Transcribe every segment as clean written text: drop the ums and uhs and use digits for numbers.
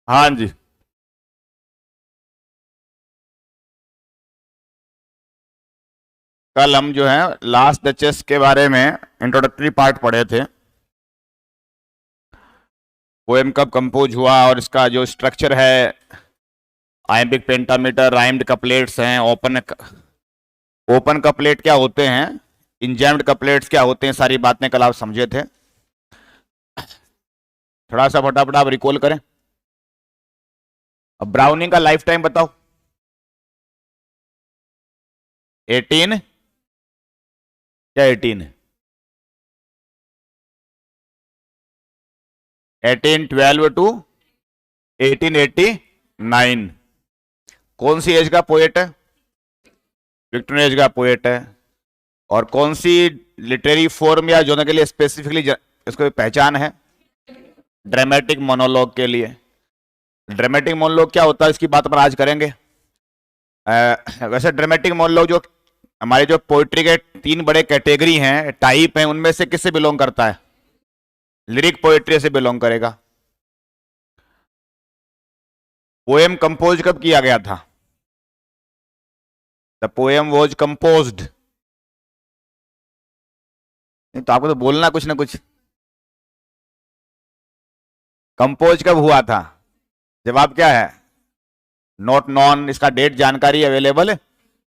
हाँ जी। कल हम जो है लास्ट डचेस के बारे में इंट्रोडक्टरी पार्ट पढ़े थे। पोएम कब कंपोज हुआ और इसका जो स्ट्रक्चर है, आइम्बिक पेंटामीटर, राइम्ड कपलेट्स हैं, ओपन कपलेट क्या होते हैं, इंजैम्ड कपलेट्स क्या होते हैं, सारी बातें कल आप समझे थे। थोड़ा सा फटाफट आप रिकॉल करें। अब ब्राउनिंग का लाइफ टाइम बताओ। 18 क्या 18 1812 टू 1889। कौन सी एज का पोएट है? विक्टोरियन एज का पोएट है। और कौन सी लिटरेरी फॉर्म या जोनर के लिए स्पेसिफिकली इसको पहचान है? ड्रामेटिक मोनोलॉग के लिए। ड्रामेटिक मोनोलॉग क्या होता है इसकी बात पर आज करेंगे। वैसे ड्रामेटिक मोनोलॉग जो हमारे जो पोइट्री के तीन बड़े कैटेगरी हैं, टाइप हैं, उनमें से किससे बिलोंग करता है? लिरिक पोइट्री से बिलोंग करेगा। पोएम कंपोज कब किया गया था? The poem was composed. तो आपको तो बोलना कुछ ना कुछ। कंपोज कब हुआ था? जवाब क्या है? Not non. इसका डेट जानकारी अवेलेबल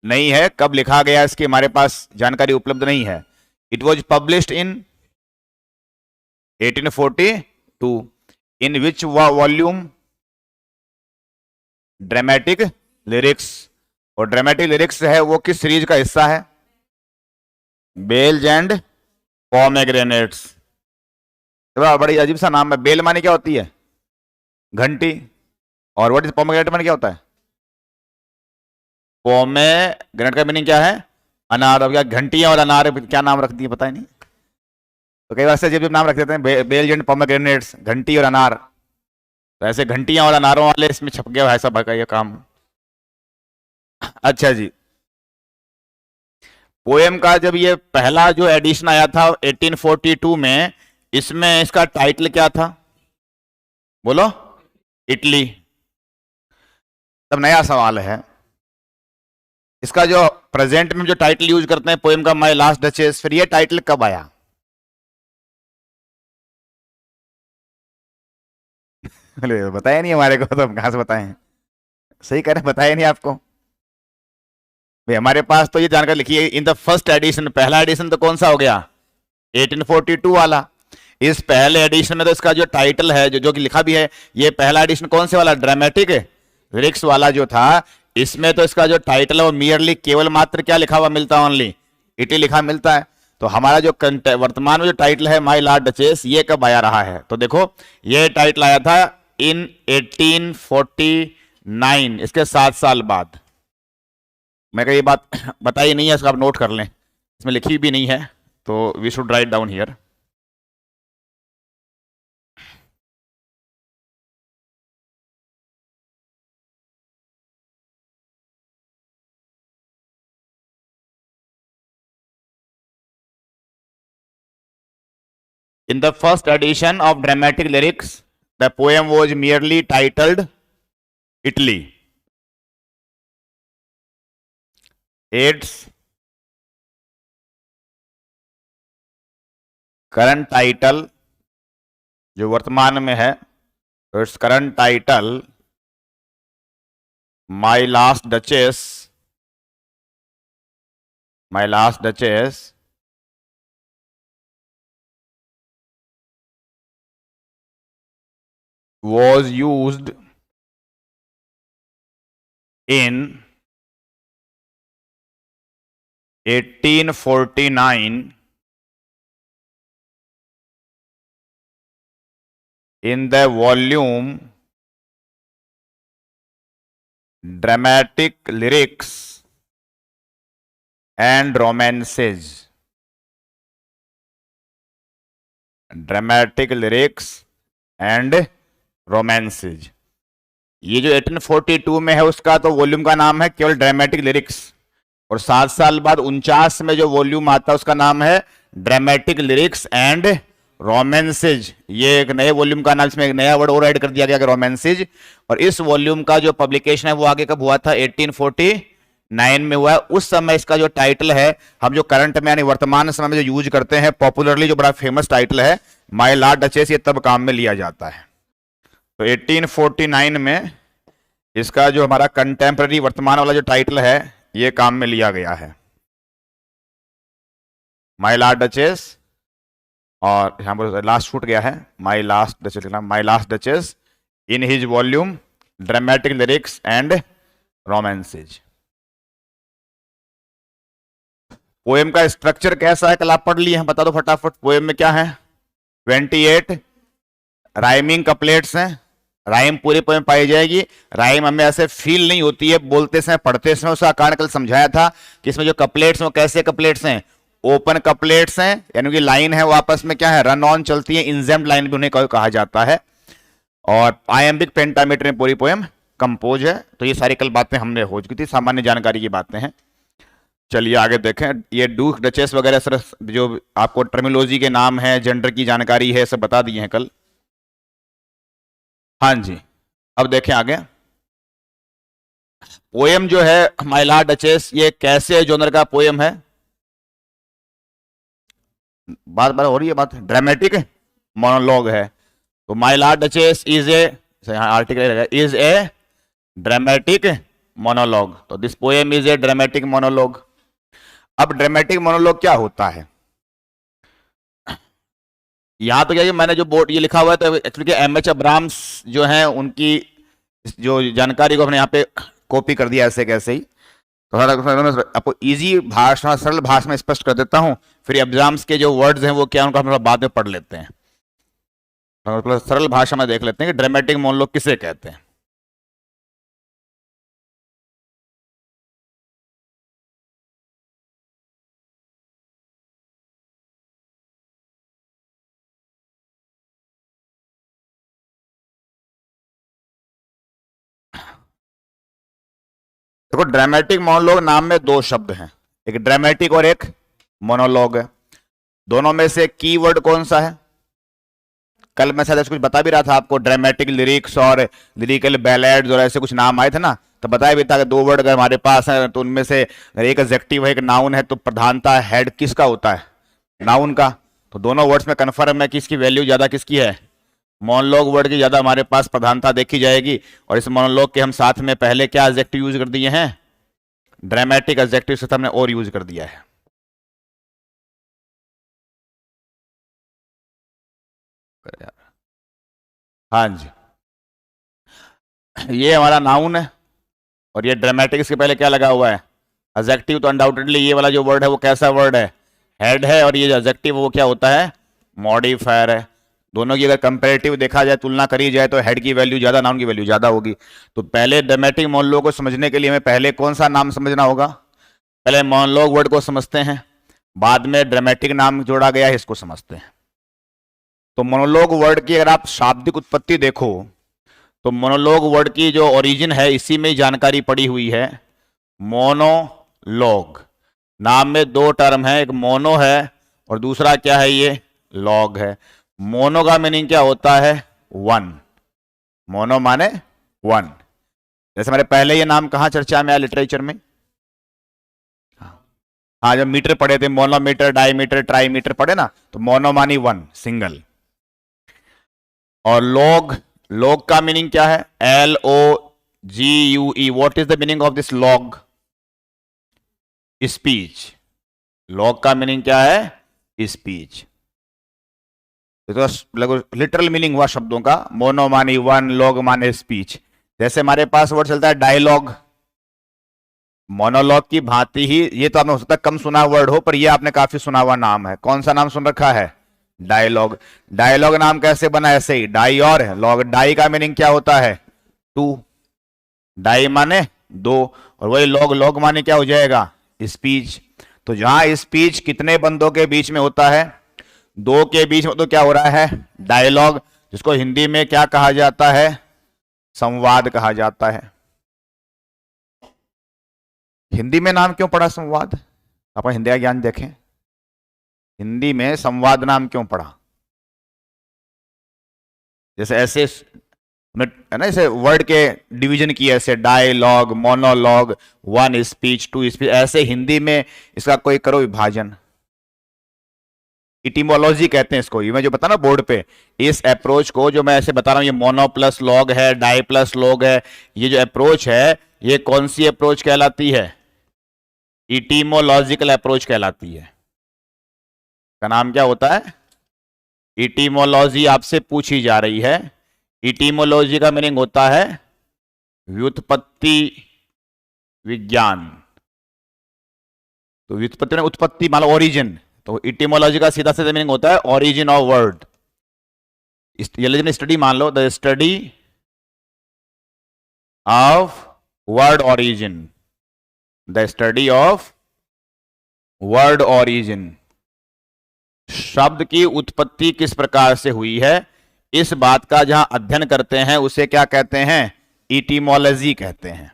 नहीं है, कब लिखा गया इसकी हमारे पास जानकारी उपलब्ध नहीं है। It was published in 1842। In which volume? Dramatic lyrics. और ड्रामेटिक लिरिक्स है वो किस सीरीज का हिस्सा है? Bells and pomegranates. बड़ी अजीब सा नाम है। बेल माने क्या होती है? घंटी। और व्हाट इज पोमेग्रेनेट माने क्या होता है? पोमेग्रेनेट का मीनिंग क्या है? अनार। अब क्या घंटियां और अनार क्या नाम रख दिए पता ही नहीं। तो कई बार से अजीब नाम रख देते हैं, बेल एंड पोमेग्रेनेट्स, घंटी और अनार। तो ऐसे घंटियां और अनारों वाले इसमें छप गया है सब का ये काम। अच्छा जी। पोएम का जब ये पहला जो एडिशन आया था 1842 में, इसमें इसका टाइटल क्या था? बोलो। इटली। तब नया सवाल है, इसका जो प्रेजेंट में जो टाइटल यूज करते हैं पोएम का, माय लास्ट डचेस, फिर ये टाइटल कब आया? बताया नहीं हमारे को, तो हम कहां से बताएं। सही कह रहे, बताया नहीं आपको भाई। हमारे पास तो ये जानकारी लिखी है इन द फर्स्ट एडिशन। पहला एडिशन तो कौन सा हो गया? 1842 वाला। इस पहले एडिशन में तो इसका जो टाइटल है, जो कि लिखा भी है, ये पहला एडिशन कौन से वाला? ड्रामेटिक लिरिक्स वाला जो था, इसमें तो इसका जो टाइटल है वो मियरली, केवल मात्र क्या लिखा हुआ मिलता है? ओनली इटली लिखा मिलता है। तो हमारा जो वर्तमान में जो टाइटल है माय लास्ट डचेस, ये कब आया रहा है? तो देखो, ये टाइटल आया था इन 1849, इसके 7 साल बाद। मैं ये बात बताई नहीं है, इसका आप नोट कर लें, इसमें लिखी भी नहीं है, तो we should write down here. In the first edition of dramatic lyrics, the poem was merely titled Italy. Its current title, जो वर्तमान में है, its current title, My Last Duchess, My Last Duchess, was used in 1849 in the volume Dramatic Lyrics and Romances. Dramatic Lyrics and Romances. ये जो 1842 में है उसका तो वॉल्यूम का नाम है केवल ड्रामेटिक लिरिक्स, और 7 साल बाद 49 में जो वॉल्यूम आता है उसका नाम है ड्रामेटिक लिरिक्स एंड रोमांसेज, ये एक नए वॉल्यूम का नाम, इसमें एक नया वर्ड और ऐड कर दिया गया कि रोमांसेज। और इस वॉल्यूम का जो पब्लिकेशन है वो आगे कब हुआ था? 1849 में हुआ है। उस समय इसका जो टाइटल है, हम जो करंट में यानी वर्तमान समय में जो यूज करते हैं पॉपुलरली, जो बड़ा फेमस टाइटल है माय लॉर्ड डचेस, ये तब काम में लिया जाता है। तो 1849 में इसका जो हमारा कंटेम्प्रेरी वर्तमान वाला जो टाइटल है ये काम में लिया गया है, माय लॉर्ड डचेस। और यहां पर लास्ट छूट गया है, my last duchess, my last duchess in his volume dramatic lyrics and romances. Poem का स्ट्रक्चर कैसा है कल आप पढ़ लिए हैं, बता दो फटाफट। पोएम में क्या है? 28 राइमिंग कपलेट्स हैं, राइम पूरी पोएम पाई जाएगी। राइम हमें ऐसे फील नहीं होती है बोलते समय पढ़ते समय, उसका कारण कल समझाया था कि इसमें जो कपलेट्स हैं वो कैसे कपलेट्स हैं? ओपन कपलेट्स हैं, यानी कि लाइन है वो आपस में क्या है? रन ऑन चलती है, इंजेम्ड लाइन भी उन्हें कहा जाता है। और आयम्बिक पेंटामीटर में पूरी पोएम कंपोज है। तो ये सारी कल बातें हमने हो चुकी थी, सामान्य जानकारी की बातें हैं। चलिए आगे देखें। ये डूक डचेस वगैरह सर जो आपको टर्मिनोलॉजी के नाम है, जेंडर की जानकारी है, सब बता दिए हैं कल। हाँ जी, अब देखें आगे। पोएम जो है माय लॉर्ड डचेस, ये कैसे जोनर का पोएम है? बात बात हो रही है, बात ड्रामेटिक मोनोलॉग है। तो my last duchess is a, article is a dramatic monologue. तो this poem is a dramatic monologue. अब ड्रामेटिक मोनोलॉग क्या होता है? यहां तो क्या है, मैंने जो बोर्ड ये लिखा हुआ है तो एक्चुअली एमएच अब्राम्स जो हैं उनकी जो जानकारी को हमने यहाँ पे कॉपी कर दिया ऐसे कैसे ही। तो आपको इजी भाषा, सरल भाषा में स्पष्ट कर देता हूं, फिर अब्राम्स के जो वर्ड्स हैं वो क्या उनको हम बाद में पढ़ लेते हैं। तो सरल भाषा में देख लेते हैं कि ड्रामेटिक मोनोलॉग किसे कहते हैं। देखो ड्रामेटिक मोनोलॉग नाम में दो शब्द हैं, एक ड्रामेटिक और एक मोनोलॉग है। दोनों में से कीवर्ड कौन सा है? कल मैं शायद कुछ बता भी रहा था आपको, ड्रामेटिक लिरिक्स और लिरिकल बैलेड्स और ऐसे कुछ नाम आए थे ना, तो बताया भी था कि दो वर्ड अगर हमारे पास है तो उनमें से एक एडजेक्टिव है एक नाउन है, तो प्रधानता हेड किसका होता है? नाउन का। तो दोनों वर्ड्स में कन्फर्म है कि इसकी वैल्यू ज्यादा किसकी है? मोनोलॉग वर्ड की ज्यादा हमारे पास प्रधानता देखी जाएगी। और इस मोनोलॉग के हम साथ में पहले क्या एडजेक्टिव यूज कर दिए हैं? ड्रामेटिक एडजेक्टिव से हमने और यूज कर दिया है। हाँ जी, ये हमारा नाउन है और ये ड्रामेटिक, इसके पहले क्या लगा हुआ है? एडजेक्टिव। तो अनडाउटेडली ये वाला जो वर्ड है वो कैसा वर्ड है? हेड है। और ये जो एडजेक्टिव वो क्या होता है? मॉडिफायर है। दोनों की अगर कंपैरेटिव देखा जाए, तुलना करी जाए, तो हेड की वैल्यू ज्यादा, नाउन की वैल्यू ज्यादा होगी। तो पहले ड्रामेटिक मोनोलॉग को समझने के लिए हमें पहले कौन सा नाम समझना होगा? पहले मोनोलॉग वर्ड को समझते हैं, बाद में ड्रामेटिक नाम जोड़ा गया है इसको समझते हैं। तो मोनोलॉग वर्ड की अगर आप शाब्दिक उत्पत्ति देखो तो मोनोलॉग वर्ड की जो ओरिजिन है इसी में जानकारी पड़ी हुई है। मोनोलॉग नाम में दो टर्म है, एक मोनो है और दूसरा क्या है? ये लॉग है। मोनो का मीनिंग क्या होता है? वन। मोनो माने वन। जैसे हमारे पहले ये नाम कहां चर्चा में आया लिटरेचर में? हाँ, जब मीटर पढ़े थे, मोनोमीटर, डाईमीटर, ट्राईमीटर पढ़े ना, तो मोनो मानी वन, सिंगल। और लॉग, लॉग का मीनिंग क्या है? LOGUE। What is the meaning of this log? Speech. Log का मीनिंग क्या है? स्पीच। तो लिटरल मीनिंग हुआ शब्दों का, मोनो मानी वन, लॉग माने स्पीच। जैसे हमारे पास वर्ड चलता है डायलॉग, मोनोलॉग की भांति ही। ये तो आपने हो सकता है कम सुना वर्ड हो, पर ये आपने काफी सुना हुआ नाम है। कौन सा नाम सुन रखा है? डायलॉग। डायलॉग नाम कैसे बना? ऐसे ही, डाई और लॉग। डाई का मीनिंग क्या होता है? टू। डाई माने दो, और वही लॉग, लॉग माने क्या हो जाएगा? स्पीच। तो जहां स्पीच कितने बंदों के बीच में होता है? दो के बीच में, तो क्या हो रहा है? डायलॉग, जिसको हिंदी में क्या कहा जाता है? संवाद कहा जाता है। हिंदी में नाम क्यों पड़ा संवाद? अपन हिंदी का ज्ञान देखें, हिंदी में संवाद नाम क्यों पड़ा? जैसे ऐसे है ना, जैसे वर्ड के डिवीजन की, ऐसे dialogue, monologue, one speech, two speech, ऐसे हिंदी में इसका कोई करो विभाजन। इटिमोलॉजी कहते हैं इसको, ये मैं जो बता ना बोर्ड पे, इस अप्रोच को जो मैं ऐसे बता रहा हूं, ये मोनो प्लस लॉग है, डाई प्लस लॉग है, ये जो अप्रोच है ये कौन सी अप्रोच कहलाती है? इटिमोलॉजिकल अप्रोच कहलाती है। का नाम क्या होता है? इटिमोलॉजी आपसे पूछी जा रही है। इटिमोलॉजी का मीनिंग होता है व्युत्पत्ति विज्ञान। तो व्युत्पत्ति में उत्पत्ति, मान लो ओरिजिन, तो इटिमोलॉजी का सीधा सीधा मीनिंग होता है ओरिजिन ऑफ वर्ड। स्टडी मान लो, the study of word origin, the study of word origin. शब्द की उत्पत्ति किस प्रकार से हुई है, इस बात का जहां अध्ययन करते हैं उसे क्या कहते हैं? इटिमोलॉजी कहते हैं।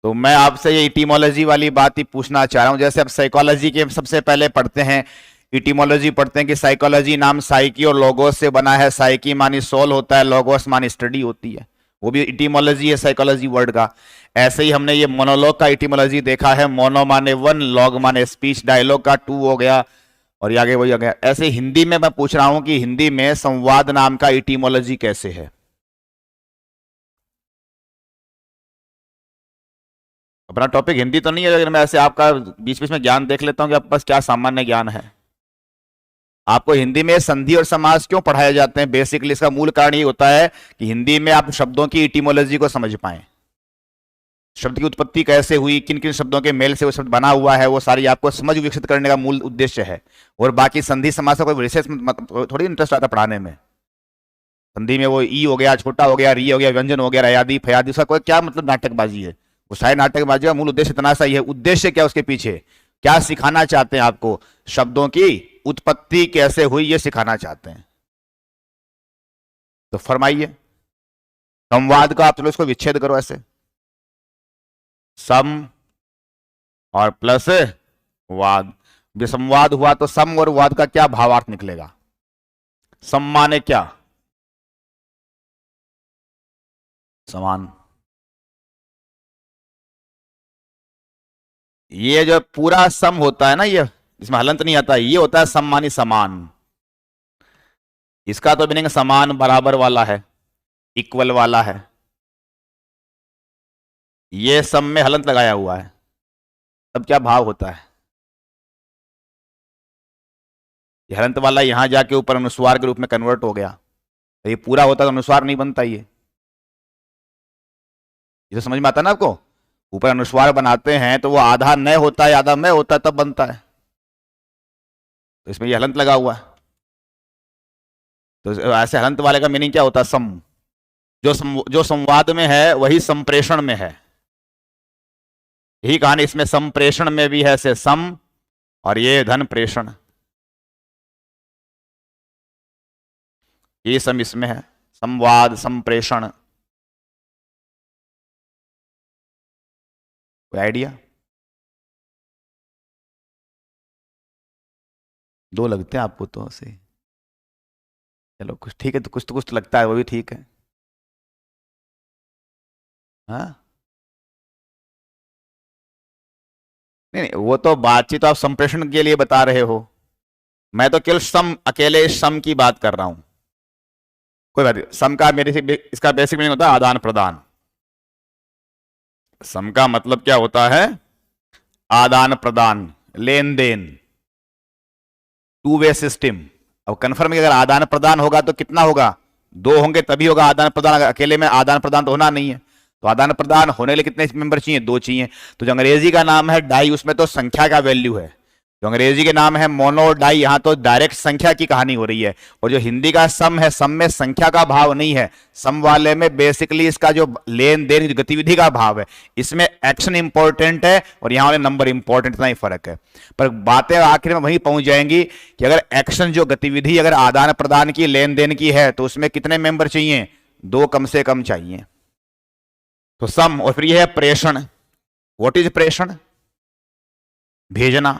तो मैं आपसे ये इटिमोलॉजी वाली बात ही पूछना चाह रहा हूं। जैसे अब साइकोलॉजी के सबसे पहले पढ़ते हैं, इटिमोलॉजी पढ़ते हैं कि साइकोलॉजी नाम साइकी और लोगोस से बना है। साइकी मानी सोल होता है, लोगोस मानी स्टडी होती है, वो भी इटिमोलॉजी है साइकोलॉजी वर्ड का। ऐसे ही हमने ये मोनोलॉग का इटिमोलॉजी देखा है, मोनो माने वन, लॉग माने स्पीच, डायलॉग का टू हो गया, और ये आगे वही आ गया। ऐसे हिंदी में मैं पूछ रहा हूं कि हिंदी में संवाद नाम का इटिमोलॉजी कैसे है? अपना टॉपिक हिंदी तो नहीं है, लेकिन मैं ऐसे आपका बीच बीच में ज्ञान देख लेता हूं कि आपके पास क्या सामान्य ज्ञान है। आपको हिंदी में संधि और समास क्यों पढ़ाए जाते हैं? बेसिकली इसका मूल कारण ये होता है कि हिंदी में आप शब्दों की इटिमोलॉजी को समझ पाएं। शब्द की उत्पत्ति कैसे हुई, किन किन शब्दों के मेल से वो शब्द बना हुआ है, वो सारी आपको समझ विकसित करने का मूल उद्देश्य है। और बाकी संधि समास का कोई विशेष थोड़ी इंटरेस्ट आता पढ़ाने में। संधि में वो ई हो गया, छोटा हो गया, री हो गया, व्यंजन हो गया, रयादी फयादी, उसका कोई क्या मतलब नाटकबाजी है? वो शायद नाटकबाजी का मूल उद्देश्य इतना सा ही है। उद्देश्य क्या उसके पीछे, क्या सिखाना चाहते हैं आपको? शब्दों की उत्पत्ति कैसे हुई ये सिखाना चाहते हैं। तो फरमाइए, संवाद का आप चलो इसको विच्छेद करो ऐसे, सम और प्लस वाद। जो संवाद हुआ तो सम और वाद का क्या भावार्थ निकलेगा? सम माने क्या? समान। ये जो पूरा सम होता है ना, ये इसमें हलंत नहीं आता, ये होता है सम मानी समान। इसका तो मीनिंग समान बराबर वाला है, इक्वल वाला है। ये सम में हलंत लगाया हुआ है, तब क्या भाव होता है? ये हलंत वाला यहां जाके ऊपर अनुस्वार के रूप में कन्वर्ट हो गया। तो ये पूरा होता तो अनुस्वार नहीं बनता। ये तो समझ में आता है ना आपको? ऊपर अनुस्वार बनाते हैं तो वो आधा न होता है, आधा में होता है, तब बनता है। तो इसमें ये हलंत लगा हुआ है। तो ऐसे हलंत वाले का मीनिंग क्या होता है? सम। जो संवाद में है वही संप्रेषण में है। यही कहानी इसमें संप्रेषण में भी है, से सम, और ये धन प्रेषण, ये सम इसमें है। संवाद, संप्रेषण, कोई आइडिया? दो लगते हैं आपको तो ऐसे। चलो कुछ ठीक है, तो कुछ तो लगता है, वो भी ठीक है। हाँ, नहीं वो तो बातचीत आप संप्रेषण के लिए बता रहे हो, मैं तो केवल सम, अकेले सम की बात कर रहा हूं। कोई बात नहीं, सम का मेरे से इसका बेसिक मीनिंग होता है आदान प्रदान। सम का मतलब क्या होता है? आदान प्रदान, लेन देन, टू वे सिस्टम। अब कंफर्म अगर आदान प्रदान होगा तो कितना होगा? दो होंगे तभी होगा आदान प्रदान, अकेले में आदान प्रदान तो होना नहीं है। तो आदान प्रदान होने के लिए कितने मेंबर चाहिए? दो चाहिए। तो जो अंग्रेजी का नाम है डाई, उसमें तो संख्या का वैल्यू है। जो अंग्रेजी के नाम है मोनो और डाई, यहां तो डायरेक्ट संख्या की कहानी हो रही है। और जो हिंदी का सम है, सम में संख्या का भाव नहीं है। सम वाले में बेसिकली इसका जो लेन देन गतिविधि का भाव है, इसमें एक्शन इंपॉर्टेंट है और यहां वाले नंबर इंपॉर्टेंट, इतना ही फर्क है। पर बातें आखिर में वहीं पहुंच जाएंगी कि अगर एक्शन, जो गतिविधि अगर आदान प्रदान की, लेन देन की है, तो उसमें कितने मेंबर चाहिए? दो कम से कम चाहिए। तो सम, और फिर यह है प्रेषण। व्हाट इज प्रेषण? भेजना।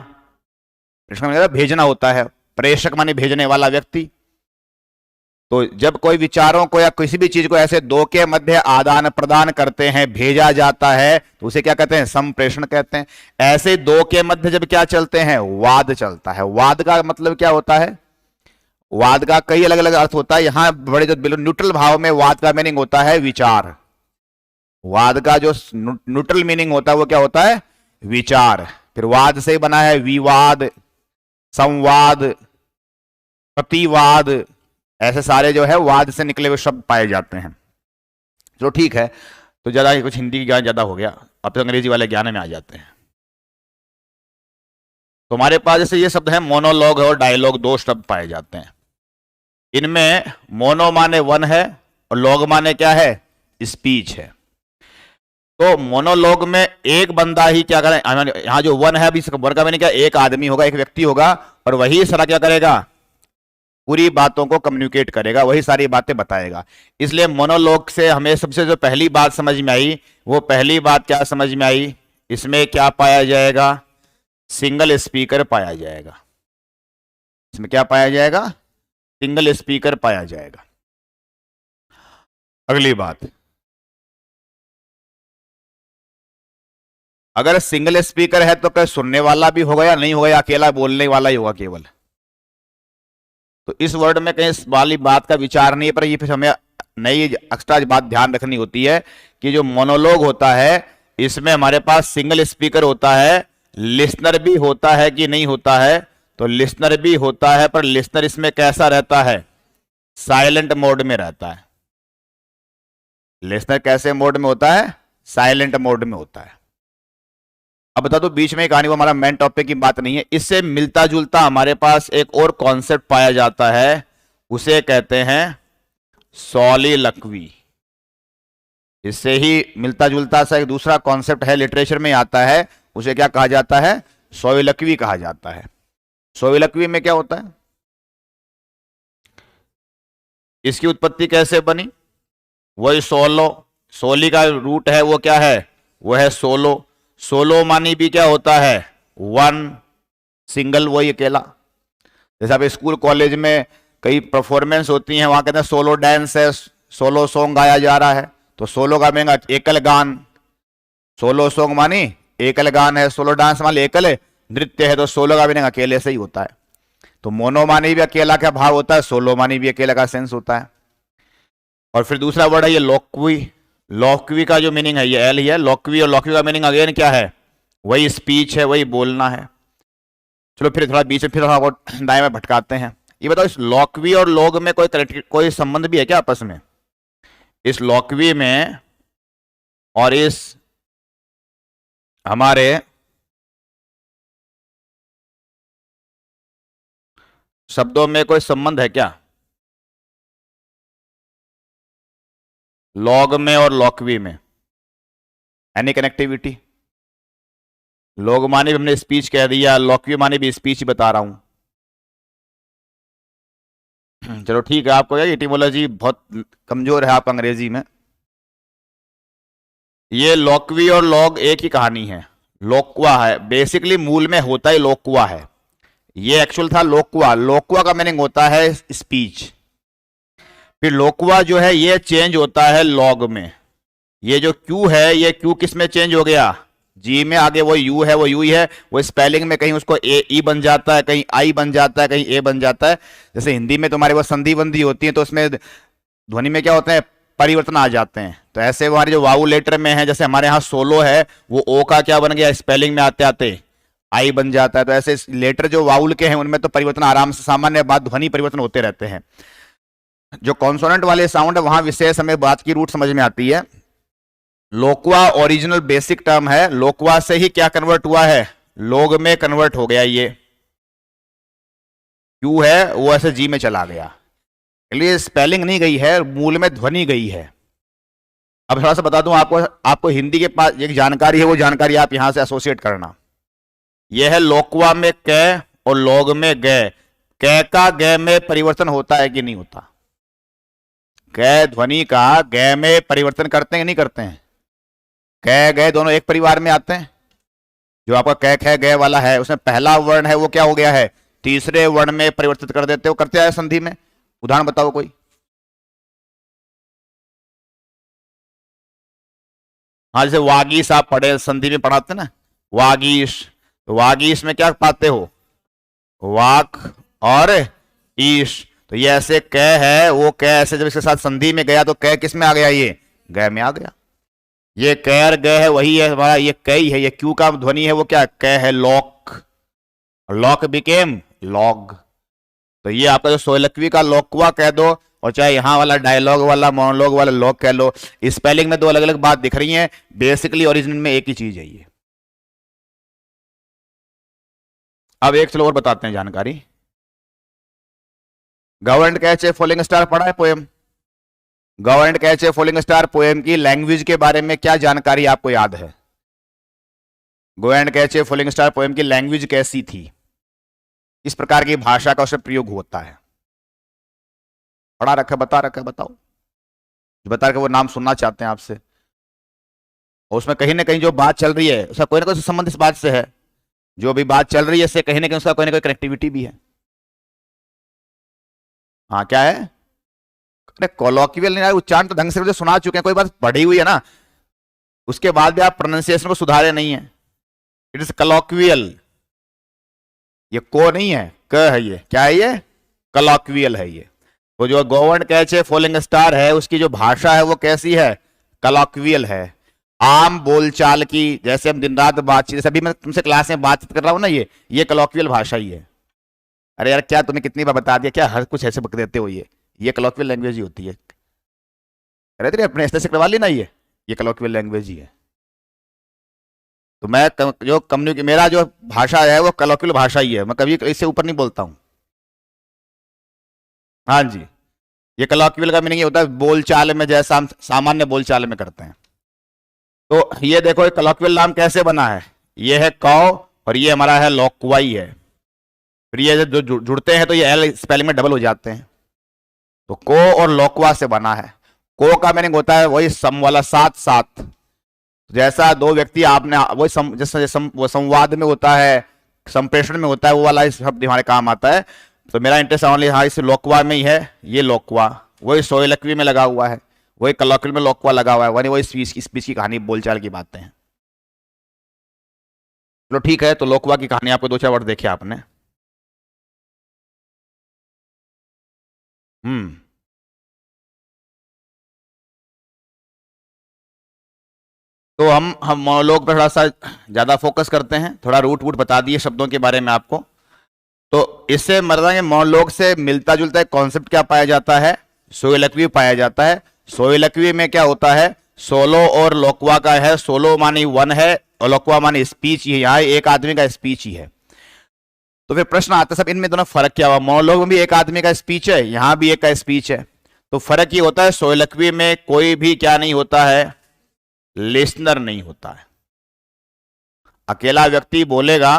प्रेषण मतलब भेजना होता है। प्रेषक माने भेजने वाला व्यक्ति। तो जब कोई विचारों को या किसी भी चीज को ऐसे दो के मध्य आदान प्रदान करते हैं, भेजा जाता है, तो उसे क्या कहते हैं? संप्रेषण कहते हैं। ऐसे दो के मध्य जब क्या चलते हैं? वाद चलता है। वाद का मतलब क्या होता है? वाद का कई अलग अलग अर्थ होता है। यहां बड़े जो बिल्कुल न्यूट्रल भाव में वाद का मीनिंग होता है विचार। वाद का जो न्यूट्रल मीनिंग होता है वो क्या होता है? विचार। फिर वाद से बना है विवाद, संवाद, प्रतिवाद, ऐसे सारे जो है वाद से निकले हुए शब्द पाए जाते हैं। चलो ठीक है, तो ज्यादा कुछ हिंदी ज्ञान ज्यादा हो गया, अब तो अंग्रेजी वाले ज्ञान में आ जाते हैं। तो हमारे पास जैसे ये शब्द है मोनोलॉग और डायलॉग, दो शब्द पाए जाते हैं। इनमें मोनो माने वन है और लॉग माने क्या है? स्पीच है। तो मोनोलॉग में एक बंदा ही क्या करें, यहां जो वन है अभी वन का मैंने क्या, एक आदमी होगा, एक व्यक्ति होगा, और वही सारा क्या करेगा? पूरी बातों को कम्युनिकेट करेगा, वही सारी बातें बताएगा। इसलिए मोनोलॉग से हमें सबसे जो पहली बात समझ में आई, वो पहली बात क्या समझ में आई? इसमें क्या पाया जाएगा? सिंगल स्पीकर पाया जाएगा। इसमें क्या पाया जाएगा? सिंगल स्पीकर पाया जाएगा। अगली बात, अगर सिंगल स्पीकर है तो क्या सुनने वाला भी होगा या नहीं होगा, या अकेला बोलने वाला ही होगा केवल? तो इस वर्ड में कहीं इस वाली बात का विचार नहीं है, पर ये फिर हमें नई एक्स्ट्रा बात ध्यान रखनी होती है कि जो मोनोलॉग होता है इसमें हमारे पास सिंगल स्पीकर होता है, लिसनर भी होता है कि नहीं होता है? तो लिसनर भी होता है, पर लिसनर इसमें कैसा रहता है? साइलेंट मोड में रहता है। लिसनर कैसे मोड में होता है? साइलेंट मोड में होता है। अब बता दो बीच में कहानी, वो हमारा मेन टॉपिक की बात नहीं है। इससे मिलता जुलता हमारे पास एक और कॉन्सेप्ट पाया जाता है, उसे कहते हैं सॉलिलक्वी। इससे ही मिलता जुलता सा एक दूसरा कॉन्सेप्ट है, लिटरेचर में आता है, उसे क्या कहा जाता है? सोलिलक्वी कहा जाता है। सोलिलक्वी में क्या होता है? इसकी उत्पत्ति कैसे बनी? वही सोलो, सोली का रूट है वो क्या है? वो है सोलो। सोलो मानी भी क्या होता है? वन, सिंगल, वही अकेला। जैसे आप स्कूल कॉलेज में कई परफॉर्मेंस होती हैं, वहां कहते हैं सोलो डांस है, सोलो सॉन्ग गाया जा रहा है, तो सोलो का मीनिंग एकल गान। सोलो सॉन्ग मानी एकल गान है, सोलो डांस मानी एकल नृत्य है, तो सोलो का मीनिंग अकेले से ही होता है। तो मोनो मानी भी अकेला का भाव होता है, सोलो मानी भी अकेला का सेंस होता है। और फिर दूसरा वर्ड है ये लोक्वी। लोक्वी का जो मीनिंग है ये एल ही है, लोक्वी, और लोक्वी का मीनिंग अगेन क्या है? वही स्पीच है, वही बोलना है। चलो फिर थोड़ा बीच में फिर थोड़ा दाएं में भटकाते हैं। ये बताओ इस लोक्वी और लोग में कोई संबंध भी है क्या आपस में? इस लोक्वी में और इस हमारे शब्दों में कोई संबंध है क्या? लॉग में और लोक्वी में एनी कनेक्टिविटी? लोग माने भी हमने स्पीच कह दिया, लोक्वी माने भी स्पीच बता रहा हूं। चलो ठीक है, आपको एटिमोलॉजी बहुत कमजोर है आप अंग्रेजी में। ये लोक्वी और लॉग एक ही कहानी है, लोक्वा है। बेसिकली मूल में होता ही लोक्वा है, ये एक्चुअल था लोक्वा। लोक्वा का मीनिंग होता है स्पीच। फिर लोक्वा जो है ये चेंज होता है लॉग में। ये जो क्यू है, ये क्यू किस में चेंज हो गया? जी में। आगे वो यू है, वो यू ही है। वो स्पेलिंग में कहीं उसको ए ई बन जाता है, कहीं आई बन जाता है, कहीं ए बन जाता है। जैसे हिंदी में तुम्हारे वो संधि बंदी होती है, तो उसमें ध्वनि में क्या होते हैं? परिवर्तन आ जाते हैं। तो ऐसे हमारे जो वाउ लेटर में है, जैसे हमारे यहाँ सोलो है, वो ओ का क्या बन गया? स्पेलिंग में आते आते आई बन जाता है। तो ऐसे लेटर जो वाउल के हैं उनमें तो परिवर्तन आराम से, सामान्य बात, ध्वनि परिवर्तन होते रहते हैं। जो कॉन्सोनेंट वाले साउंड है वहां विशेष हमें बात की रूट समझ में आती है। लोक्वा ओरिजिनल बेसिक टर्म है, लोक्वा से ही क्या कन्वर्ट हुआ है? लोग में कन्वर्ट हो गया। ये क्यू है वो ऐसे जी में चला गया, इसलिए स्पेलिंग नहीं गई है, मूल में ध्वनि गई है। अब थोड़ा सा बता दूं आपको हिंदी के पास एक जानकारी है, वो जानकारी आप यहां से एसोसिएट करना। यह है लोक्वा में कै और लोग में गै। कै का गै में परिवर्तन होता है कि नहीं होता? कै ध्वनि का गै में परिवर्तन करते हैं कि नहीं करते हैं? कै गै दोनों एक परिवार में आते हैं। जो आपका कै खे गै वाला है उसमें पहला वर्ण है वो क्या हो गया है? तीसरे वर्ण में परिवर्तित कर देते हो, करते आए संधि में। उदाहरण बताओ कोई। हाँ, जैसे वागीश आप पढ़े संधि में पढ़ाते ना, वागीश, तो वागीश में क्या पाते हो, वाक और ईश, तो ये ऐसे क है, वो क ऐसे जब इसके साथ संधि में गया तो क किस में आ गया, ये ग में आ गया। ये क और ग है वही है हमारा, ये कई है, ये क्यू का ध्वनि है वो क्या क है, लॉक, लॉक बिकेम लॉग। तो ये आपका जो सोलकवी का लोकवा कह दो, और चाहे यहां वाला डायलॉग वाला मोनोलॉग वाला लॉग कह लो, स्पेलिंग में दो अलग अलग बात दिख रही हैं, बेसिकली ओरिजिन में एक ही चीज है ये। अब एक चलो और बताते हैं जानकारी। Governed catch a falling star पढ़ा है poem, governed catch a falling star poem की लैंग्वेज के बारे में क्या जानकारी आपको याद है? Governed catch a falling star poem की लैंग्वेज कैसी थी, इस प्रकार की भाषा का उसमें प्रयोग होता है? पढ़ा रखा, बता रखा, बताओ, बता रखा, वो नाम सुनना चाहते हैं आपसे। और उसमें कहीं ना कहीं जो बात चल रही है उसका कोई ना कोई संबंध इस बात से है, जो भी बात चल रही है इससे कहीं ना कहीं उसका कोई ना कोई कनेक्टिविटी भी है। हाँ, क्या है? अरे कोलोक्वियल नहीं, उच्चारण तो ढंग से मुझे सुना चुके हैं, कोई बात पढ़ी हुई है ना, उसके बाद भी आप प्रोनाउंसिएशन को सुधारे नहीं है। इट इज कोलोक्वियल, ये को नहीं है, क है, ये क्या है, ये कोलोक्वियल है। ये वो जो governed catch a falling star है उसकी जो भाषा है वो कैसी है, कोलोक्वियल है, आम बोलचाल की, जैसे हम दिन रात बातचीत, जैसे अभी मैं तुमसे क्लास में बातचीत कर रहा हूं ना, ये कोलोक्वियल भाषा ही है। अरे यार क्या तुम्हें कितनी बार बता दिया, क्या हर कुछ ऐसे बक देते हो, ये कोलोक्वियल लैंग्वेज ही होती है। अरे तेरे अपने ऐसे करवा ली ना, ये कोलोक्वियल लैंग्वेज ही है। तो मैं जो कम्युनिकेट, मेरा जो भाषा है वो कोलोक्वियल भाषा ही है, मैं कभी इससे ऊपर नहीं बोलता हूं। हाँ जी, ये कोलोक्वियल का मीनिंग होता है बोलचाल में, जैसा हम सामान्य बोलचाल में करते हैं। तो ये देखो ये कोलोक्वियल नाम कैसे बना है, ये है कौ और ये हमारा है लोक्वाई है, फिर ये जो जुड़ते हैं तो ये एल स्पेलिंग में डबल हो जाते हैं, तो को और लोक्वा से बना है। को का मीनिंग होता है वही सम वाला, साथ साथ, जैसा दो व्यक्ति आपने वही जैसा वो संवाद में होता है, संप्रेषण में होता है, वो वाला शब्द हमारे काम आता है। तो मेरा इंटरेस्ट ओनली हाँ इस लोक्वा में ही है, ये लोक्वा वही सोलकवी में लगा हुआ है, वही कोलोक्वियल में लोक्वा लगा हुआ है, वही स्पीच की कहानी बोलचाल की बातें हैं। चलो ठीक है, तो लोक्वा की कहानी आपको 2-4 वर्ड देखे आपने। तो हम मोनोलॉग पर थोड़ा सा ज्यादा फोकस करते हैं, थोड़ा रूट वूट बता दिए शब्दों के बारे में आपको। तो इससे मतलब मोनोलॉग से मिलता जुलता एक कॉन्सेप्ट क्या पाया जाता है, सोलकवी पाया जाता है। सोलकवी में क्या होता है, सोलो और लोक्वा का है, सोलो मानी वन है और लोक्वा मानी स्पीच ही है, यहाँ एक आदमी का स्पीच ही है। तो फिर प्रश्न आता है सब इनमें दोनों फर्क क्या हुआ, मोनोलॉग में भी एक आदमी का स्पीच है, यहां भी एक का स्पीच है, तो फर्क ये होता है सोलकवी में कोई भी क्या नहीं होता है, लिसनर नहीं होता है। अकेला व्यक्ति बोलेगा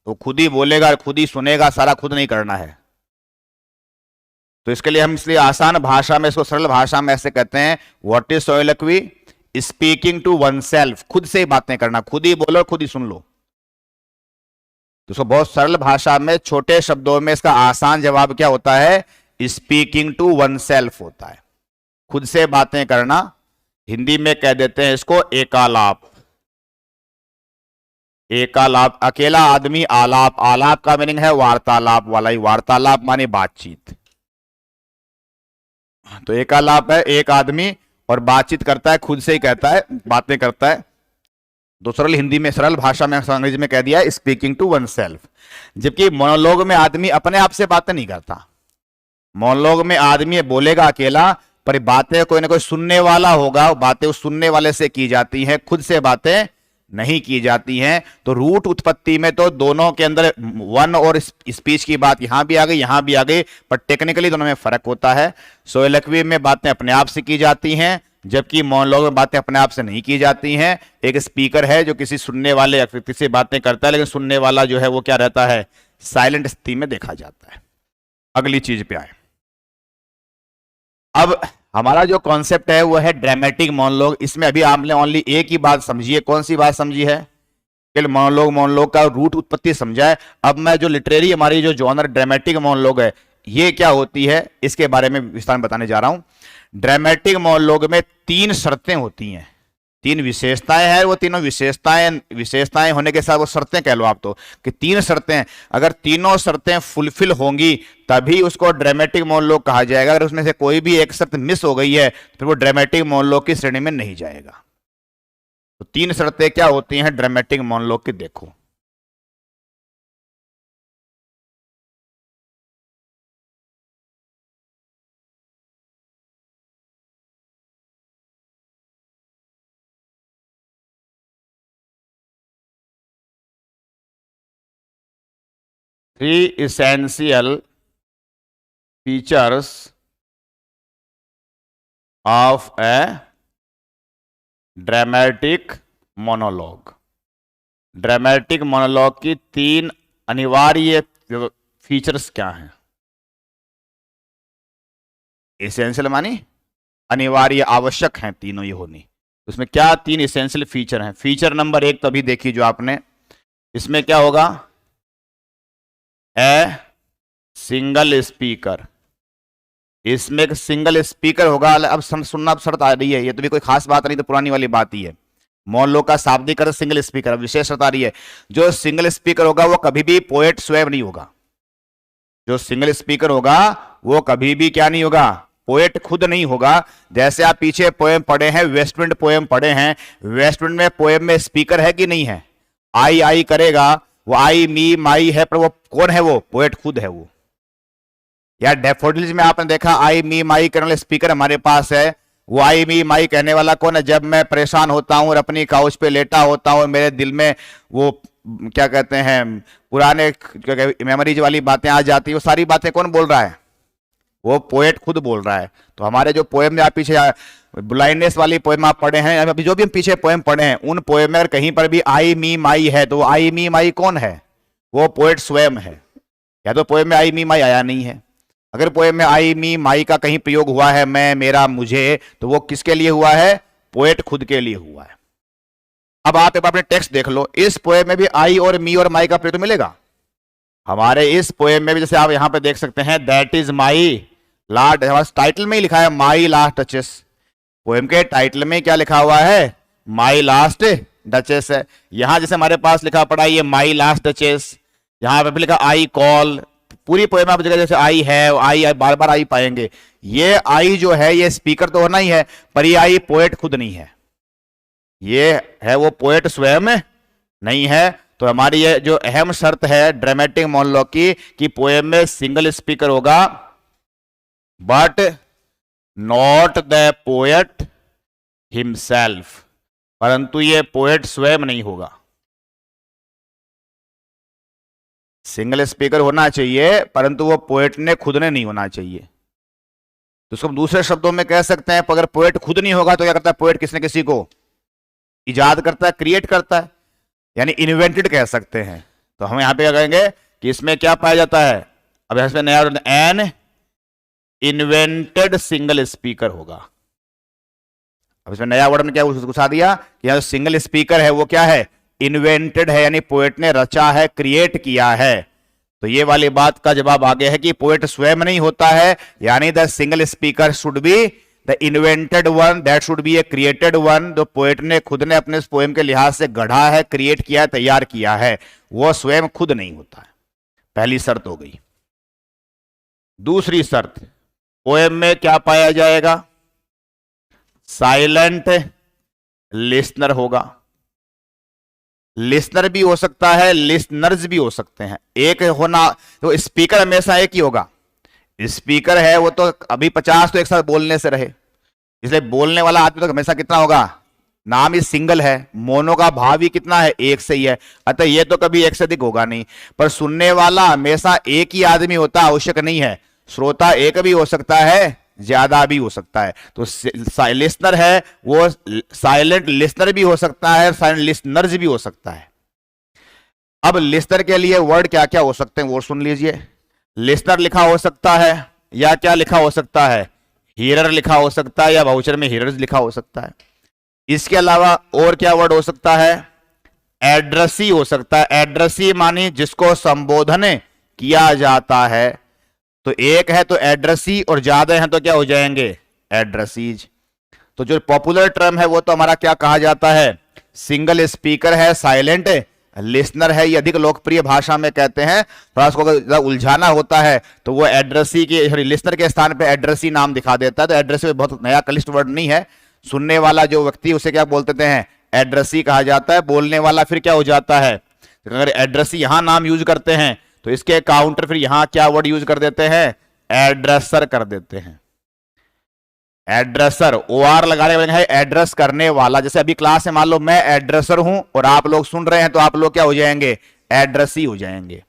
तो खुद ही बोलेगा, खुद ही सुनेगा, सारा खुद नहीं करना है। तो इसके लिए हम इसलिए आसान भाषा में, इसको सरल भाषा में ऐसे कहते हैं, what is soliloquy, speaking to oneself, खुद से ही बातें करना, खुद ही बोलो खुद ही सुन लो। तो इसको बहुत सरल भाषा में छोटे शब्दों में इसका आसान जवाब क्या होता है, स्पीकिंग टू वन सेल्फ होता है, खुद से बातें करना। हिंदी में कह देते हैं इसको एकालाप, एकालाप, अकेला आदमी आलाप, आलाप का मीनिंग है वार्तालाप वाला ही, वार्तालाप माने बातचीत। तो एकालाप है एक आदमी और बातचीत करता है, खुद से ही कहता है, बातें करता है। तो सरल हिंदी में, सरल भाषा में अंग्रेजी में कह दिया स्पीकिंग टू वन सेल्फ। जबकि मोनोलॉग में आदमी अपने आप से बातें नहीं करता, मोनोलॉग में आदमी बोलेगा अकेला, पर बातें कोई ना कोई सुनने वाला होगा, बातें उस सुनने वाले से की जाती हैं, खुद से बातें नहीं की जाती हैं। तो रूट उत्पत्ति में तो दोनों के अंदर वन और स्पीच की बात यहां भी आ गई, यहां भी आ गई, पर टेक्निकली दोनों में फर्क होता है। सोलकवी में बातें अपने आप से की जाती हैं, जबकि मोनोलॉग में बातें अपने आप से नहीं की जाती हैं। एक स्पीकर है जो किसी सुनने वाले या व्यक्ति से बातें करता है, लेकिन सुनने वाला जो है वो क्या रहता है, साइलेंट स्थिति में देखा जाता है। अगली चीज पे आए, अब हमारा जो कॉन्सेप्ट है वो है ड्रामेटिक मोनोलॉग। इसमें अभी आपने ओनली एक ही बात समझी है, कौन सी बात समझी है, मोनोलॉग, मोनोलॉग का रूट उत्पत्ति समझा है। अब मैं जो लिटरेरी हमारी जो जॉनर ड्रामेटिक मोनोलॉग है ये क्या होती है, इसके बारे में विस्तार में बताने जा रहा हूं। ड्रामेटिक मोनोलॉग में 3 शर्तें होती हैं, तीन विशेषताएं हैं, वो तीनों विशेषताएं होने के साथ वो शर्तें कह लो आप, तो कि तीन शर्तें, अगर तीनों शर्तें फुलफिल होंगी तभी उसको ड्रामेटिक मोनोलॉग कहा जाएगा। अगर उसमें से कोई भी एक शर्त मिस हो गई है तो वो ड्रामेटिक मोनोलॉग की श्रेणी में नहीं जाएगा। तो तीन शर्तें क्या होती हैं ड्रामेटिक मोनोलॉग की, देखो। Three essential features of A dramatic monologue. Dramatic monologue की तीन अनिवार्य फीचर्स क्या हैं? एसेंशियल मानी अनिवार्य, आवश्यक हैं तीनों ये होनी। उसमें क्या तीन एसेंशियल फीचर हैं? फीचर नंबर एक तो अभी देखी जो आपने, इसमें क्या होगा? A single speaker. इसमें एक सिंगल स्पीकर होगा। अब सुनना, अब शर्त आ रही है, ये तो भी कोई खास बात नहीं, तो पुरानी वाली बात ही है। मोनोलॉग का शाब्दिक अर्थ सिंगल स्पीकर। विशेष शर्त आ रही है, जो सिंगल स्पीकर होगा वो कभी भी पोएट स्वयं नहीं होगा। जो सिंगल स्पीकर होगा वो कभी भी क्या नहीं होगा? पोएट खुद नहीं होगा। जैसे आप पीछे पोएम पढ़े हैं, वेस्टविंड पोएम पढ़े हैं, वेस्टविंड में पोएम में स्पीकर है कि नहीं है? आई आई करेगा, वो आई मी माई है, पर वो कौन है? वो पोएट खुद है वो। या डैफोडिल्स में आपने देखा आई मी माई करने वाले स्पीकर हमारे पास है। वो आई मी माई कहने वाला कौन है? जब मैं परेशान होता हूं और अपनी काउच पे लेटा होता हूं, मेरे दिल में वो क्या कहते हैं, पुराने मेमोरीज वाली बातें आ जाती है, वो सारी बातें कौन बोल रहा है? वो पोएट खुद बोल रहा है। तो हमारे जो पोएम में आप पीछे ब्लाइंडनेस वाली पोएम आप पढ़े हैं, अभी जो भी हम पीछे पोएम पढ़े हैं, उन पोएम में अगर कहीं पर भी आई मी माई है तो वो आई मी माई कौन है? वो पोएट स्वयं है। या तो पोएम में आई मी माई आया नहीं है। अगर पोएम में आई मी माई का कहीं प्रयोग हुआ है, मैं मेरा मुझे, तो वो किसके लिए हुआ है? पोएट खुद के लिए हुआ है। अब आप एक बार अपने टेक्स्ट देख लो, इस पोएम में भी आई और मी और माई का प्रयोग तो मिलेगा। हमारे इस पोएम में भी जैसे आप यहां पे देख सकते हैं, दैट इज माई लास्ट, हमारे टाइटल में ही लिखा है माई लास्ट डचेस। पोएम के टाइटल में क्या लिखा हुआ है? माई लास्ट डचेस है। यहां जैसे हमारे पास लिखा पड़ा ये माई लास्ट डचेस, यहां पे भी लिखा आई कॉल। पूरी पोएम आप जगह जैसे आई है, आई बार बार आई पाएंगे। ये आई जो है ये स्पीकर तो होना ही है, पर ये आई पोएट खुद नहीं है। ये है वो पोएट स्वयं नहीं है। तो हमारी ये जो अहम शर्त है ड्रामेटिक मोनोलॉग की, कि पोएम में सिंगल स्पीकर होगा, but not the poet himself, परंतु ये पोएट स्वयं नहीं होगा। सिंगल स्पीकर होना चाहिए, परंतु वो पोएट ने खुद ने नहीं होना चाहिए। तो उसको दूसरे शब्दों में कह सकते हैं, अगर पोएट खुद नहीं होगा तो क्या करता है? पोएट किसी न किसी को इजाद करता है, क्रिएट करता है, यानी इन्वेंटेड कह सकते हैं। तो हम यहां पे क्या कहेंगे कि इसमें क्या पाया जाता है? अब इसमें नया एन इन्वेंटेड सिंगल स्पीकर होगा। अब इसमें नया वर्ड में क्या घुसा दिया कि यहां सिंगल स्पीकर है वो क्या है? इन्वेंटेड है, यानी पोएट ने रचा है, क्रिएट किया है। तो ये वाली बात का जवाब आ गया है कि पोएट स्वयं नहीं होता है, यानी the single speaker should be the invented one, that should be A created one. जो पोएट ने खुद ने अपने पोएम के लिहाज से गढ़ा है, क्रिएट किया है, तैयार किया है, वो स्वयं खुद नहीं होता है। पहली शर्त हो गई। दूसरी शर्त, पोएम में क्या पाया जाएगा? साइलेंट लिसनर होगा। लिसनर भी हो सकता है, लिसनर्स भी हो सकते हैं। एक होना तो स्पीकर हमेशा एक ही होगा। स्पीकर है वो तो अभी 50 तो एक साथ बोलने से रहे, इसलिए बोलने वाला आदमी तो हमेशा कितना होगा? नाम ही सिंगल है, मोनो का भाव ही कितना है? एक से ही है, अतः ये तो कभी एक से अधिक होगा नहीं। पर सुनने वाला हमेशा एक ही आदमी होता आवश्यक नहीं है। श्रोता एक भी हो सकता है, ज्यादा भी हो सकता है। तो लिसनर है वो साइलेंट लिसनर भी हो सकता है, साइलेंट लिसनर्स भी हो सकता है। अब लिसनर के लिए वर्ड क्या क्या हो सकते हैं वो सुन लीजिए। लिसनर लिखा हो सकता है, या क्या लिखा हो सकता है? हीरर लिखा हो सकता है, या वाउचर में हीरर्स लिखा हो सकता है। इसके अलावा और क्या वर्ड हो सकता है? एड्रेसी हो सकता है। एड्रेसी मानी जिसको संबोधन किया जाता है। तो एक है तो एड्रेसी, और ज्यादा है तो क्या हो जाएंगे? एड्रेसीज। तो जो पॉपुलर टर्म है वो तो हमारा क्या कहा जाता है, सिंगल स्पीकर है, साइलेंट लिसनर है, ये अधिक लोकप्रिय भाषा में कहते हैं। थोड़ा उसको अगर उलझाना होता है तो वो एड्रेसी के, सॉरी लिसनर के स्थान पे एड्रेसी नाम दिखा देता है। तो एड्रेसी बहुत नया क्लिष्ट वर्ड नहीं है, सुनने वाला जो व्यक्ति उसे क्या बोलते हैं, एड्रेसी कहा जाता है। बोलने वाला फिर क्या हो जाता है, अगर एड्रेसी यहां नाम यूज करते हैं तो इसके काउंटर फिर यहां क्या वर्ड यूज कर देते हैं, एड्रेसर कर देते हैं। एड्रेसर, ओआर लगाने वाले है, एड्रेस करने वाला। जैसे अभी क्लास में मान लो मैं एड्रेसर हूं और आप लोग सुन रहे हैं तो आप लोग क्या हो जाएंगे, एड्रेसी हो जाएंगे।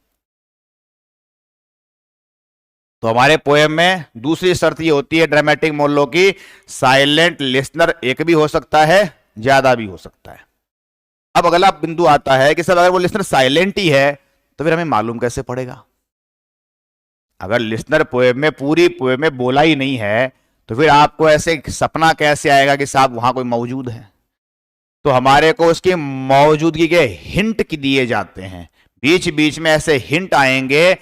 तो हमारे पोएम में दूसरी शर्त ये होती है ड्रामेटिक मोनोलॉग की, साइलेंट लिसनर एक भी हो सकता है, ज्यादा भी हो सकता है। अब अगला बिंदु आता है कि सर अगर वो लिसनर साइलेंट ही है तो फिर हमें मालूम कैसे पड़ेगा। अगर लिसनर पोएम में, पूरी पोएम में बोला ही नहीं है तो फिर आपको ऐसे सपना कैसे आएगा कि साहब वहां कोई मौजूद है। तो हमारे को उसकी मौजूदगी के हिंट की दिए जाते हैं, बीच बीच में ऐसे हिंट आएंगे।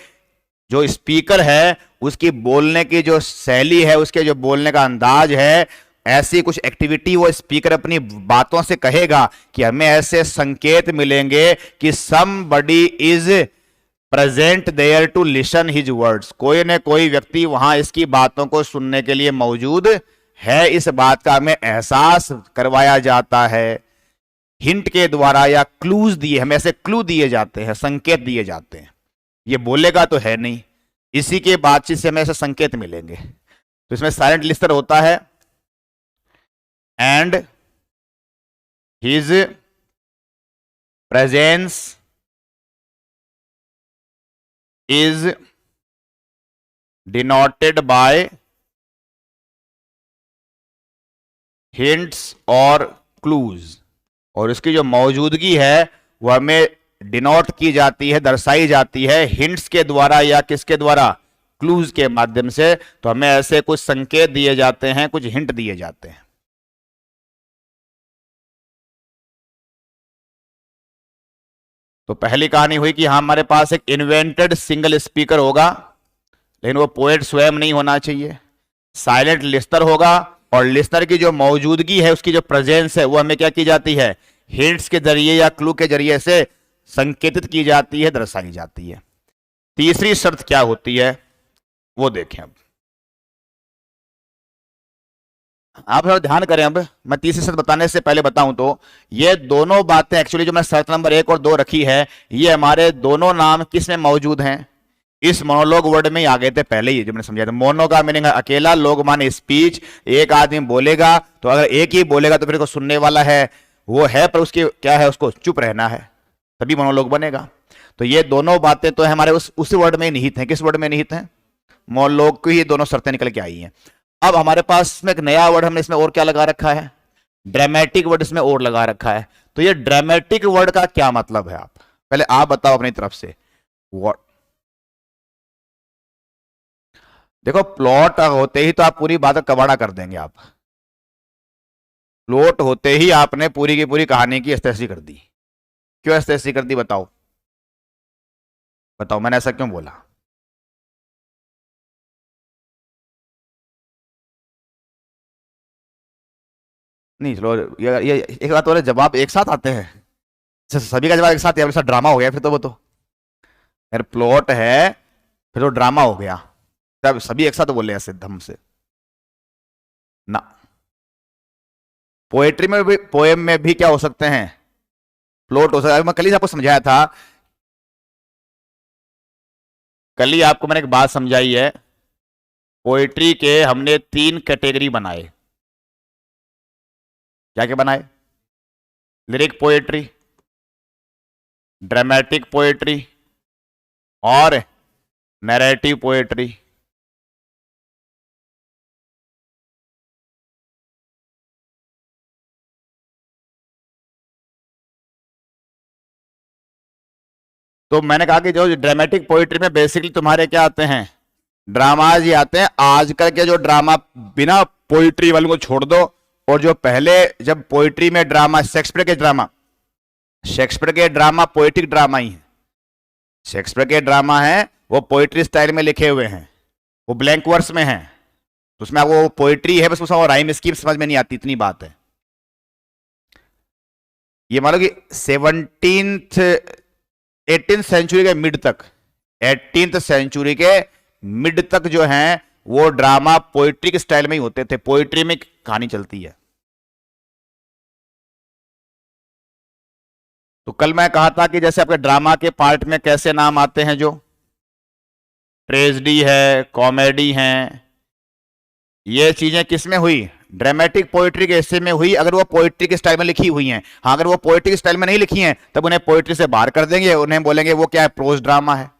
जो स्पीकर है उसकी बोलने की जो शैली है, उसके जो बोलने का अंदाज है, ऐसी कुछ एक्टिविटी वो स्पीकर अपनी बातों से कहेगा कि हमें ऐसे संकेत मिलेंगे कि somebody is present there to listen his words, कोई न कोई व्यक्ति वहां इसकी बातों को सुनने के लिए मौजूद है। इस बात का हमें एहसास करवाया जाता है हिंट के द्वारा, या क्लूज दिए, हमें ऐसे क्लू दिए जाते हैं, संकेत दिए जाते हैं। ये बोलेगा तो है नहीं, इसी के बातचीत से हमें ऐसे संकेत मिलेंगे। तो इसमें साइलेंट लिसनर होता है and his presence is denoted by hints और clues, और इसकी जो मौजूदगी है वह हमें डिनोट की जाती है, दर्शाई जाती है हिंट्स के द्वारा या किसके द्वारा, क्लूज के माध्यम से। तो हमें ऐसे कुछ संकेत दिए जाते हैं, कुछ हिंट दिए जाते हैं। तो पहली कहानी हुई कि हमारे पास एक इन्वेंटेड सिंगल स्पीकर होगा, लेकिन वो पोएट स्वयं नहीं होना चाहिए। साइलेंट लिसनर होगा, और लिसनर की जो मौजूदगी है, उसकी जो प्रेजेंस है, वो हमें क्या की जाती है, हिंट्स के जरिए या क्लू के जरिए से संकेतित की जाती है, दर्शाई जाती है। तीसरी शर्त क्या होती है वो देखें। अब आप थोड़ा ध्यान करें। अब मैं तीसरी शर्त बताने से पहले बताऊं तो ये दोनों बातें एक्चुअली जो मैं शर्त नंबर 1 और 2 रखी है, ये हमारे दोनों नाम किस में मौजूद हैं, इस मोनोलॉग वर्ड में ही आ गए थे पहले ही, जो मैंने समझाया था। मोनो का मीनिंग है अकेला, लोग माने स्पीच, एक आदमी बोलेगा, तो अगर एक ही बोलेगा तो फिर को सुनने वाला है वो है, पर उसकी क्या है, उसको चुप रहना है, तभी मोनोलॉग बनेगा। तो ये दोनों बातें तो हमारे उस वर्ड में निहित हैं। किस वर्ड में निहित हैं, मोनोलॉग की ही दोनों शर्तें निकल के आई हैं। अब हमारे पास इसमें एक नया वर्ड हमने इसमें और क्या लगा रखा है, ड्रामेटिक वर्ड इसमें और लगा रखा है। तो ये ड्रामेटिक वर्ड का क्या मतलब है, आप पहले आप बताओ अपनी तरफ से। व्हाट, देखो प्लॉट होते ही तो आप पूरी बात कबाड़ा कर देंगे। आप प्लॉट होते ही आपने पूरी की पूरी कहानी की एस्टेसी कर दी। क्यों एस्टेसी कर दी, बताओ बताओ, मैंने ऐसा क्यों बोला। नहीं चलो, ये एक बात वाले जवाब एक साथ आते हैं, सभी का जवाब एक साथ, या ड्रामा हो गया फिर तो। वो तो यार प्लॉट है फिर तो ड्रामा हो गया, तब सभी एक साथ बोले ऐसे धम से ना। पोएट्री में भी, पोएम में भी क्या हो सकते हैं, प्लॉट हो सकता है। मैं कल ही आपको समझाया था, कल ही आपको मैंने एक बात समझाई है, पोएट्री के हमने 3 कैटेगरी बनाए। क्या क्या बनाए, लिरिक पोएट्री, ड्रामेटिक पोएट्री और नैरेटिव पोएट्री। तो मैंने कहा कि जो ड्रामेटिक पोएट्री में बेसिकली तुम्हारे क्या आते हैं, ड्रामाज ही आते हैं। आजकल के जो ड्रामा बिना पोएट्री वालों को छोड़ दो, और जो पहले जब पोएट्री में ड्रामा, शेक्सपियर के ड्रामा पोएटिक ड्रामा ही है। शेक्सपियर के ड्रामा है वो पोएट्री स्टाइल में लिखे हुए हैं, वो ब्लैंक वर्स में हैं। तो उसमें वो पोइट्री है, बस उसमें राइम स्कीम समझ में नहीं आती, इतनी बात है। ये मान लो कि 18th सेंचुरी के मिड तक, 18th सेंचुरी के मिड तक जो है वो ड्रामा पोइट्री के स्टाइल में ही होते थे, पोइट्री में कहानी चलती है। तो कल मैं कहा था कि जैसे आपके ड्रामा के पार्ट में कैसे नाम आते हैं, जो ट्रेजेडी है, कॉमेडी है, ये चीजें किसमें हुई, ड्रामेटिक पोइट्री के हिस्से में हुई, अगर वो पोइट्री के स्टाइल में लिखी हुई हैं। हाँ, अगर वो पोइट्री के स्टाइल में नहीं लिखी हैं तब उन्हें पोइट्री से बाहर कर देंगे, उन्हें बोलेंगे वो क्या है, प्रोज ड्रामा है।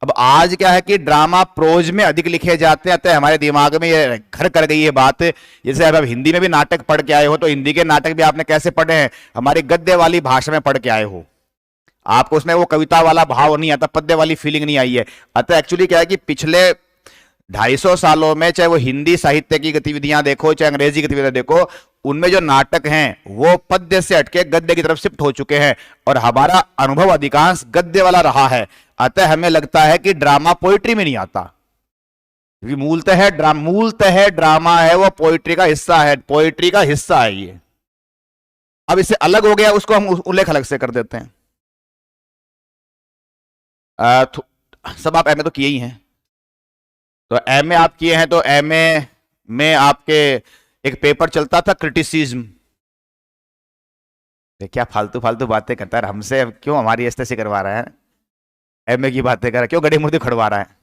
अब आज क्या है कि ड्रामा प्रोज में अधिक लिखे जाते हैं, अतः हमारे दिमाग में ये घर कर गई ये बात। जैसे अब हिंदी में भी नाटक पढ़ के आए हो, तो हिंदी के नाटक भी आपने कैसे पढ़े हैं, हमारी गद्य वाली भाषा में पढ़ के आए हो, आपको उसमें वो कविता वाला भाव नहीं आता, पद्य वाली फीलिंग नहीं आई है। अतः एक्चुअली क्या है कि पिछले 250 सालों में चाहे वो हिंदी साहित्य की गतिविधियां देखो, चाहे अंग्रेजी गतिविधियां देखो, उनमें जो नाटक हैं वो पद्य से हटके गद्य की तरफ शिफ्ट हो चुके हैं, और हमारा अनुभव अधिकांश गद्य वाला रहा है। अतः हमें लगता है कि ड्रामा पोइट्री में नहीं आता, क्योंकि मूलतः ड्रामा है वो पोइट्री का हिस्सा है, पोइट्री का हिस्सा है ये। अब इससे अलग हो गया, उसको हम उल्लेख अलग से कर देते हैं। सब आप एमए तो किए ही हैं, तो एमए आप किए हैं, तो एमए में आपके एक पेपर चलता था क्रिटिसिज्म। क्या फालतू फालतू बातें करता है हमसे, क्यों हमारी ऐसे करवा रहा है, एमए की बातें कर रहा है, क्यों गड़ी मुर्दी खड़वा रहा है।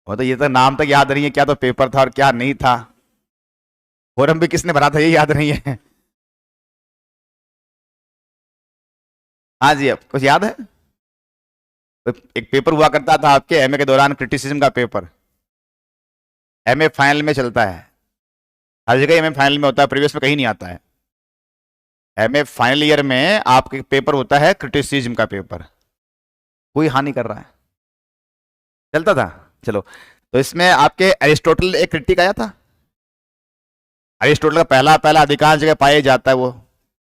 वो तो ये तो नाम तक याद नहीं है, क्या तो पेपर था और क्या नहीं था, फोरम भी किसने भरा था ये याद नहीं है। हाँ जी, अब कुछ याद है, तो एक पेपर हुआ करता था आपके एमए के दौरान, क्रिटिसिज्म का पेपर, एमए फाइनल में चलता है, हर जगह एमए फाइनल में होता है, प्रीवियस में कहीं नहीं आता है। एमए फाइनल ईयर में आपके पेपर होता है क्रिटिसिज्म का पेपर, कोई हानि कर रहा है, चलता था। चलो, तो इसमें आपके अरिस्टोटल एक क्रिटिक आया था, अरिस्टोटल का पहला अधिकांश जगह पाया जाता है वो,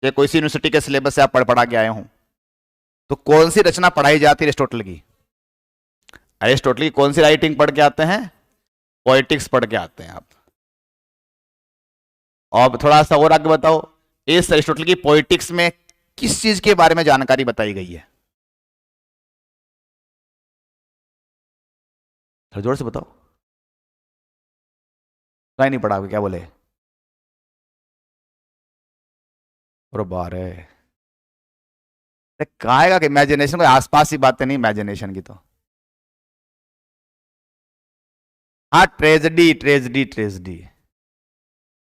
ये कोई सी यूनिवर्सिटी के सिलेबस से आप पढ़ा के आए हों। तो कौन सी रचना पढ़ाई जाती है अरिस्टोटल की, अरिस्टोटल की कौन सी राइटिंग पढ़ के आते हैं, पोएटिक्स पढ़ के आते हैं आप। और थोड़ा सा और आगे बताओ, इस अरिस्टोटल की पोएटिक्स में किस चीज के बारे में जानकारी बताई गई है, थोड़ा जोर से बताओ, नहीं पढ़ा, क्या बोले, और बार है कहेगा कि इमेजिनेशन को आसपास ही बातें नहीं, इमेजिनेशन की तो हाँ, ट्रेजेडी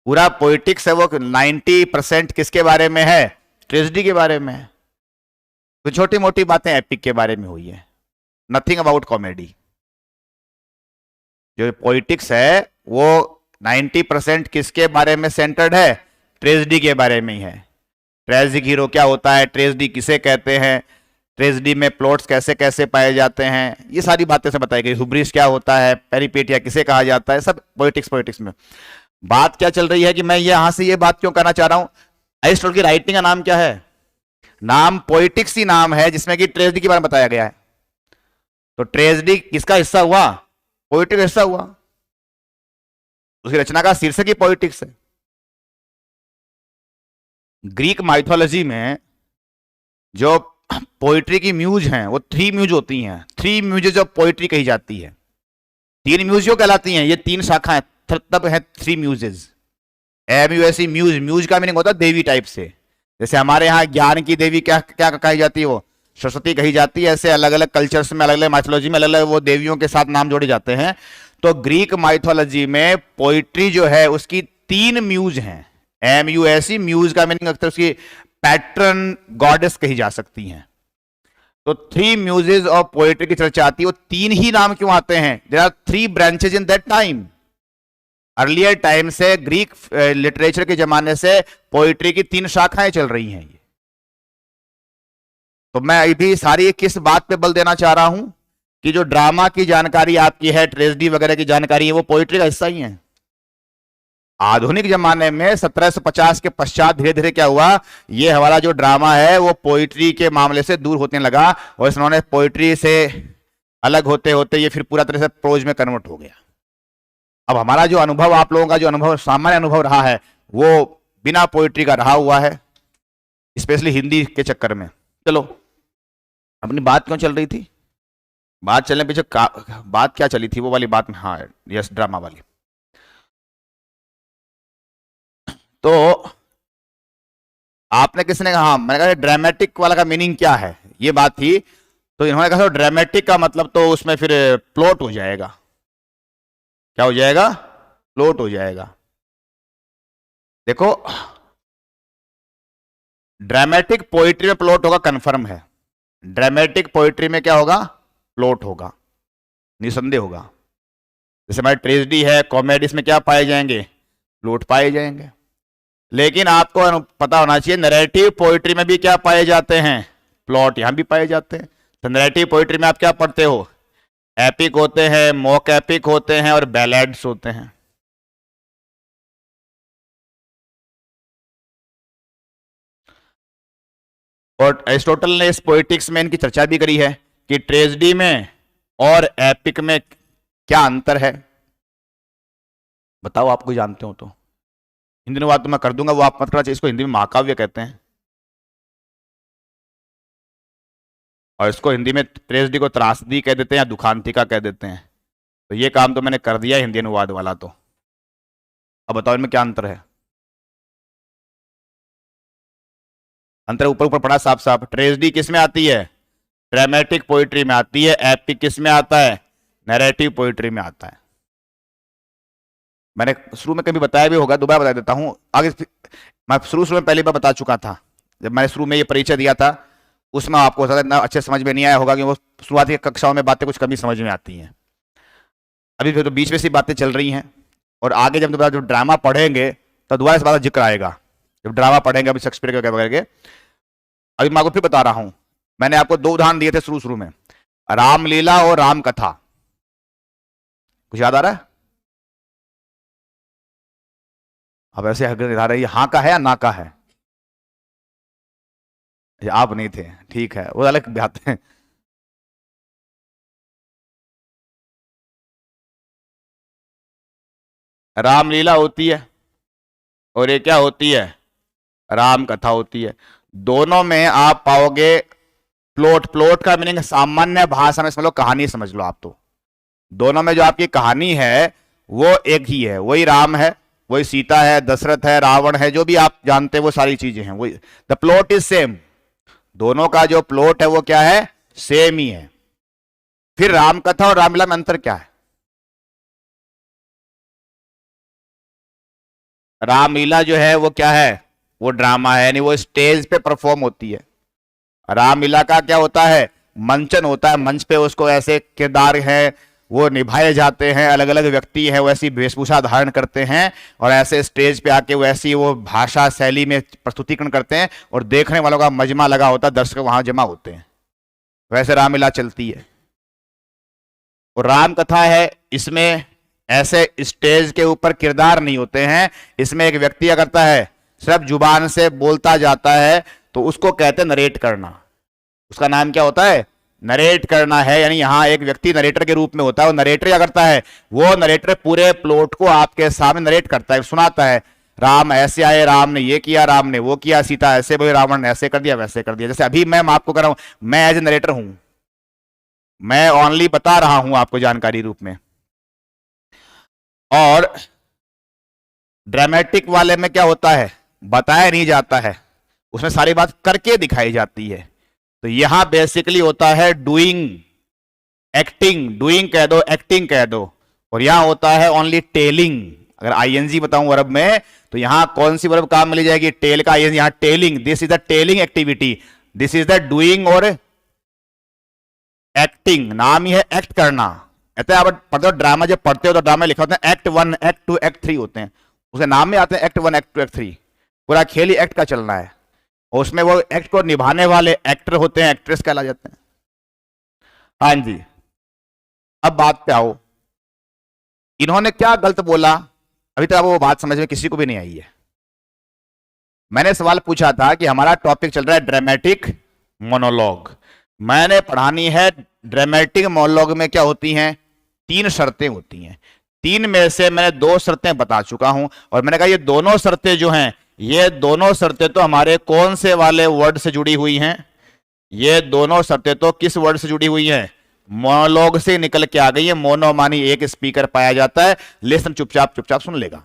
पूरा पोइटिक्स है वो 90% किसके बारे में है, ट्रेजेडी के बारे में है। तो छोटी मोटी बातें एपिक के बारे में हुई है, नथिंग अबाउट कॉमेडी। जो पोइटिक्स है वो 90% किसके बारे में सेंटर्ड है, ट्रेजेडी के बारे में ही है। ट्रेजिक हीरो क्या होता है, ट्रेजेडी किसे कहते हैं, ट्रेजेडी में प्लॉट्स कैसे कैसे पाए जाते हैं, ये सारी बातें से बताई गई। हुब्रिस क्या होता है, पेरिपेटिया किसे कहा जाता है, सब पोइटिक्स में। बात क्या चल रही है कि मैं यहां से ये बात क्यों करना चाह रहा हूं, अरिस्टोटल की राइटिंग का नाम क्या है, नाम पोइटिक्स ही नाम है, जिसमें कि ट्रेजेडी के बारे में बताया गया है। तो ट्रेजेडी किसका हिस्सा हुआ, पोइटिक्स का हिस्सा हुआ, उसकी रचना का शीर्षक ही पोइटिक्स है। ग्रीक माइथोलॉजी में जो पोइट्री की म्यूज हैं वो 3 म्यूज होती हैं, 3 म्यूजेज ऑफ पोइट्री कही जाती है। 3 म्यूज जो कहलाती हैं, ये 3 शाखाएं तब है 3 म्यूजेज। MUSE म्यूज का मीनिंग होता है देवी टाइप से, जैसे हमारे यहाँ ज्ञान की देवी क्या क्या कही जाती है, वो सरस्वती कही जाती है। ऐसे अलग अलग कल्चर्स में, अलग अलग माइथोलॉजी में अलग अलग वो देवियों के साथ नाम जोड़े जाते हैं। तो ग्रीक माइथोलॉजी में पोइट्री जो है उसकी 3 म्यूज हैं। MUSE म्यूज का मीनिंग अक्सर उसकी पैट्रन गॉडेस कही जा सकती हैं। तो 3 म्यूजेज ऑफ पोइट्री की चर्चा आती है। वो 3 ही नाम क्यों आते हैं, there are 3 branches in that time. Earlier time से ग्रीक लिटरेचर के जमाने से पोइट्री की 3 शाखाएं चल रही हैं। तो मैं अभी सारी किस बात पे बल देना चाह रहा हूं कि जो ड्रामा की जानकारी आपकी है, ट्रेजेडी वगैरह की जानकारी है, वो पोइट्री का हिस्सा ही है। आधुनिक जमाने में 1750 के पश्चात धीरे धीरे क्या हुआ, ये हमारा जो ड्रामा है वो पोइट्री के मामले से दूर होने लगा, और इन्होंने पोइट्री से अलग होते होते ये फिर पूरा तरह से प्रोज में कन्वर्ट हो गया। अब हमारा जो अनुभव, आप लोगों का जो अनुभव, सामान्य अनुभव रहा है, वो बिना पोइट्री का रहा हुआ है, स्पेशली हिंदी के चक्कर में। चलो, अपनी बात क्यों चल रही थी? बात चलने पीछे बात क्या चली थी, वो वाली बात में, हाँ यस, ड्रामा वाली। तो आपने, किसने कहा, हाँ मैंने कहा ड्रामेटिक वाला का मीनिंग क्या है, ये बात थी। तो इन्होंने कहा ड्रामेटिक का मतलब तो उसमें फिर प्लॉट हो जाएगा। क्या हो जाएगा? प्लॉट हो जाएगा। देखो, ड्रामेटिक पोइट्री में प्लॉट होगा, कंफर्म है। ड्रामेटिक पोइट्री में क्या होगा? प्लॉट होगा, निसंदेह होगा। जैसे हमारी ट्रेजेडी है, कॉमेडी, में क्या पाए जाएंगे? प्लॉट पाए जाएंगे। लेकिन आपको पता होना चाहिए, नैरेटिव पोइट्री में भी क्या पाए जाते हैं? प्लॉट यहां भी पाए जाते हैं। तो नैरेटिव पोइट्री में आप क्या पढ़ते हो? एपिक होते हैं, मॉक एपिक होते हैं और बैलेड्स होते हैं। और एरिस्टोटल ने इस पोइटिक्स में इनकी चर्चा भी करी है कि ट्रेजेडी में और एपिक में क्या अंतर है। बताओ, आप कोई जानते हो तो। हिंदी में बात तो मैं कर दूंगा, वो आप मत करना चाहिए। इसको हिंदी में महाकाव्य कहते हैं, और इसको हिंदी में ट्रेजेडी को त्रासदी कह देते हैं या दुखांतिका कह देते हैं। तो ये काम तो मैंने कर दिया हिंदी अनुवाद वाला। तो अब बताओ इनमें क्या अंतर है? अंतर ऊपर ऊपर पड़ा साफ साफ। ट्रेजेडी किस में आती है? ड्रामेटिक पोइट्री में आती है। एपिक किस में आता है? नैरेटिव पोइट्री में आता है। मैंने शुरू में कभी बताया भी होगा, दोबारा बता देता हूं। आगे मैं शुरू में पहली बार बता चुका था, जब मैंने शुरू में ये परिचय दिया था, उसमें आपको इतना अच्छे समझ में नहीं आया होगा, कि वो शुरुआती कक्षाओं में बातें कुछ कमी समझ में आती हैं। अभी फिर तो बीच में से बातें चल रही हैं, और आगे जब दोबारा जो ड्रामा पढ़ेंगे तो दोबारा इस बात का जिक्र आएगा। जब ड्रामा पढ़ेंगे अभी शेक्सपियर के वगैरह के, अभी मैं आपको फिर बता रहा हूं। मैंने आपको 2 उदाहरण दिए थे शुरू में, रामलीला और राम कथा। कुछ याद आ रहा है? अब ऐसे हर रही, हाँ का है या ना का है? आप नहीं थे, ठीक है, वो अलग बात है। रामलीला होती है और ये क्या होती है? राम कथा होती है। दोनों में आप पाओगे प्लॉट। प्लॉट का मीनिंग सामान्य भाषा में समझ लो, कहानी समझ लो आप। तो दोनों में जो आपकी कहानी है वो एक ही है, वही राम है, वही सीता है, दशरथ है, रावण है, जो भी आप जानते हैं वो सारी चीजें हैं, वही। The plot is same. दोनों का जो प्लॉट है वो क्या है? सेम ही है। फिर राम कथा और रामलीला में अंतर क्या है? रामलीला जो है वो क्या है? वो ड्रामा है, यानी वो स्टेज पे परफॉर्म होती है। रामलीला का क्या होता है? मंचन होता है, मंच पे उसको ऐसे किरदार हैं वो निभाए जाते हैं, अलग अलग व्यक्ति हैं वो ऐसी वेशभूषा धारण करते हैं, और ऐसे स्टेज पे आके वैसी वो भाषा शैली में प्रस्तुतिकरण करते हैं, और देखने वालों का मजमा लगा होता है, दर्शक वहां जमा होते हैं। वैसे रामलीला चलती है। और राम कथा है, इसमें ऐसे स्टेज के ऊपर किरदार नहीं होते हैं, इसमें एक व्यक्ति क्या करता है? सिर्फ जुबान से बोलता जाता है, तो उसको कहते हैं नरेट करना। उसका नाम क्या होता है? नरेट करना है। यानी यहां एक व्यक्ति नरेटर के रूप में होता है। वो नरेटर क्या करता है? वो नरेटर पूरे प्लॉट को आपके सामने नरेट करता है, सुनाता है। राम ऐसे आए, राम ने ये किया, राम ने वो किया, सीता ऐसे बोली, रावण ने ऐसे कर दिया, वैसे कर दिया। जैसे अभी मैं आपको कर रहा हूं, मैं एज ए नरेटर हूं, मैं ओनली बता रहा हूं आपको जानकारी रूप में। और ड्रामेटिक वाले में क्या होता है? बताया नहीं जाता है, उसमें सारी बात करके दिखाई जाती है। तो यहां बेसिकली होता है डूइंग, एक्टिंग। डूइंग कह दो, एक्टिंग कह दो। और यहां होता है ओनली टेलिंग। अगर आईएनजी बताऊं वर्ब में, तो यहां कौन सी वर्ब काम मिल जाएगी? टेल का आईएनजी, यहां telling. This is the telling activity, this is the doing और एक्टिंग। नाम ही है एक्ट करना। ऐसे आप पढ़ते हो ड्रामा, जब पढ़ते हो तो ड्रामा लिखा होता है एक्ट 1, एक्ट 2, एक्ट 3 होते हैं। उसके नाम में आते हैं एक्ट 1, एक्ट 2, एक्ट 3। पूरा खेल ही एक्ट का चलना है, और उसमें वो एक्ट को निभाने वाले एक्टर होते हैं, एक्ट्रेस कहला जाते हैं। हाँ जी, अब बात पे आओ, इन्होंने क्या गलत बोला? अभी तक वो बात समझ में किसी को भी नहीं आई है। मैंने सवाल पूछा था कि हमारा टॉपिक चल रहा है ड्रामेटिक मोनोलॉग, मैंने पढ़ानी है ड्रामेटिक मोनोलॉग में क्या होती हैं? 3 शर्तें होती हैं। 3 में से मैंने 2 शर्तें बता चुका हूं, और मैंने कहा ये दोनों शर्तें जो हैं, ये दोनों शर्तें तो हमारे कौन से वाले वर्ड से जुड़ी हुई हैं? ये दोनों शर्तें तो किस वर्ड से जुड़ी हुई हैं? मोनोलॉग से निकल के आ गई है। मोनो मानी एक स्पीकर पाया जाता है, लिसन चुपचाप चुपचाप सुन लेगा।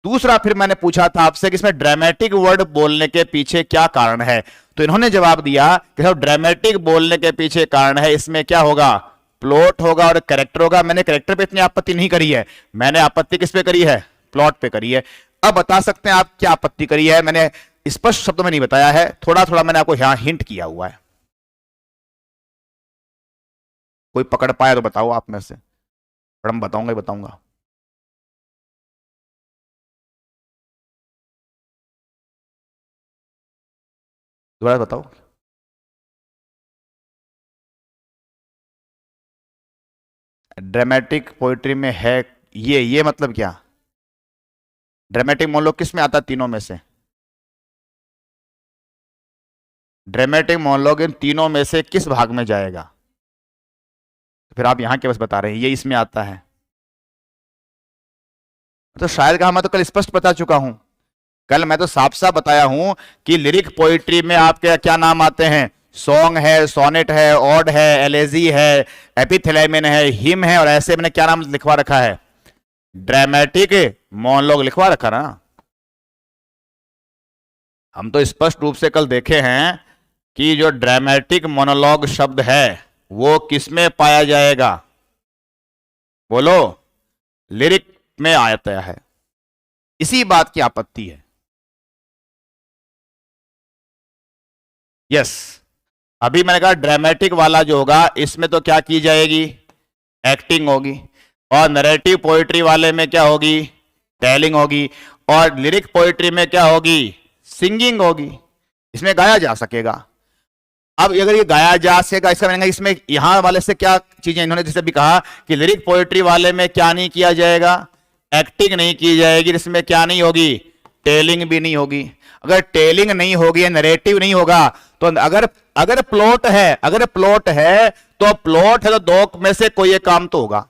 दूसरा, फिर मैंने पूछा था आपसे कि इसमें ड्रामेटिक वर्ड बोलने के पीछे क्या कारण है, तो इन्होंने जवाब दिया कि सब ड्रामेटिक बोलने के पीछे कारण है, इसमें क्या होगा? प्लॉट होगा और कैरेक्टर होगा। मैंने कैरेक्टर पे इतनी आपत्ति नहीं करी है, मैंने आपत्ति किस पे करी है? प्लॉट पे करी है। अब बता सकते हैं आप क्या आपत्ति करी है? मैंने स्पष्ट शब्दों में नहीं बताया है, थोड़ा थोड़ा मैंने आपको यहां हिंट किया हुआ है। कोई पकड़ पाया तो बताओ आप में से, मैं बताऊंगा ही बताऊंगा। दोबारा बताओ। ड्रामेटिक पोइट्री में है ये मतलब क्या? ड्रामेटिक मोनोलॉग किस में आता है तीनों में से? ड्रामेटिक मोनोलॉग इन तीनों में से किस भाग में जाएगा? तो फिर आप यहां के बस बता रहे हैं ये इसमें आता है, तो शायद कहा, मैं तो कल स्पष्ट बता चुका हूं। कल मैं तो साफ साफ बताया हूं कि लिरिक पोइट्री में आपके क्या नाम आते हैं? सॉन्ग है, सोनेट है, ऑड है, एलेजी है, एपिथेलेमिन है, हिम है, और ऐसे मैंने क्या नाम लिखवा रखा है? ड्रामेटिक मोनोलॉग लिखवा रखा ना। हम तो स्पष्ट रूप से कल देखे हैं कि जो ड्रामेटिक मोनोलॉग शब्द है वो किसमें पाया जाएगा? बोलो। लिरिक में आता है। इसी बात की आपत्ति है। यस, अभी मैंने कहा ड्रामेटिक वाला जो होगा इसमें तो क्या की जाएगी? एक्टिंग होगी। और नरेटिव पोइट्री वाले में क्या होगी? टेलिंग होगी। और लिरिक पोइट्री में क्या होगी? सिंगिंग होगी। इसमें गाया जा सकेगा। अब अगर ये गाया जा सकेगा, इसका मैंने इसमें यहां वाले से क्या चीजें, इन्होंने जैसे भी कहा कि लिरिक पोइट्री वाले में क्या नहीं किया जाएगा? एक्टिंग नहीं की जाएगी। इसमें क्या नहीं होगी? टेलिंग भी नहीं होगी। अगर टेलिंग नहीं होगी, नरेटिव नहीं होगा, तो अगर प्लॉट है, तो प्लॉट है तो दो में से कोई एक काम तो होगा।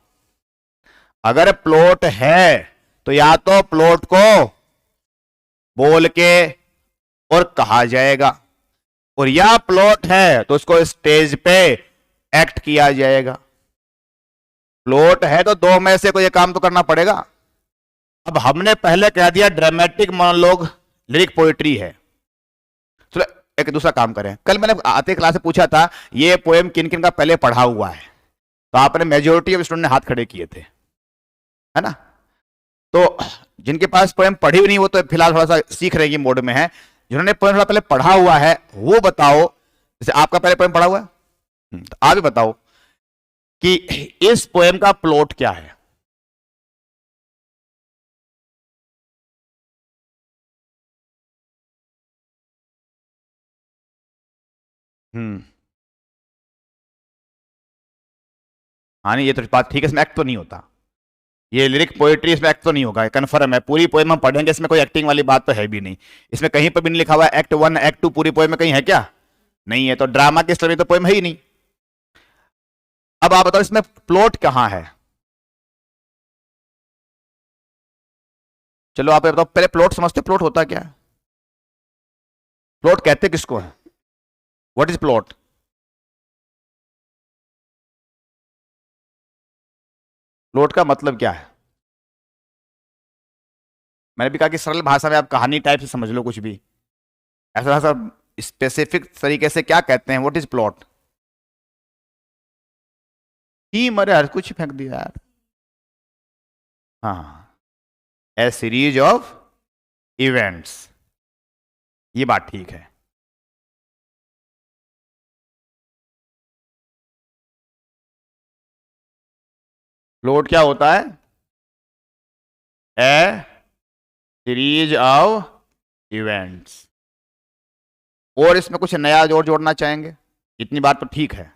अगर प्लॉट है तो या तो प्लॉट को बोल के और कहा जाएगा, और या प्लॉट है तो उसको स्टेज पे एक्ट किया जाएगा। प्लॉट है तो दो में से कोई काम तो करना पड़ेगा। अब हमने पहले कह दिया ड्रामेटिक मोनोलॉग लिरिक पोइट्री है। चलो एक दूसरा काम करें। कल मैंने आते क्लास से पूछा था ये पोएम किन किन का पहले पढ़ा हुआ है, तो आपने मेजोरिटी ऑफ स्टूडेंट ने हाथ खड़े किए थे, है ना? तो जिनके पास पोएम पढ़ी हुई नहीं वो तो फिलहाल थोड़ा सा सीख रहे मोड में है। जिन्होंने पोएम थोड़ा पहले पढ़ा हुआ है वो बताओ। जैसे आपका पहले पोएम पढ़ा हुआ है, तो आप भी बताओ कि इस पोएम का प्लॉट क्या है। हाँ नहीं, ये तो बात ठीक है, इसमें एक्ट तो नहीं होता। ये लिरिक पोएट्री, इसमें एक्ट तो नहीं होगा, कन्फर्म है। पूरी पोएम हम पढ़ेंगे, इसमें कोई एक्टिंग वाली बात तो है भी नहीं। इसमें कहीं पर भी नहीं लिखा हुआ एक्ट 1 एक्ट 2 पूरी पोएम में कहीं है क्या? नहीं है। तो ड्रामा की स्टोरी तो पोएम है ही नहीं। अब आप बताओ इसमें प्लॉट कहां है? चलो आप बताओ, पहले प्लॉट समझते, प्लॉट होता क्या है? प्लॉट कहते किसको है? What is plot? प्लॉट का मतलब क्या है? मैंने भी कहा कि सरल भाषा में आप कहानी टाइप से समझ लो कुछ भी। ऐसा सब स्पेसिफिक तरीके से क्या कहते हैं? What is plot? मरे हर कुछ फेंक दिया यार। हाँ, ए सीरीज ऑफ इवेंट्स, ये बात ठीक है। प्लॉट क्या होता है? ए सीरीज ऑफ इवेंट्स। और इसमें कुछ नया जोड़ना चाहेंगे? इतनी बात तो ठीक है।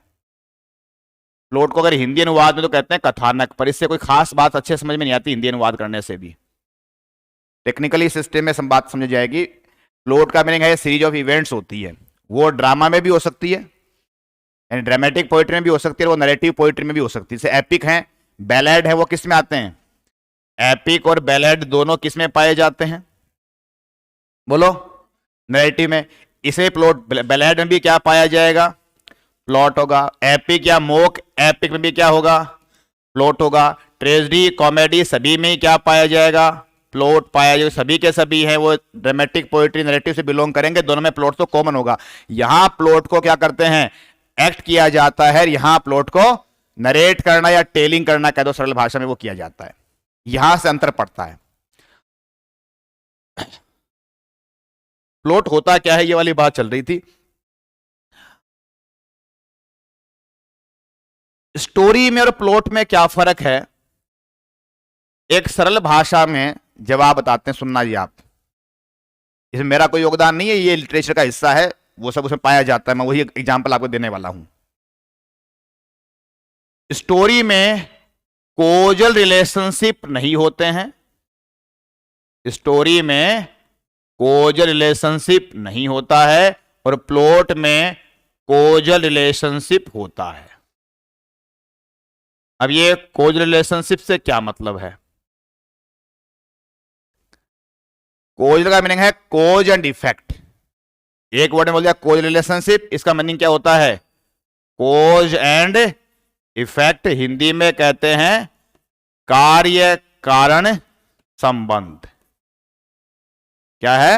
प्लॉट को अगर हिंदी अनुवाद में तो कहते हैं कथानक, पर इससे कोई खास बात अच्छे समझ में नहीं आती हिंदी अनुवाद करने से भी। टेक्निकली सिस्टम में बात समझ जाएगी। प्लॉट का मीनिंग है सीरीज ऑफ इवेंट्स होती है। वो ड्रामा में भी हो सकती है, यानी ड्रामेटिक पोइट्री में भी हो सकती है, वो नरेटिव पोइट्री में भी हो सकती है। जैसे एपिक है, बैलेड है, वो किस में आते हैं? एपिक और बैलेड दोनों किस में पाए जाते हैं? बोलो, नरेटिव में। इसे प्लॉट, बैलेड में भी क्या पाया जाएगा? प्लॉट होगा। एपिक या मोक, एपिक में भी क्या होगा? प्लॉट होगा। ट्रेजेडी, कॉमेडी, सभी में ही क्या पाया जाएगा? प्लॉट पाया जाएगा। सभी के सभी हैं वो ड्रामेटिक पोइट्री नैरेटिव से बिलोंग करेंगे, दोनों में प्लॉट तो कॉमन होगा। यहां प्लॉट को क्या करते हैं? एक्ट किया जाता है। यहां प्लॉट को नरेट करना या टेलिंग करना कह दो सरल भाषा में, वो किया जाता है। यहां से अंतर पड़ता है। प्लॉट होता क्या है, ये वाली बात चल रही थी। स्टोरी में और प्लॉट में क्या फर्क है, एक सरल भाषा में जवाब बताते हैं, सुनना जी आप। इसमें मेरा कोई योगदान नहीं है, ये लिटरेचर का हिस्सा है, वो सब उसमें पाया जाता है। मैं वही एग्जांपल आपको देने वाला हूं। स्टोरी में कोजल रिलेशनशिप नहीं होते हैं। स्टोरी में कोजल रिलेशनशिप नहीं होता है, और प्लॉट में कोजल रिलेशनशिप होता है। अब ये कोजल रिलेशनशिप से क्या मतलब है? कोजल का मीनिंग है कोज एंड इफेक्ट। एक वर्ड में बोल दिया कोज रिलेशनशिप, इसका मीनिंग क्या होता है? कोज एंड इफेक्ट। हिंदी में कहते हैं कार्य कारण संबंध। क्या है?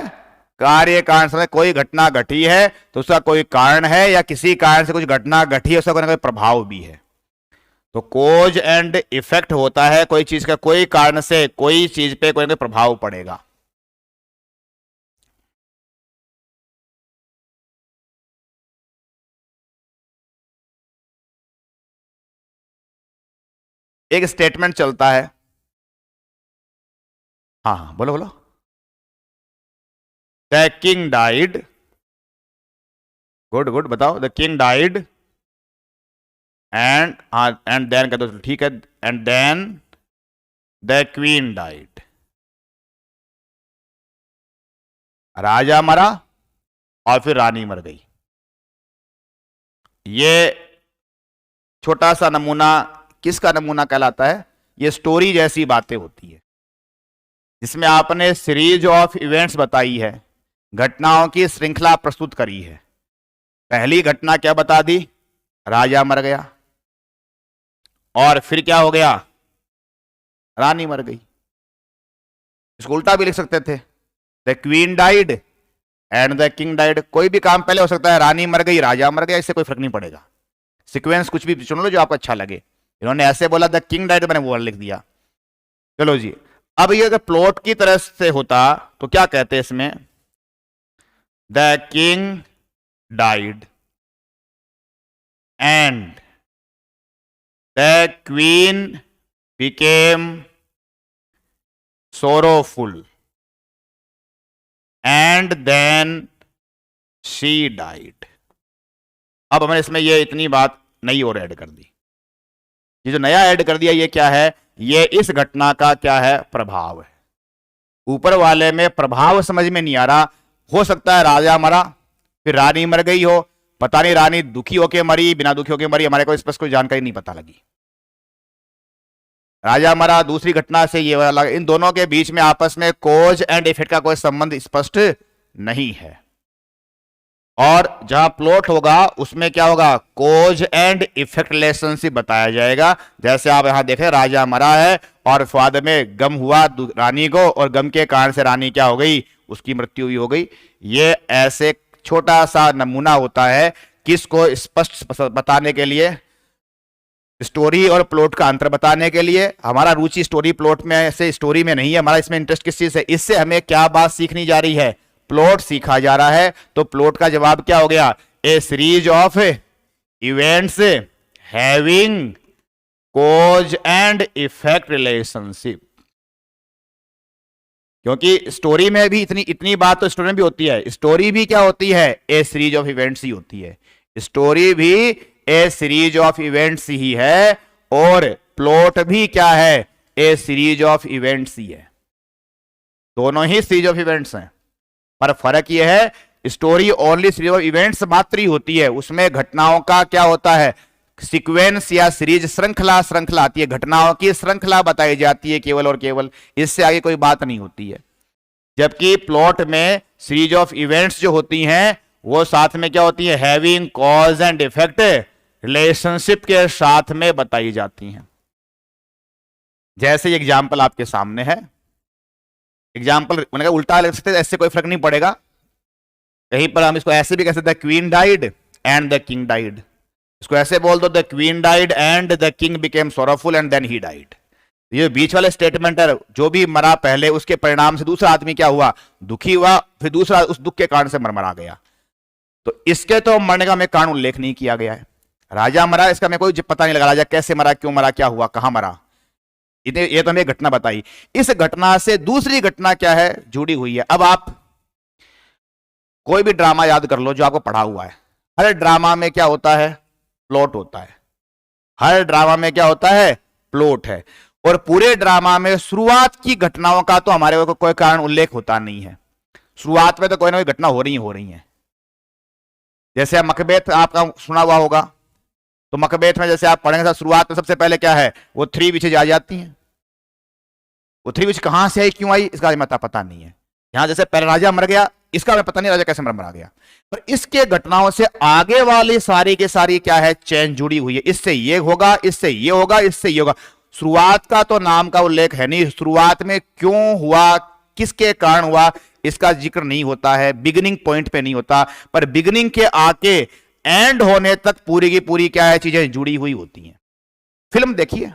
कार्य कारण संबंध। कोई घटना घटी है तो उसका कोई कारण है, या किसी कारण से कुछ घटना घटी है, उसका कोई ना कोई प्रभाव भी है। तो कोज एंड इफेक्ट होता है कोई चीज का कोई कारण से कोई चीज पे कोई ना कोई प्रभाव पड़ेगा। एक स्टेटमेंट चलता है, हाँ हाँ बोलो बोलो। The king died, good good, बताओ। The king died and then, कह दो ठीक है, and then the queen died. राजा मरा और फिर रानी मर गई। ये छोटा सा नमूना किसका नमूना कहलाता है? ये स्टोरी जैसी बातें होती है, जिसमें आपने सीरीज ऑफ इवेंट्स बताई है, घटनाओं की श्रृंखला प्रस्तुत करी है। पहली घटना क्या बता दी? राजा मर गया, और फिर क्या हो गया? रानी मर गई। इसको उल्टा भी लिख सकते थे, the queen died and the king died. कोई भी काम पहले हो सकता है, रानी मर गई, राजा मर गया, इससे कोई फर्क नहीं पड़ेगा। सीक्वेंस कुछ भी चुन लो जो आपको अच्छा लगे। इन्होंने ऐसे बोला द किंग डाइड, मैंने वो लिख दिया। चलो जी, अब ये अगर प्लॉट की तरह से होता तो क्या कहते हैं इसमें? The king died and the queen became sorrowful and then she died। अब हमने इसमें ये इतनी बात नई और ऐड कर दी। ये जो नया ऐड कर दिया ये क्या है? ये इस घटना का क्या है? प्रभाव है। ऊपर वाले में प्रभाव समझ में नहीं आ रहा। हो सकता है राजा मरा फिर रानी मर गई हो, पता नहीं रानी दुखी होके मरी बिना दुखी होके मरी, हमारे को इस पर कोई जानकारी नहीं पता लगी। राजा मरा दूसरी घटना से ये वाला, इन दोनों के बीच में आपस में कोज एंड इफेक्ट का कोई संबंध स्पष्ट नहीं है। और जहां प्लॉट होगा उसमें क्या होगा? कोज एंड इफेक्ट रिलेशनशिप बताया जाएगा। जैसे आप यहां देखें, राजा मरा है और बाद में गम हुआ रानी को, और गम के कारण से रानी क्या हो गई? उसकी मृत्यु भी हो गई। ये ऐसे छोटा सा नमूना होता है किसको स्पष्ट बताने के लिए, स्टोरी और प्लॉट का अंतर बताने के लिए। हमारा रुचि स्टोरी प्लॉट में से स्टोरी में नहीं है, हमारा इसमें इंटरेस्ट किस चीज से? इससे हमें क्या बात सीखनी जा रही है? प्लॉट सीखा जा रहा है। तो प्लॉट का जवाब क्या हो गया? A series of events having cause and effect relationship. क्योंकि स्टोरी में भी इतनी बात तो स्टोरी में भी होती है। स्टोरी भी क्या होती है? ए सीरीज ऑफ इवेंट्स ही होती है। स्टोरी भी ए सीरीज ऑफ इवेंट्स ही है, और प्लॉट भी क्या है? ए सीरीज ऑफ इवेंट्स ही है। दोनों ही सीरीज ऑफ इवेंट्स हैं, पर फर्क यह है story only series of events मात्र ही होती है, उसमें घटनाओं का क्या होता है, सीक्वेंस या सीरीज, श्रृंखला श्रृंखला आती है, घटनाओं की श्रृंखला बताई जाती है केवल और केवल, इससे आगे कोई बात नहीं होती है। जबकि प्लॉट में सीरीज ऑफ इवेंट्स जो होती हैं वो साथ में क्या होती है, having cause and effect relationship के साथ में बताई जाती हैं। जैसे एग्जाम्पल आपके सामने है, एग्जाम्पल मैंने कहा उल्टा लग सकते, ऐसे कोई फर्क नहीं पड़ेगा, कहीं पर हम इसको ऐसे भी कह सकते हैं, queen died and the king died, इसको ऐसे बोल दो, the queen died and the king became sorrowful and then he died. ये बीच वाले स्टेटमेंट है, जो भी मरा पहले उसके परिणाम से दूसरा आदमी क्या हुआ, दुखी हुआ, फिर दूसरा उस दुख के कारण से मरा गया। तो इसके तो मरने का हमें कारण उल्लेख नहीं किया गया है। राजा मरा, इसका हमें कोई पता नहीं लगा राजा कैसे मरा, क्यों मरा, क्या हुआ, कहां मरा, ये तो हमें घटना बताई। इस घटना से दूसरी घटना क्या है, जुड़ी हुई है। अब आप कोई भी ड्रामा याद कर लो जो आपको पढ़ा हुआ है, हर ड्रामा में क्या होता है, प्लॉट होता है, हर ड्रामा में क्या होता है, प्लॉट है। और पूरे ड्रामा में शुरुआत की घटनाओं का तो हमारे को कोई कारण उल्लेख होता नहीं है, शुरुआत में तो कोई ना कोई घटना हो रही है। जैसे मकबेत आपका सुना हुआ होगा, तो मकबेत में जैसे आप पढ़ेंगे शुरुआत में सबसे पहले क्या है, वो 3 विचेज आ जाती हैं। वो 3 विच कहां से आई, क्यों आई, इसका हमें पता नहीं है। यहां जैसे पहले राजा मर गया, इसका हमें पता नहीं राजा कैसे मरा गया, पर इसके घटनाओं से आगे वाली सारी के सारी क्या है, चेन जुड़ी हुई है। इससे ये होगा, इससे ये होगा, इससे ये होगा। शुरुआत का तो नाम का उल्लेख है नहीं, शुरुआत में क्यों हुआ, किसके कारण हुआ, इसका जिक्र नहीं होता है, बिगिनिंग पॉइंट पे नहीं होता। पर बिगिनिंग के आके एंड होने तक पूरी की पूरी क्या है, चीजें जुड़ी हुई होती हैं। फिल्म देखिए,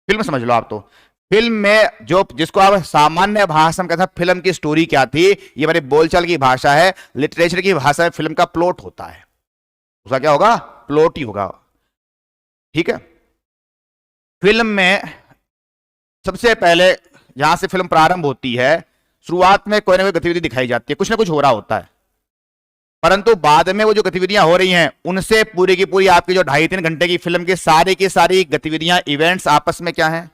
फिल्म समझ लो आप, तो फिल्म में जो जिसको आप सामान्य भाषा में कहते हैं फिल्म की स्टोरी क्या थी, ये हमारी बोलचाल की भाषा है, लिटरेचर की भाषा है, फिल्म का प्लॉट होता है, उसका क्या होगा, प्लॉट ही होगा। ठीक है, फिल्म में सबसे पहले जहां से फिल्म प्रारंभ होती है, शुरुआत में कोई ना कोई गतिविधि दिखाई जाती है, कुछ ना कुछ हो रहा होता है, परंतु बाद में वो जो गतिविधियां हो रही हैं उनसे पूरी की पूरी आपकी जो 2.5-3 घंटे की फिल्म की सारी गतिविधियां, इवेंट्स आपस में क्या है,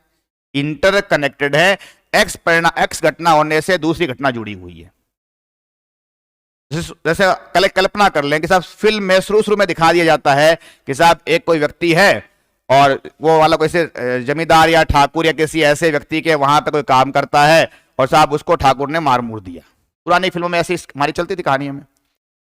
इंटरकनेक्टेड है। एक्स घटना होने से दूसरी घटना जुड़ी हुई है। जैसे कल्पना कर लें कि साहब फिल्म में शुरू में दिखा दिया जाता है कि साहब एक कोई व्यक्ति है और वो वाला कोई जमींदार या ठाकुर या किसी ऐसे व्यक्ति के वहां पे कोई काम करता है और साहब उसको ठाकुर ने मार मुर दिया। पुरानी फिल्मों में ऐसी हमारी चलती थी कहानी में।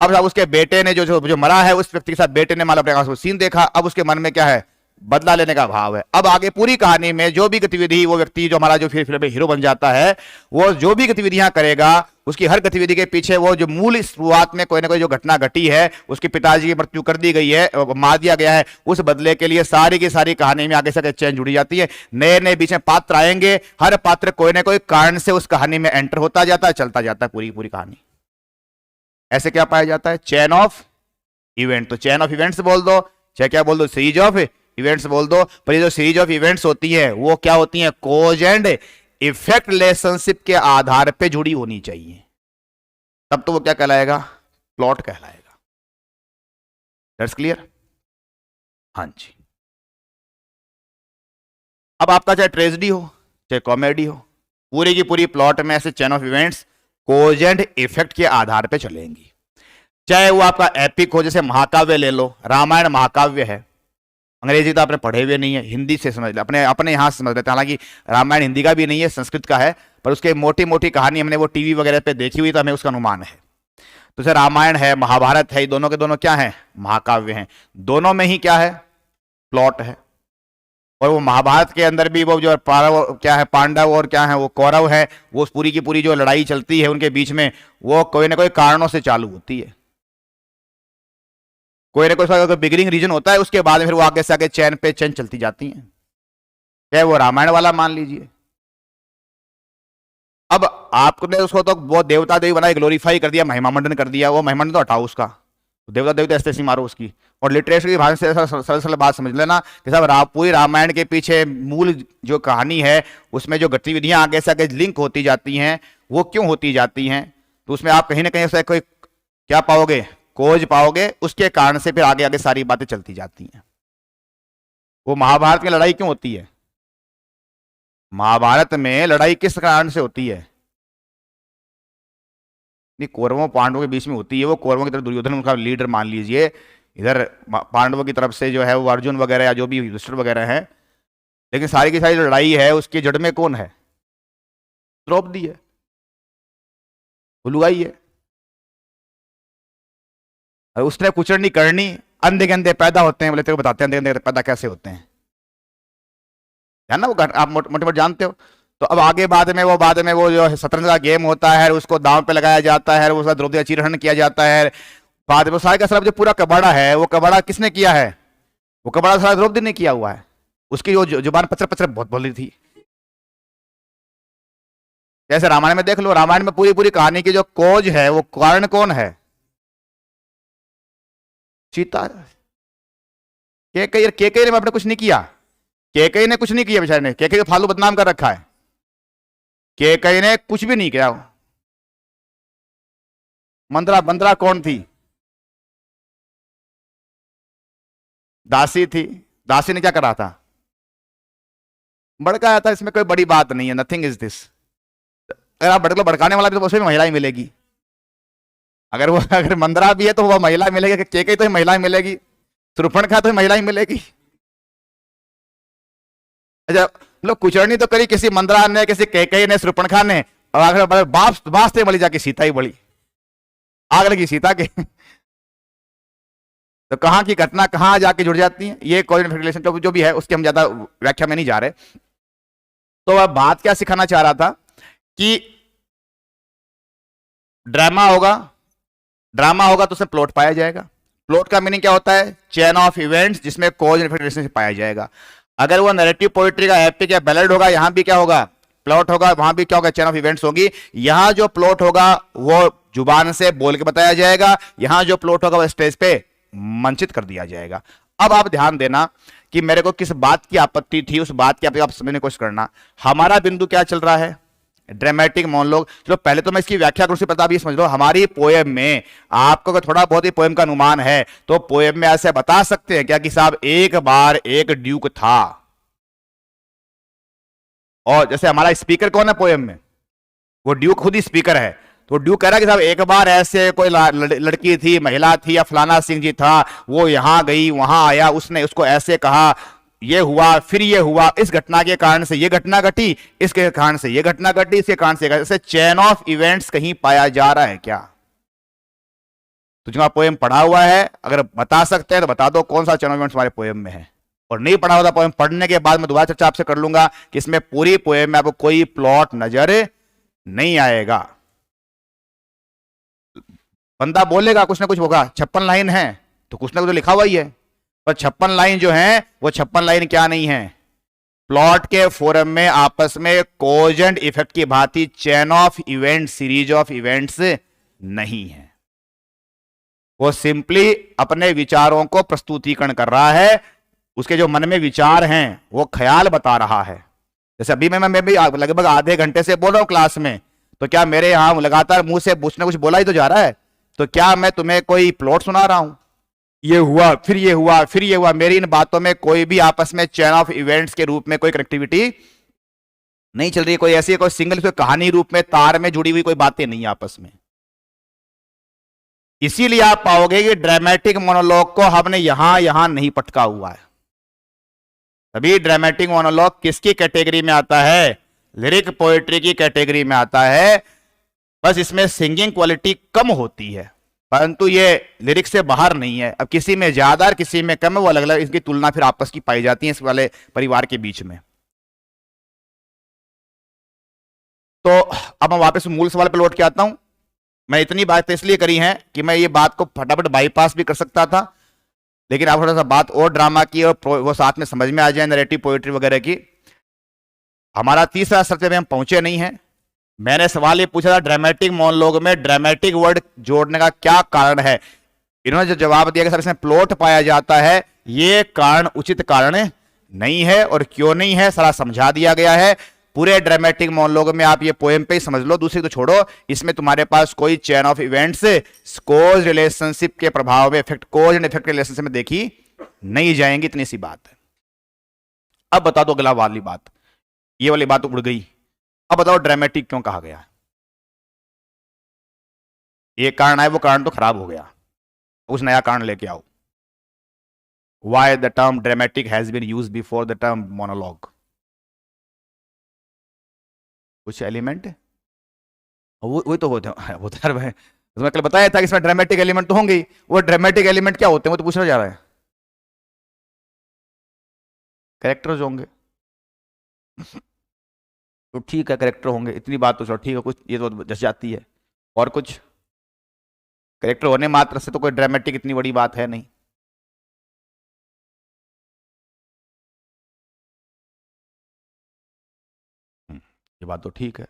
अब साहब उसके बेटे ने जो मरा है उस व्यक्ति के साथ बेटे ने माला अपने सीन देखा, अब उसके मन में क्या है, बदला लेने का भाव है। अब आगे पूरी कहानी में जो भी गतिविधि वो व्यक्ति जो हमारा जो फिर फिल्म में हीरो बन जाता है, वो जो भी गतिविधियां करेगा उसकी हर गतिविधि के पीछे वो जो मूल शुरुआत में कोई ना कोई जो घटना घटी है, उसके पिताजी की मृत्यु कर दी गई है, मार दिया गया है, उस बदले के लिए सारी की सारी कहानी में आगे से चैन जुड़ी जाती है। नए नए बीच में पात्र आएंगे, हर पात्र कोई ना कोई कारण से उस कहानी में एंटर होता जाता है, चलता जाता है पूरी पूरी कहानी। ऐसे क्या पाया जाता है, चेन ऑफ इवेंट। तो चेन ऑफ इवेंट्स बोल दो, चाहे क्या बोल दो, सीरीज ऑफ इवेंट्स बोल दो, पर ये जो सीरीज ऑफ इवेंट्स होती है वो क्या होती हैं, कॉज एंड इफेक्ट रिलेशनशिप के आधार पे जुड़ी होनी चाहिए, तब तो वो क्या कहलाएगा, प्लॉट कहलाएगा। That's clear? हाँ जी। अब आपका चाहे ट्रेजेडी हो चाहे कॉमेडी हो, पूरी की पूरी प्लॉट में ऐसे chain of events cause and effect के आधार पे चलेंगी। चाहे वो आपका एपिक हो, जैसे महाकाव्य ले लो, रामायण महाकाव्य है, अंग्रेजी तो आपने पढ़े हुए नहीं है, हिंदी से समझ ले, अपने यहाँ से समझ लेते हैं। हालांकि रामायण हिंदी का भी नहीं है, संस्कृत का है, पर उसके मोटी मोटी कहानी हमने वो टीवी वगैरह पे देखी हुई, तो हमें उसका अनुमान है। तो जैसे रामायण है, महाभारत है, दोनों के दोनों क्या है, महाकाव्य हैं। दोनों में ही क्या है, प्लॉट है। और वो महाभारत के अंदर भी वो जो क्या है, पांडव और क्या है वो कौरव है, वो पूरी की पूरी जो लड़ाई चलती है उनके बीच में, वो कोई ना कोई कारणों से चालू होती है, कोई ना कोई बिगिनिंग रीजन होता है, उसके बाद फिर वो आगे से आगे चैन पे चैन चलती जाती हैं। चाहे वो रामायण वाला मान लीजिए। अब आपने उसको तो वो देवता देवी बनाई, ग्लोरीफाई कर दिया, महिमा मंडन कर दिया, वो महिमा मंडन तो हटाओ उसका, तो देवता देवी तो ऐसे मारो उसकी। और लिटरेचर की भाषा से सरल सरल बात समझ लेना कि साहब पूरी रामायण के पीछे मूल जो कहानी है उसमें जो गतिविधियां आगे से आगे लिंक होती जाती हैं, वो क्यों होती जाती हैं, तो उसमें आप कहीं ना कहीं से कोई क्या पाओगे, खोज पाओगे, उसके कारण से फिर आगे आगे सारी बातें चलती जाती हैं। वो महाभारत में लड़ाई क्यों होती है, महाभारत में लड़ाई किस कारण से होती है, नहीं, कौरवों पांडवों के बीच में होती है वो, कौरवों की तरफ दुर्योधन उनका लीडर मान लीजिए, इधर पांडवों की तरफ से जो है वो अर्जुन वगैरह या जो भी युधिष्ठिर वगैरह है, लेकिन सारी की सारी लड़ाई है उसकी जड़ में कौन है? द्रौपदी है, हुलुआई है। और उसने कुचड़नी करनी, अंधे गंदे पैदा होते हैं, बोले तेरे को बताते हैं अंधे गंदे पैदा कैसे होते हैं, है ना वो आप मोटे मोटे जानते हो। तो अब आगे बाद में वो जो शतरंज का गेम होता है उसको दांव पे लगाया जाता है, उसका द्रौपदी का चीरहरण किया जाता है, बाद में सारे का सारा जो पूरा कबाड़ा है वो कबाड़ा किसने किया है? वो कबाड़ा सारा द्रौपदी ने किया हुआ है। उसकी जो जुबान पचर पचर बहुत बोली थी। जैसे रामायण में देख लो, रामायण में पूरी पूरी कहानी की जो कोज है वो कारण कौन है? सीता। केकई ने अपने कुछ नहीं किया, केकई ने कुछ नहीं किया, बेचारे ने केकई को फालतू बदनाम कर रखा है, केकई ने कुछ भी नहीं किया। मंदरा बंदरा कौन थी? दासी थी। दासी ने क्या करा था? भड़काया था। इसमें कोई बड़ी बात नहीं है, नथिंग इज दिस। अगर आप भड़क लो, भड़काने वाला भी तो उसमें भी महिला ही मिलेगी। अगर मंदरा भी है तो वह महिला मिलेगी, केकई तो महिला मिलेगी, शूर्पणखा तो महिला ही मिलेगी। अच्छा, लोग कुचरनी तो करी किसी मंदरा ने, किसी केकई ने, शूर्पणखा ने, और आखिर बाँसते बली जाके सीता ही बड़ी, आग लगी सीता के। तो कहां की घटना कहां जाके जुड़ जाती है, ये कोऑर्डिनेट रिलेशन जो भी है उसके हम ज्यादा व्याख्या में नहीं जा रहे। तो वह बात क्या सिखाना चाह रहा था कि ड्रामा होगा तो उसमें प्लॉट पाया जाएगा। प्लॉट का मीनिंग क्या होता है? चेन ऑफ इवेंट्स जिसमें कॉज एंड इफेक्ट रिलेशनशिप पाया जाएगा। अगर वो नैरेटिव पोएट्री का एपिक या बैलेड होगा, यहां भी क्या होगा? प्लॉट होगा। वहां भी क्या होगा? चेन ऑफ इवेंट्स होगी। यहां जो प्लॉट होगा वो जुबान से बोल के बताया जाएगा, यहां जो प्लॉट होगा वो स्टेज पे मंचित कर दिया जाएगा। अब आप ध्यान देना कि मेरे को किस बात की आपत्ति थी, उस बात की आप समझने की कोशिश करना। हमारा बिंदु क्या चल रहा है? Dramatic monologue. चलो पहले तो मैं इसकी व्याख्या करूं, उससे पता आप ये समझ लो, हमारी पोएम में आपको अगर थोड़ा बहुत ही पोएम का अनुमान है तो पोएम में ऐसे बता सकते हैं क्या कि साहब एक बार एक ड्यूक था, और जैसे हमारा स्पीकर कौन है पोएम में? वो ड्यूक खुद ही स्पीकर है। तो ड्यूक कह रहा है कि साहब एक बार ऐसे कोई लड़की थी, महिला थी, या फलाना सिंह जी था, वो यहां गई वहां आया, उसने उसको ऐसे कहा, ये हुआ, फिर ये हुआ, इस घटना के कारण से ये घटना घटी, इसके कारण से ये घटना घटी, इसके कारण से ऐसे चेन ऑफ इवेंट्स कहीं पाया जा रहा है क्या? तो जो पोएम पढ़ा हुआ है अगर बता सकते हैं तो बता दो कौन सा चेन ऑफ इवेंट्स हमारे पोएम में है। और नहीं पढ़ा हुआ पोएम पढ़ने के बाद मैं दोबारा चर्चा आपसे कर लूंगा कि इसमें पूरी पोएम में आपको कोई प्लॉट नजर नहीं आएगा। बंदा बोलेगा कुछ ना कुछ होगा, 56 लाइन है तो कुछ ना कुछ तो लिखा हुआ ही है, पर 56 लाइन जो है वो 56 लाइन क्या नहीं है? प्लॉट के फोरम में आपस में कॉज एंड इफेक्ट की भांति chain of event, series of events नहीं है। वो सिंपली अपने विचारों को प्रस्तुतिकरण कर रहा है, उसके जो मन में विचार हैं वो ख्याल बता रहा है। जैसे अभी मैं भी लगभग आधे घंटे से बोल रहा हूं क्लास में, तो क्या मेरे यहां लगातार मुंह से कुछ ना कुछ बोला ही तो जा रहा है? तो क्या मैं तुम्हें कोई प्लॉट सुना रहा हूं? ये हुआ, फिर ये हुआ, फिर ये हुआ। मेरी इन बातों में कोई भी आपस में चेन ऑफ इवेंट्स के रूप में कोई कनेक्टिविटी नहीं चल रही, कोई ऐसी कोई सिंगल कोई कहानी रूप में तार में जुड़ी हुई कोई बातें नहीं आपस में। इसीलिए आप पाओगे कि ड्रामेटिक मोनोलॉग को हमने यहां नहीं पटका हुआ है। अभी ड्रामेटिक मोनोलॉग किसकी कैटेगरी में आता है? लिरिक पोएट्री की कैटेगरी में आता है। बस इसमें सिंगिंग क्वालिटी कम होती है, परंतु ये लिरिक्स से बाहर नहीं है। अब किसी में ज्यादा और किसी में कम है, वो अलग अलग इसकी तुलना फिर आपस की पाई जाती है इस वाले परिवार के बीच में। तो अब मैं वापस मूल सवाल पर लौट के आता हूं। मैं इतनी बात इसलिए करी है कि मैं ये बात को फटाफट बाईपास भी कर सकता था, लेकिन आप थोड़ा सा बात और ड्रामा की और वो साथ में समझ में आ जाए, नैरेटिव पोएट्री वगैरह की। हमारा तीसरा सत्र में हम पहुंचे नहीं है। मैंने सवाल ये पूछा था ड्रामेटिक मोनोलॉग में ड्रामेटिक वर्ड जोड़ने का क्या कारण है। इन्होंने जो जवाब दिया कि सर इसमें प्लॉट पाया जाता है, ये कारण उचित कारण नहीं है, और क्यों नहीं है सारा समझा दिया गया है। पूरे ड्रामेटिक मोनोलॉग में आप ये पोएम पे ही समझ लो, दूसरी तो छोड़ो। इसमें तुम्हारे पास कोई chain of events cause relationship के प्रभाव में effect, cause and effect relationship में देखी नहीं जाएंगी, इतनी सी बात है। अब बता दो अगला वाली बात, ये वाली बात उड़ गई। अब बताओ ड्रामेटिक क्यों कहा गया है? एक कारण है, वो कारण तो खराब हो गया, उस नया कारण लेके आओ। Why the term dramatic has been use before the term monologue? कुछ एलिमेंट वो तो होते हैं, वो तो यार भाई तुम्हें कल बताया था कि इसमें ड्रामेटिक एलिमेंट तो होंगे ही। वो ड्रामेटिक एलिमेंट क्या होते हैं वो तो पूछना जा रहा है। कैरेक्टर्स होंगे, तो ठीक है कैरेक्टर होंगे, इतनी बात तो चलो ठीक है, कुछ ये तो जस जाती है। और कुछ कैरेक्टर होने मात्र से तो कोई ड्रामेटिक इतनी बड़ी बात है नहीं। ये बात तो ठीक है,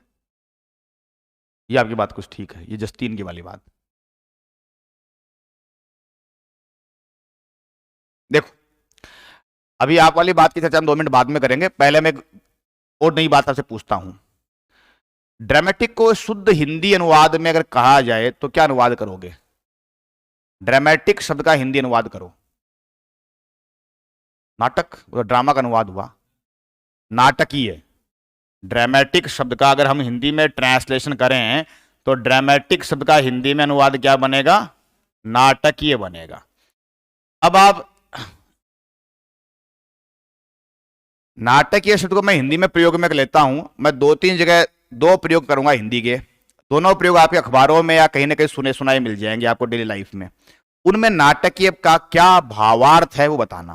ये आपकी बात कुछ ठीक है, ये जस्टिन की वाली बात। देखो अभी आप वाली बात की चर्चा हम 2 मिनट बाद में करेंगे, पहले मैं और नई बात आपसे पूछता हूं। ड्रामेटिक को शुद्ध हिंदी अनुवाद में अगर कहा जाए तो क्या अनुवाद करोगे? ड्रामेटिक शब्द का हिंदी अनुवाद करो। नाटक, ड्रामा का अनुवाद हुआ, नाटकीय। ड्रामेटिक शब्द का अगर हम हिंदी में ट्रांसलेशन करें तो ड्रामेटिक शब्द का हिंदी में अनुवाद क्या बनेगा? नाटकीय बनेगा। अब आप नाटकीय शब्द को मैं हिंदी में प्रयोग में लेता हूं, मैं 2-3 जगह 2 प्रयोग करूंगा हिंदी के, दोनों प्रयोग आपके अखबारों में या कहीं ना कहीं सुने सुनाए मिल जाएंगे आपको डेली लाइफ में। उनमें नाटकीय का क्या भावार्थ है वो बताना।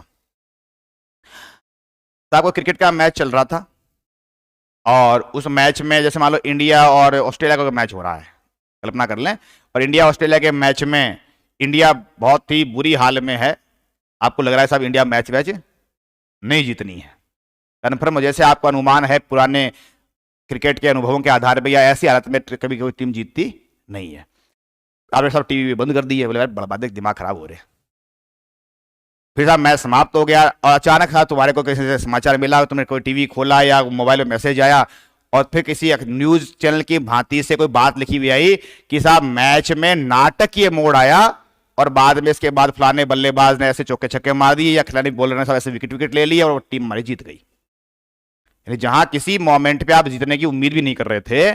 तो आपको क्रिकेट का मैच चल रहा था और उस मैच में जैसे मान लो इंडिया और ऑस्ट्रेलिया का मैच हो रहा है, कल्पना कर लें, और इंडिया ऑस्ट्रेलिया के मैच में इंडिया बहुत ही बुरी हाल में है, आपको लग रहा है साहब इंडिया मैच नहीं जीतनी है, कन्फर्म जैसे आपको अनुमान है पुराने क्रिकेट के अनुभवों के आधार पर, या ऐसी हालत में कभी कोई टीम जीतती नहीं है। आपने सब टीवी बंद कर दी है, बोले यार बर्बाद, दिमाग खराब हो रहे हैं। फिर साहब मैच समाप्त हो गया और अचानक साहब तुम्हारे को किसी से समाचार मिला, तुमने कोई टीवी खोला या मोबाइल में मैसेज आया और फिर किसी न्यूज चैनल की भांति से कोई बात लिखी हुई आई कि साहब मैच में नाटकीय मोड़ आया और बाद में इसके बाद फलाने बल्लेबाज ने ऐसे चौके छक्के मार दिए या खिलाड़ी बॉलर ने सब ऐसे विकेट ले लिया और टीम हमारी जीत गई। यानी जहां किसी मोमेंट पे आप जीतने की उम्मीद भी नहीं कर रहे थे,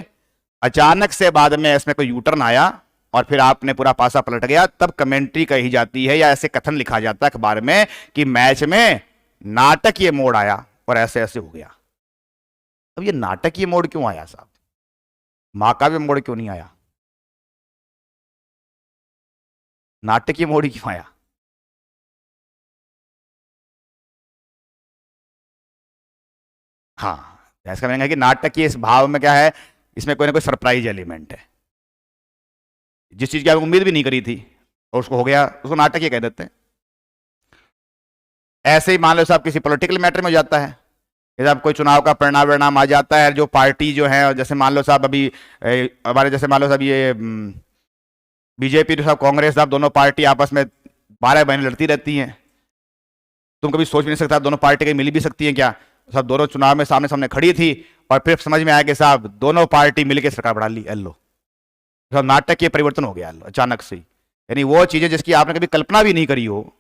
अचानक से बाद में इसमें कोई यूटर्न आया और फिर आपने पूरा पासा पलट गया, तब कमेंट्री कही जाती है या ऐसे कथन लिखा जाता है अखबार में कि मैच में नाटकीय मोड़ आया और ऐसे ऐसे हो गया। अब ये नाटकीय मोड़ क्यों आया साहब? महाकाव्य मोड़ क्यों नहीं आया? नाटकीय मोड़ क्यों आया? हाँ, इसका मैंने कहा कि नाटकीय इस भाव में क्या है, इसमें कोई ना कोई सरप्राइज एलिमेंट है, जिस चीज की आप उम्मीद भी नहीं करी थी और उसको हो गया, उसको नाटकीय कह देते हैं। ऐसे ही मान लो साहब किसी पॉलिटिकल मैटर में हो जाता है, जैसे आप कोई चुनाव का परिणाम आ जाता है, जो पार्टी जो है, और जैसे मान लो साहब अभी हमारे जैसे मान लो साहब ये बीजेपी साहब कांग्रेस साहब, दोनों पार्टी आपस में 12 महीने लड़ती रहती हैं। तुम कभी सोच भी नहीं सकता दोनों पार्टी कहीं मिली भी सकती हैं क्या? साहब दोनों चुनाव में सामने सामने खड़ी थी और फिर समझ में आया कि साहब दोनों पार्टी मिलकर सरकार बढ़ा ली, लो साहब नाटक के परिवर्तन हो गया अचानक से। यानी वो चीजें जिसकी आपने कभी कल्पना भी नहीं करी हो,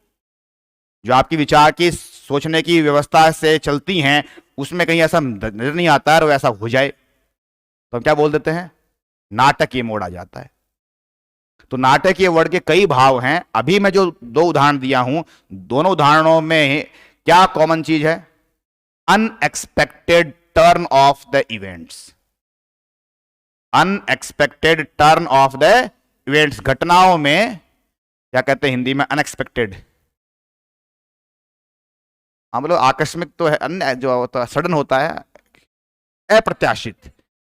जो आपकी विचार की सोचने की व्यवस्था से चलती हैं, उसमें कहीं ऐसा नजर नहीं आता है और ऐसा हो जाए तो हम क्या बोल देते हैं? नाटकीय मोड़ आ जाता है। तो नाटकीय वर्ड के कई भाव हैं। अभी मैं जो 2 उदाहरण दिया हूं, दोनों उदाहरणों में क्या कॉमन चीज है? Unexpected turn off the events. Unexpected turn off the events, घटनाओं में क्या कहते हैं हिंदी में? अनएक्सपेक्टेड। हाँ बोलो आकस्मिक तो है, अन्य जो होता है सडन होता है, अप्रत्याशित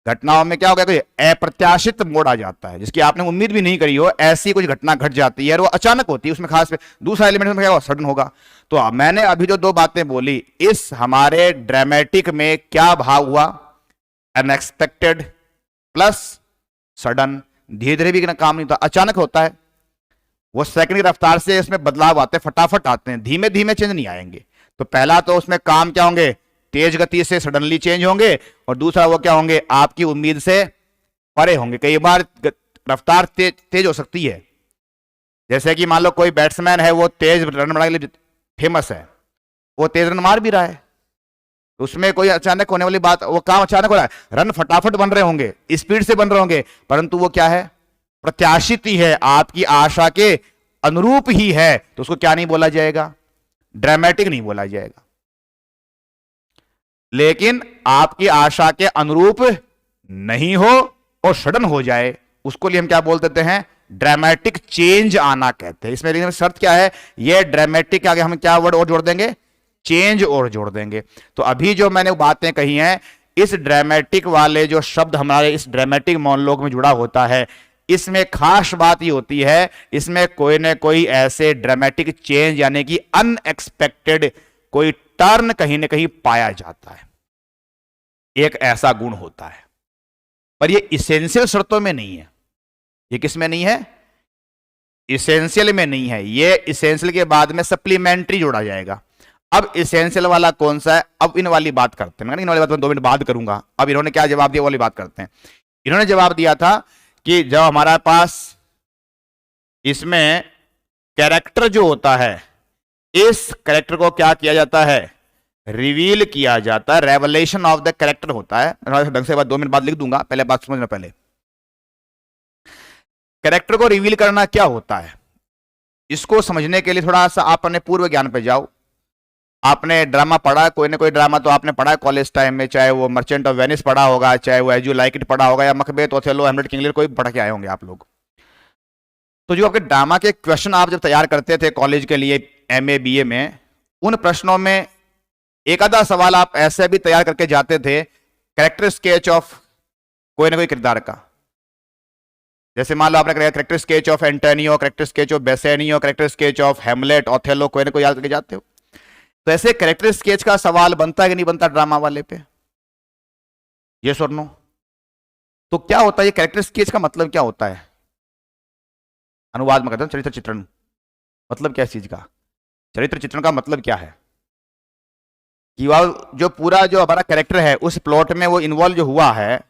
घटनाओं में क्या हो गया? कोई अप्रत्याशित मोड़ आ जाता है जिसकी आपने उम्मीद भी नहीं करी हो, ऐसी कुछ घटना घट जाती है और वो अचानक होती है, उसमें खास दूसरा एलिमेंट में क्या होगा? सडन होगा। तो मैंने अभी जो 2 बातें बोली, इस हमारे ड्रामेटिक में क्या भाव हुआ? Unexpected plus sudden. धीरे धीरे भी काम नहीं होता, अचानक होता है, वो सेकंड की रफ्तार से इसमें बदलाव आते हैं, फटाफट आते हैं, धीमे धीमे चेंज नहीं आएंगे। तो पहला तो उसमें काम क्या होंगे? तेज गति से सडनली चेंज होंगे, और दूसरा वो क्या होंगे? आपकी उम्मीद से परे होंगे। कई बार रफ्तार तेज हो सकती है, जैसे कि मान लो कोई बैट्समैन है, वो तेज रन बनाने के लिए फेमस है, वो तेज रन मार भी रहा है, उसमें कोई अचानक होने वाली बात, वो काम अचानक हो रहा है, रन फटाफट बन रहे होंगे, स्पीड से बन रहे होंगे, परंतु वो क्या है? प्रत्याशित ही है, आपकी आशा के अनुरूप ही है, तो उसको क्या नहीं बोला जाएगा? ड्रामेटिक नहीं बोला जाएगा। लेकिन आपकी आशा के अनुरूप नहीं हो और सडन हो जाए, उसको लिए हम क्या बोल देते हैं? ड्रामेटिक चेंज आना कहते हैं। इसमें शर्त क्या है? ये ड्रामेटिक के आगे हम क्या वर्ड और जोड़ देंगे? चेंज और जोड़ देंगे। तो अभी जो मैंने बातें कही हैं, इस ड्रामेटिक वाले जो शब्द हमारे इस ड्रामेटिक मोनोलॉग में जुड़ा होता है, इसमें खास बात ये होती है, इसमें कोई ना कोई ऐसे ड्रामेटिक चेंज यानी कि अनएक्सपेक्टेड कोई टर्न कहीं ना कहीं पाया जाता है, एक ऐसा गुण होता है। पर ये इसेंशियल शर्तों में नहीं है। ये किस में नहीं है? इसेंशियल में नहीं है। ये इसेंशियल के बाद में सप्लीमेंट्री जोड़ा जाएगा। अब इसेंशियल वाला कौन सा है? अब इन वाली बात करते हैं। इन वाली बात मैं 2 मिनट बाद करूंगा। अब इन्होंने क्या जवाब दिया वाली बात करते हैं। इन्होंने जवाब दिया था कि जब हमारा पास इसमें कैरेक्टर जो होता है, इस कैरेक्टर को क्या किया जाता है? रिवील किया जाता है। रेवलेशन ऑफ द कैरेक्टर होता है। ढंग से बात 2 मिनट बाद लिख दूंगा, पहले बात समझना। पहले कैरेक्टर को रिवील करना क्या होता है, इसको समझने के लिए थोड़ा सा आप अपने पूर्व ज्ञान पे जाओ। आपने ड्रामा पढ़ा, कोई ना कोई ड्रामा तो आपने पढ़ा है कॉलेज टाइम में, चाहे वो मर्चेंट ऑफ वेनिस पढ़ा होगा, चाहे वो एज यू लाइक इट पढ़ा होगा, या मकबेत, ओथेलो, हैमलेट, किंग लीयर, कोई पढ़ के आए होंगे आप लोग। तो जो आपके ड्रामा के क्वेश्चन आप जब तैयार करते थे कॉलेज के लिए, MA BA में, उन प्रश्नों में एक आधा सवाल आप ऐसे भी तैयार करके जाते थे, कैरेक्टर स्केच ऑफ कोई ना कोई किरदार का। जैसे मान लो आपने character sketch of Antonio, character sketch of Bassanio, character sketch of Hamlet, Othello, कोई ना कोई याद करके जाते हो। तो ऐसे कैरेक्टर स्केच का सवाल बनता है कि नहीं बनता ड्रामा वाले पे? ये और नो? तो क्या होता है ये कैरेक्टर स्केच का मतलब क्या होता है? अनुवाद में कहते हैं चरित्र चित्रण। मतलब क्या है इस चीज का? चरित्र चित्रण का मतलब क्या है कि वह जो पूरा जो हमारा कैरेक्टर है उस प्लॉट में वो इन्वॉल्व जो हुआ है,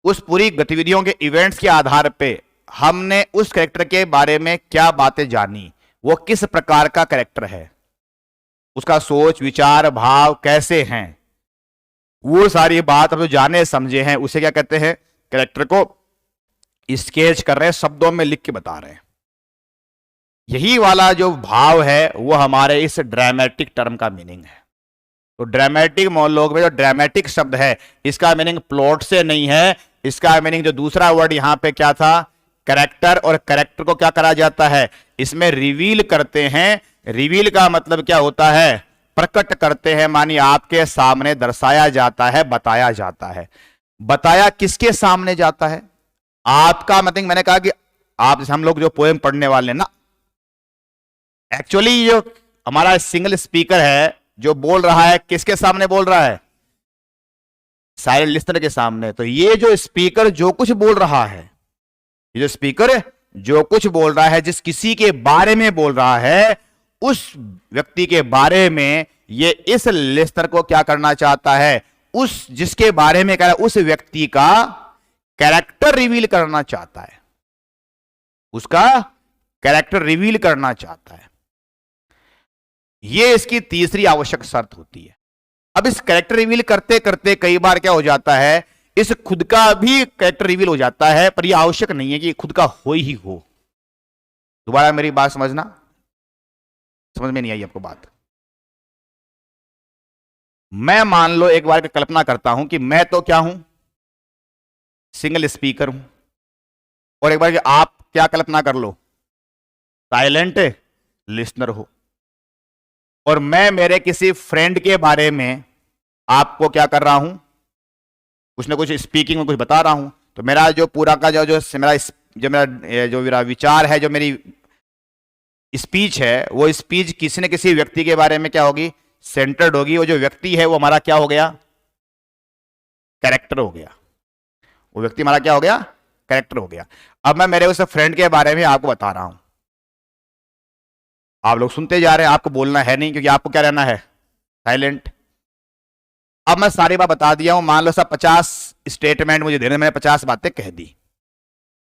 उस पूरी गतिविधियों के इवेंट्स के आधार पे हमने उस कैरेक्टर के बारे में क्या बातें जानी, वो किस प्रकार का कैरेक्टर है, उसका सोच विचार भाव कैसे हैं, वो सारी बात हम जो जाने समझे हैं, उसे क्या कहते हैं? कैरेक्टर को स्केच कर रहे हैं, शब्दों में लिख के बता रहे हैं। यही वाला जो भाव है वो हमारे इस ड्रामेटिक टर्म का मीनिंग है। तो ड्रामेटिक मोनोलॉग में जो ड्रामेटिक शब्द है, इसका मीनिंग प्लॉट से नहीं है। इसका मीनिंग जो दूसरा वर्ड यहां पे क्या था? कैरेक्टर। और कैरेक्टर को क्या करा जाता है? इसमें रिवील करते हैं। रिवील का मतलब क्या होता है? प्रकट करते हैं, मानिए आपके सामने दर्शाया जाता है, बताया जाता है। बताया किसके सामने जाता है? आपका मतलब, मैंने कहा कि आप जैसे हम लोग जो पोएम पढ़ने वाले ना, एक्चुअली जो हमारा सिंगल स्पीकर है जो बोल रहा है, किसके सामने बोल रहा है? साइलेंट लिस्नर के सामने। तो ये जो स्पीकर जो कुछ बोल रहा है, ये जो स्पीकर जो कुछ बोल रहा है, जिस किसी के बारे में बोल रहा है, उस व्यक्ति के बारे में ये इस लिस्नर को क्या करना चाहता है? उस जिसके बारे में कह रहा है उस व्यक्ति का कैरेक्टर रिवील करना चाहता है, उसका कैरेक्टर रिवील करना चाहता है। ये इसकी तीसरी आवश्यक शर्त होती है। अब इस कैरेक्टर रिवील करते करते कई बार क्या हो जाता है, इस खुद का भी कैरेक्टर रिवील हो जाता है, पर यह आवश्यक नहीं है कि खुद का हो ही हो। दोबारा मेरी बात समझना, समझ में नहीं आई आपको बात? मैं मान लो एक बार की कल्पना करता हूं कि मैं तो क्या हूं? सिंगल स्पीकर हूं। और एक बार कि आप क्या कल्पना कर लो? साइलेंट लिसनर हो। और मैं मेरे किसी फ्रेंड के बारे में आपको क्या कर रहा हूं? कुछ ना कुछ स्पीकिंग में कुछ बता रहा हूं। तो मेरा जो पूरा का मेरा विचार है, जो मेरी स्पीच है, वो स्पीच किसी न किसी व्यक्ति के बारे में क्या होगी? सेंटर्ड होगी। वो जो व्यक्ति है वो हमारा क्या हो गया? कैरेक्टर हो गया। वो व्यक्ति हमारा क्या हो गया? कैरेक्टर हो गया। अब मैं मेरे उस फ्रेंड के बारे में आपको बता रहा हूं, आप लोग सुनते जा रहे हैं, आपको बोलना है नहीं, क्योंकि आपको क्या रहना है? साइलेंट। अब मैं सारी बात बता दिया हूं, मान लो सब 50 स्टेटमेंट मुझे देने, मैंने 50 बातें कह दी।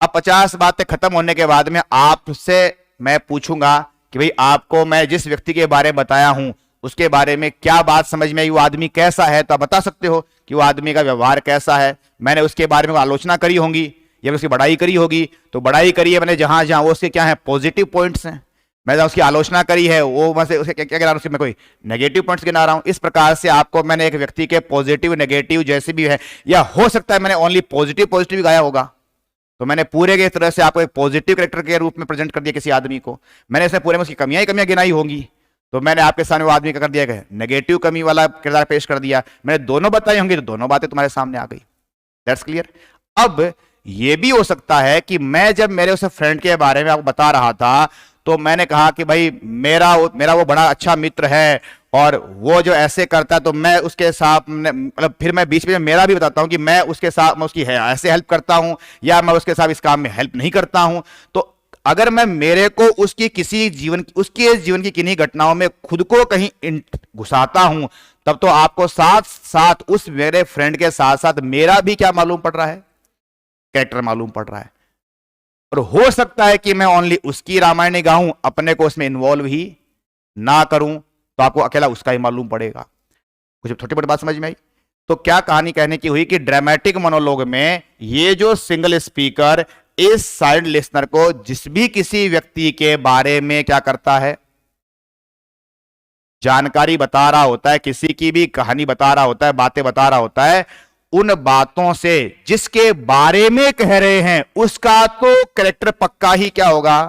अब 50 बातें खत्म होने के बाद में आपसे मैं पूछूंगा कि भाई आपको मैं जिस व्यक्ति के बारे में बताया हूं उसके बारे में क्या बात समझ में आई, वो आदमी कैसा है? तो आप बता सकते हो कि वो आदमी का व्यवहार कैसा है। मैंने उसके बारे में आलोचना करी होंगी या उसकी बड़ाई करी होगी, तो बड़ाई करी है मैंने जहां जहां, वो उसके क्या है, पॉजिटिव पॉइंट्स हैं। मैंने उसकी आलोचना करी है, वो मैं उसे क्या क्या गिना रहा हूं, उसके मैं कोई नेगेटिव पॉइंट्स गिना रहा हूं। इस प्रकार से आपको मैंने एक व्यक्ति के पॉजिटिव नेगेटिव जैसे भी है, या हो सकता है मैंने ओनली पॉजिटिव पॉजिटिव गाया होगा, तो मैंने पूरे के तरह से आपको एक पॉजिटिव कैरेक्टर के रूप में प्रेजेंट कर दिया किसी आदमी को। मैंने इसमें पूरे में उसकी कमियां ही कमियां गिनाई होंगी, तो मैंने आपके सामने वो आदमी का कर दिया गया नेगेटिव कमी वाला किरदार पेश कर दिया। मैंने दोनों बताई होंगी, तो दोनों बातें तुम्हारे सामने आ गई। That's clear. अब ये भी हो सकता है कि मैं जब मेरे उस फ्रेंड के बारे में आपको बता रहा था, तो मैंने कहा कि भाई मेरा वो बड़ा अच्छा मित्र है, और वो जो ऐसे करता है तो मैं उसके साथ, मतलब फिर मैं बीच में मेरा भी बताता हूं कि मैं उसके साथ, मैं उसकी ऐसे हेल्प करता हूं, या मैं उसके साथ इस काम में हेल्प नहीं करता हूं। तो अगर मैं मेरे को उसके जीवन की किन्हीं घटनाओं में खुद को कहीं घुसाता हूं, तब तो आपको साथ साथ उस मेरे फ्रेंड के साथ साथ मेरा भी क्या मालूम पड़ रहा है, कैरेक्टर मालूम पड़ रहा है। और हो सकता है कि मैं ओनली उसकी रामायण गाऊं, अपने को उसमें इन्वॉल्व ही ना करूं, तो आपको अकेला उसका ही मालूम पड़ेगा। कुछ छोटी बड़ी बात समझ में आई। तो क्या कहानी कहने की हुई कि ड्रामेटिक मोनोलॉग में ये जो सिंगल स्पीकर इस साइड लिसनर को जिस भी किसी व्यक्ति के बारे में क्या करता है, जानकारी बता रहा होता है, किसी की भी कहानी बता रहा होता है, बातें बता रहा होता है, उन बातों से जिसके बारे में कह रहे हैं उसका तो कैरेक्टर पक्का ही क्या होगा,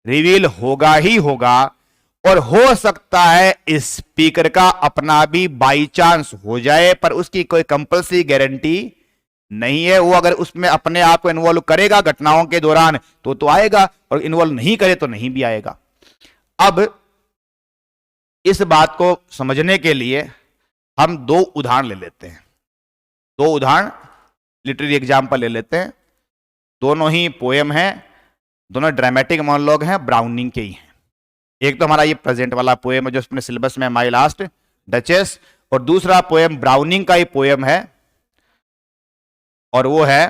रिवील होगा ही होगा। और हो सकता है स्पीकर का अपना भी बाई चांस हो जाए, पर उसकी कोई कंपल्सरी गारंटी नहीं है। वो अगर उसमें अपने आप को इन्वॉल्व करेगा घटनाओं के दौरान तो आएगा, और इन्वॉल्व नहीं करे तो नहीं भी आएगा। अब इस बात को समझने के लिए हम दो उदाहरण ले लेते हैं, दो उदाहरण लिटरेरी एग्जाम्पल ले लेते हैं। दोनों ही पोएम हैं, दोनों ड्रामेटिक मोनोलॉग हैं, ब्राउनिंग के ही हैं। एक तो हमारा ये प्रेजेंट वाला पोएम है जो अपने सिलेबस में, माई लास्ट डचेस, और दूसरा पोएम ब्राउनिंग का ही पोएम है, और वो है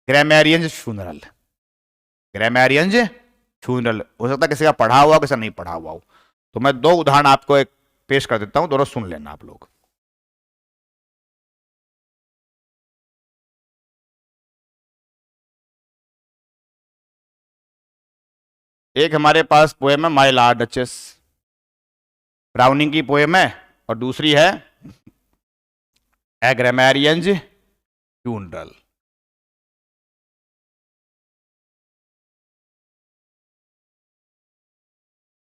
ग्रामेरियंस फ्यूनरल। ग्रामेरियंस फ्यूनरल हो सकता है किसी का पढ़ा हुआ, किसी नहीं पढ़ा हुआ हो। तो मैं दो उदाहरण आपको एक पेश कर देता हूं, दोनों सुन लेना आप लोग। एक हमारे पास पोएम है माई लास्ट डचेस, ब्राउनिंग की पोएम है, और दूसरी है ए ग्रामेरियंस फ्यूनरल।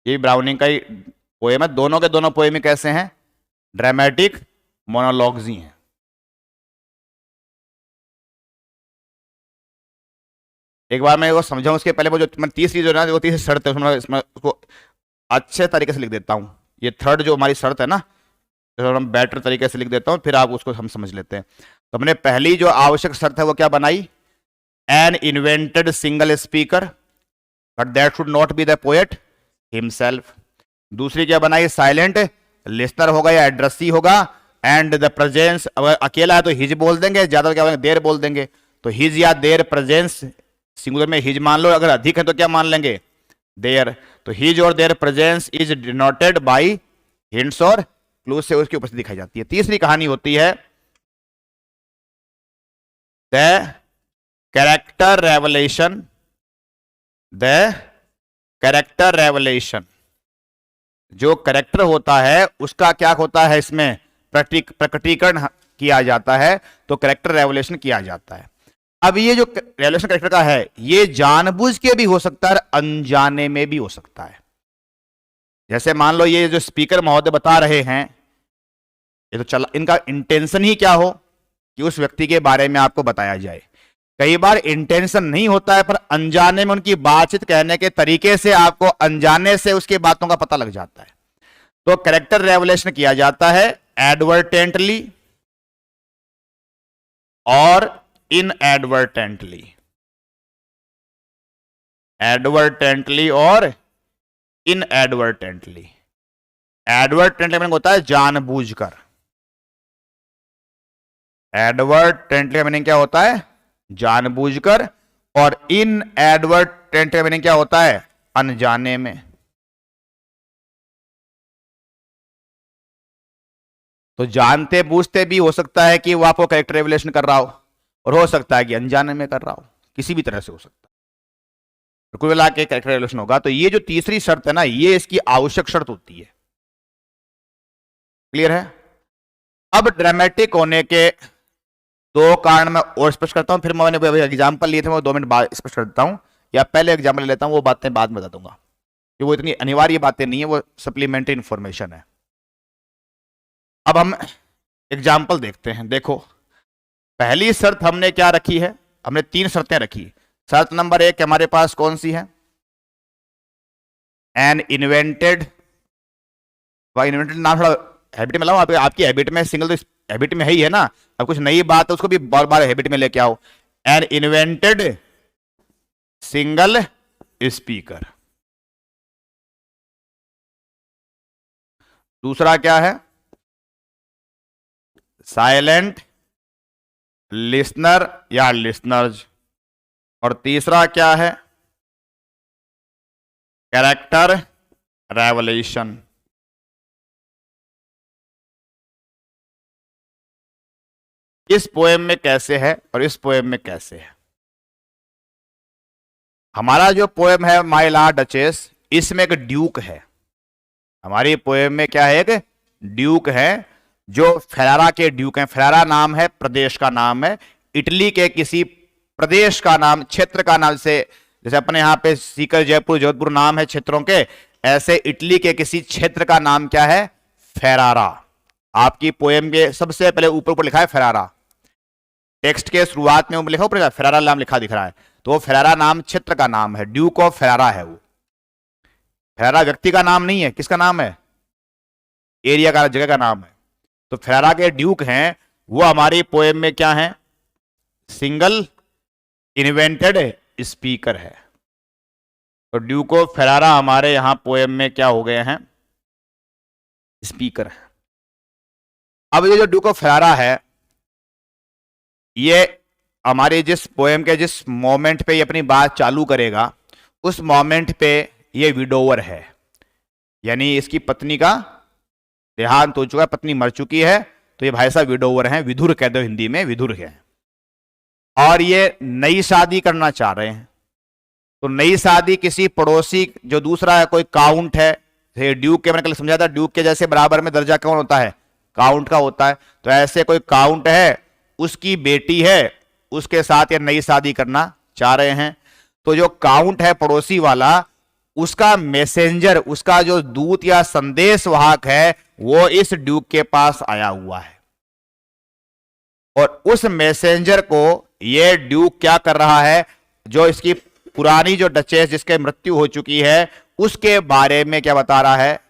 ये ब्राउनिंग का ही पोएम है। दोनों के दोनों पोएम कैसे हैं, ड्रामेटिक मोनोलॉग्स ही हैं। एक बार मैं वो समझाऊं उसके पहले, वो जो मैं तीसरी जो ना, वो तीसरी शर्त है इसमें उसको अच्छे तरीके से लिख देता हूं। ये थर्ड जो हमारी शर्त है ना, तो हम बेटर तरीके से लिख देता हूं, फिर आप उसको हम समझ लेते हैं। तो हमने पहली जो आवश्यक शर्त है वो क्या बनाई, an invented single speaker, but that should not be the poet himself. दूसरी क्या बनाई, साइलेंट लिस्नर होगा या एड्रेसी होगा, एंड द प्रेजेंस, अगर अकेला है तो हिज बोल देंगे, ज्यादा क्या बोलेंगे, देर बोल देंगे। तो हिज या देर प्रेजेंस, सिंगुलर में हिज मान लो, अगर अधिक है तो क्या मान लेंगे, देयर। तो हिज और there presence is denoted by hints और क्लूज से उसकी उपस्थिति दिखाई जाती है। तीसरी कहानी होती है the character revelation, the character revelation. जो कैरेक्टर होता है उसका क्या होता है, इसमें प्रकटीकरण किया जाता है, तो कैरेक्टर रेवलेशन किया जाता है। अब ये जो रेवलेशन कैरेक्टर का है, ये जानबूझ के भी हो सकता है, अनजाने में भी हो सकता है। जैसे मान लो ये जो स्पीकर महोदय बता रहे हैं, ये तो चला, इनका इंटेंशन ही क्या हो कि उस व्यक्ति के बारे में आपको बताया जाए। कई बार इंटेंशन नहीं होता है, पर अनजाने में उनकी बातचीत कहने के तरीके से आपको अनजाने से उसकी बातों का पता लग जाता है। तो कैरेक्टर रेवलेशन किया जाता है एडवर्टेंटली और इनएडवर्टेंटली, एडवर्टेंटली और इनएडवर्टेंटली। एडवर्टेंटली मीनिंग होता है जानबूझकर, एडवर्टेंटली मीनिंग क्या होता है, जानबूझकर, और इनएडवर्टेंटली मीनिंग क्या होता है, अनजाने में। तो जानते बूझते भी हो सकता है कि वो आपको कैरेक्टर रेवलेशन कर रहा हो, और हो सकता है कि अनजाने में कर रहा हो। किसी भी तरह से हो सकता है, कुल मिला के कैरेक्टर रिलेशन होगा। तो ये जो तीसरी शर्त है ना, ये इसकी आवश्यक शर्त होती है। क्लियर है? अब ड्रामेटिक होने के दो कारण मैं और स्पष्ट करता हूं, फिर मैंने एग्जाम्पल लिए थे, मैं 2 मिनट बाद स्पष्ट कर देता हूं, या पहले एग्जाम्पल ले लेता हूं, वो बातें बाद में बता दूंगा, कि वो इतनी अनिवार्य बातें नहीं है, वो सप्लीमेंट्री इंफॉर्मेशन है। अब हम एग्जाम्पल देखते हैं। देखो, पहली शर्त हमने क्या रखी है, हमने 3 शर्तें रखी। शर्त नंबर 1 हमारे पास कौन सी है? एन इन्वेंटेड, इन्वेंटेड नाम थोड़ा हैबिट में लाओ, आपकी हैबिट में, सिंगल तो हैबिट में है ही है ना, अब कुछ नई बात है उसको भी बार बार हैबिट में लेके आओ। An invented single speaker. दूसरा क्या है? साइलेंट लिसनर या लिसनर्स। और तीसरा क्या है? Character revelation. इस पोएम में कैसे है और इस पोएम में कैसे है? हमारा जो पोएम है माय लॉर्ड डचेस, इसमें एक ड्यूक है। हमारी पोएम में क्या है? एक ड्यूक है, जो फेरारा के ड्यूक हैं। फेरारा नाम है, प्रदेश का नाम है, इटली के किसी प्रदेश का नाम, क्षेत्र का नाम, से जैसे अपने यहां पे सीकर, जयपुर, जोधपुर नाम है क्षेत्रों के, ऐसे इटली के किसी क्षेत्र का नाम क्या है? फेरारा। आपकी पोएम के सबसे पहले ऊपर लिखा है फेरारा, टेक्स्ट के शुरुआत में लिखा ऊपर फेरारा नाम लिखा दिख रहा है, तो वो फेरारा नाम क्षेत्र का नाम है, ड्यूक ऑफ फेरारा है वो। फेरारा व्यक्ति का नाम नहीं है, किसका नाम है? एरिया का, जगह का नाम है। तो फेरारा के ड्यूक हैं, वो हमारी पोएम में क्या है? सिंगल इन्वेंटेड स्पीकर है। तो ड्यूक ऑफ फेरारा हमारे यहां पोएम में क्या हो गए हैं? स्पीकर है। अब ये जो ड्यूक ऑफ फेरारा है, ये हमारे जिस पोएम के जिस मोमेंट पे ये अपनी बात चालू करेगा, उस मोमेंट पे ये विडोवर है, यानी इसकी पत्नी का देहांत हो चुका है, पत्नी मर चुकी है, तो ये भाई साहब विडोवर हैं, विधुर कह दो हिंदी में, विधुर है। और ये नई शादी करना चाह रहे हैं। तो नई शादी किसी पड़ोसी, जो दूसरा है कोई काउंट है, ड्यूक के, मैंने कल समझा था, ड्यूक के जैसे बराबर में दर्जा कौन होता है? काउंट का होता है। तो ऐसे कोई काउंट है, उसकी बेटी है, उसके साथ ये नई शादी करना चाह रहे हैं। तो जो काउंट है पड़ोसी वाला, उसका मैसेंजर, उसका जो दूत या संदेश वाहक है, वो इस ड्यूक के पास आया हुआ है। और उस मैसेंजर को ये ड्यूक क्या कर रहा है? जो इसकी पुरानी जो डचेस जिसके मृत्यु हो चुकी है, उसके बारे में क्या बता रहा है?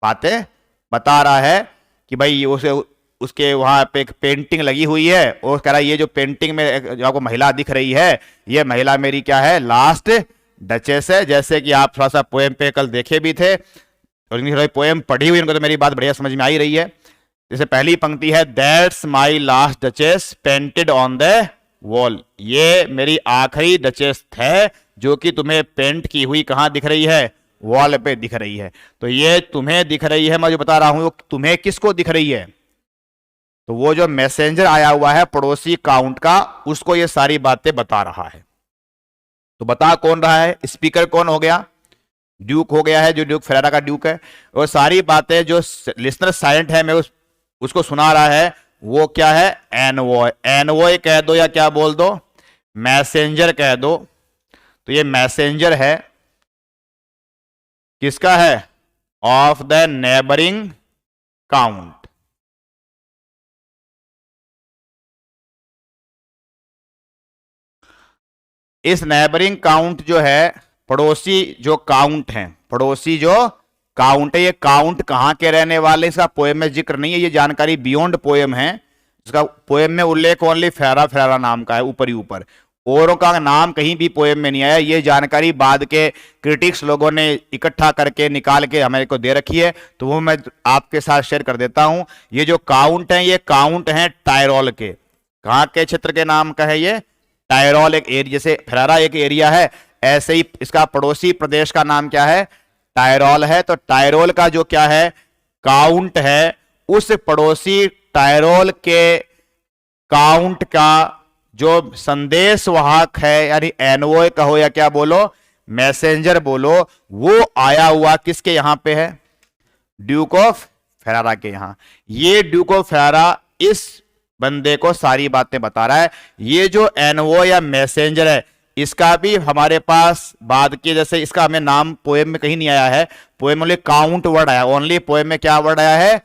बातें बता रहा है कि भाई उसके वहां पे एक पेंटिंग लगी हुई है, और कह रहा है ये जो पेंटिंग में जो आपको महिला दिख रही है, ये महिला मेरी क्या है? लास्ट डचेस है। जैसे कि आप थोड़ा सा पोएम पे कल देखे भी थे, और इनकी पोएम पढ़ी हुई, इनको तो मेरी बात बढ़िया समझ में आ ही रही है। जैसे पहली पंक्ति है, that's my last duchess painted on the wall. ये मेरी आखिरी डचेस है, जो कि तुम्हें पेंट की हुई कहां दिख रही है? वॉल पे दिख रही है। तो ये तुम्हें दिख रही है, मैं जो बता रहा हूं, तुम्हें किसको दिख रही है? तो वो जो मैसेंजर आया हुआ है पड़ोसी काउंट का, उसको ये सारी बातें बता रहा है। तो बता कौन रहा है? स्पीकर कौन हो गया? ड्यूक हो गया है, जो ड्यूक फेरारा का ड्यूक है। और सारी बातें जो लिसनर साइलेंट है, मैं उसको सुना रहा है, वो क्या है? एनवॉय। एनवॉय कह दो या क्या बोल दो? मैसेंजर कह दो। तो ये मैसेंजर है, किसका है? Of the neighbouring count. इस नेबरिंग काउंट जो है, पड़ोसी जो काउंट है, पड़ोसी जो काउंट है, ये काउंट कहां के रहने वाले, इसका पोएम में जिक्र नहीं है, ये जानकारी बियॉन्ड पोएम है। इसका पोएम में उल्लेख ओनली फेरारा फेरारा नाम का है, ऊपर ही ऊपर, औरों का नाम कहीं भी पोएम में नहीं आया। ये जानकारी बाद के क्रिटिक्स लोगों ने इकट्ठा करके निकाल के हमें को दे रखी है, तो वो मैं आपके साथ शेयर कर देता हूं। ये जो काउंट है, ये काउंट है टायरोल के। कहां के क्षेत्र के नाम का है ये? टायरोल एक एरिया, जैसे फेरारा एक एरिया है, ऐसे ही इसका पड़ोसी प्रदेश का नाम क्या है? टायरोल है। तो टायरोल का जो क्या है? काउंट है, उस पड़ोसी टायरोल के काउंट का जो संदेश वाहक है, यानी एनवॉय कहो या क्या बोलो, मैसेंजर बोलो, वो आया हुआ किसके यहां पे है? ड्यूक ऑफ फेरारा के यहां। ये ड्यूक ऑफ फेरारा इस बंदे को सारी बातें बता रहा है। ये जो एनवॉय या मैसेंजर है, इसका भी हमारे पास बाद के, जैसे इसका हमें नाम पोएम में कहीं नहीं आया है, पोएम में ओनली काउंट वर्ड आया, ओनली पोएम में क्या वर्ड आया है?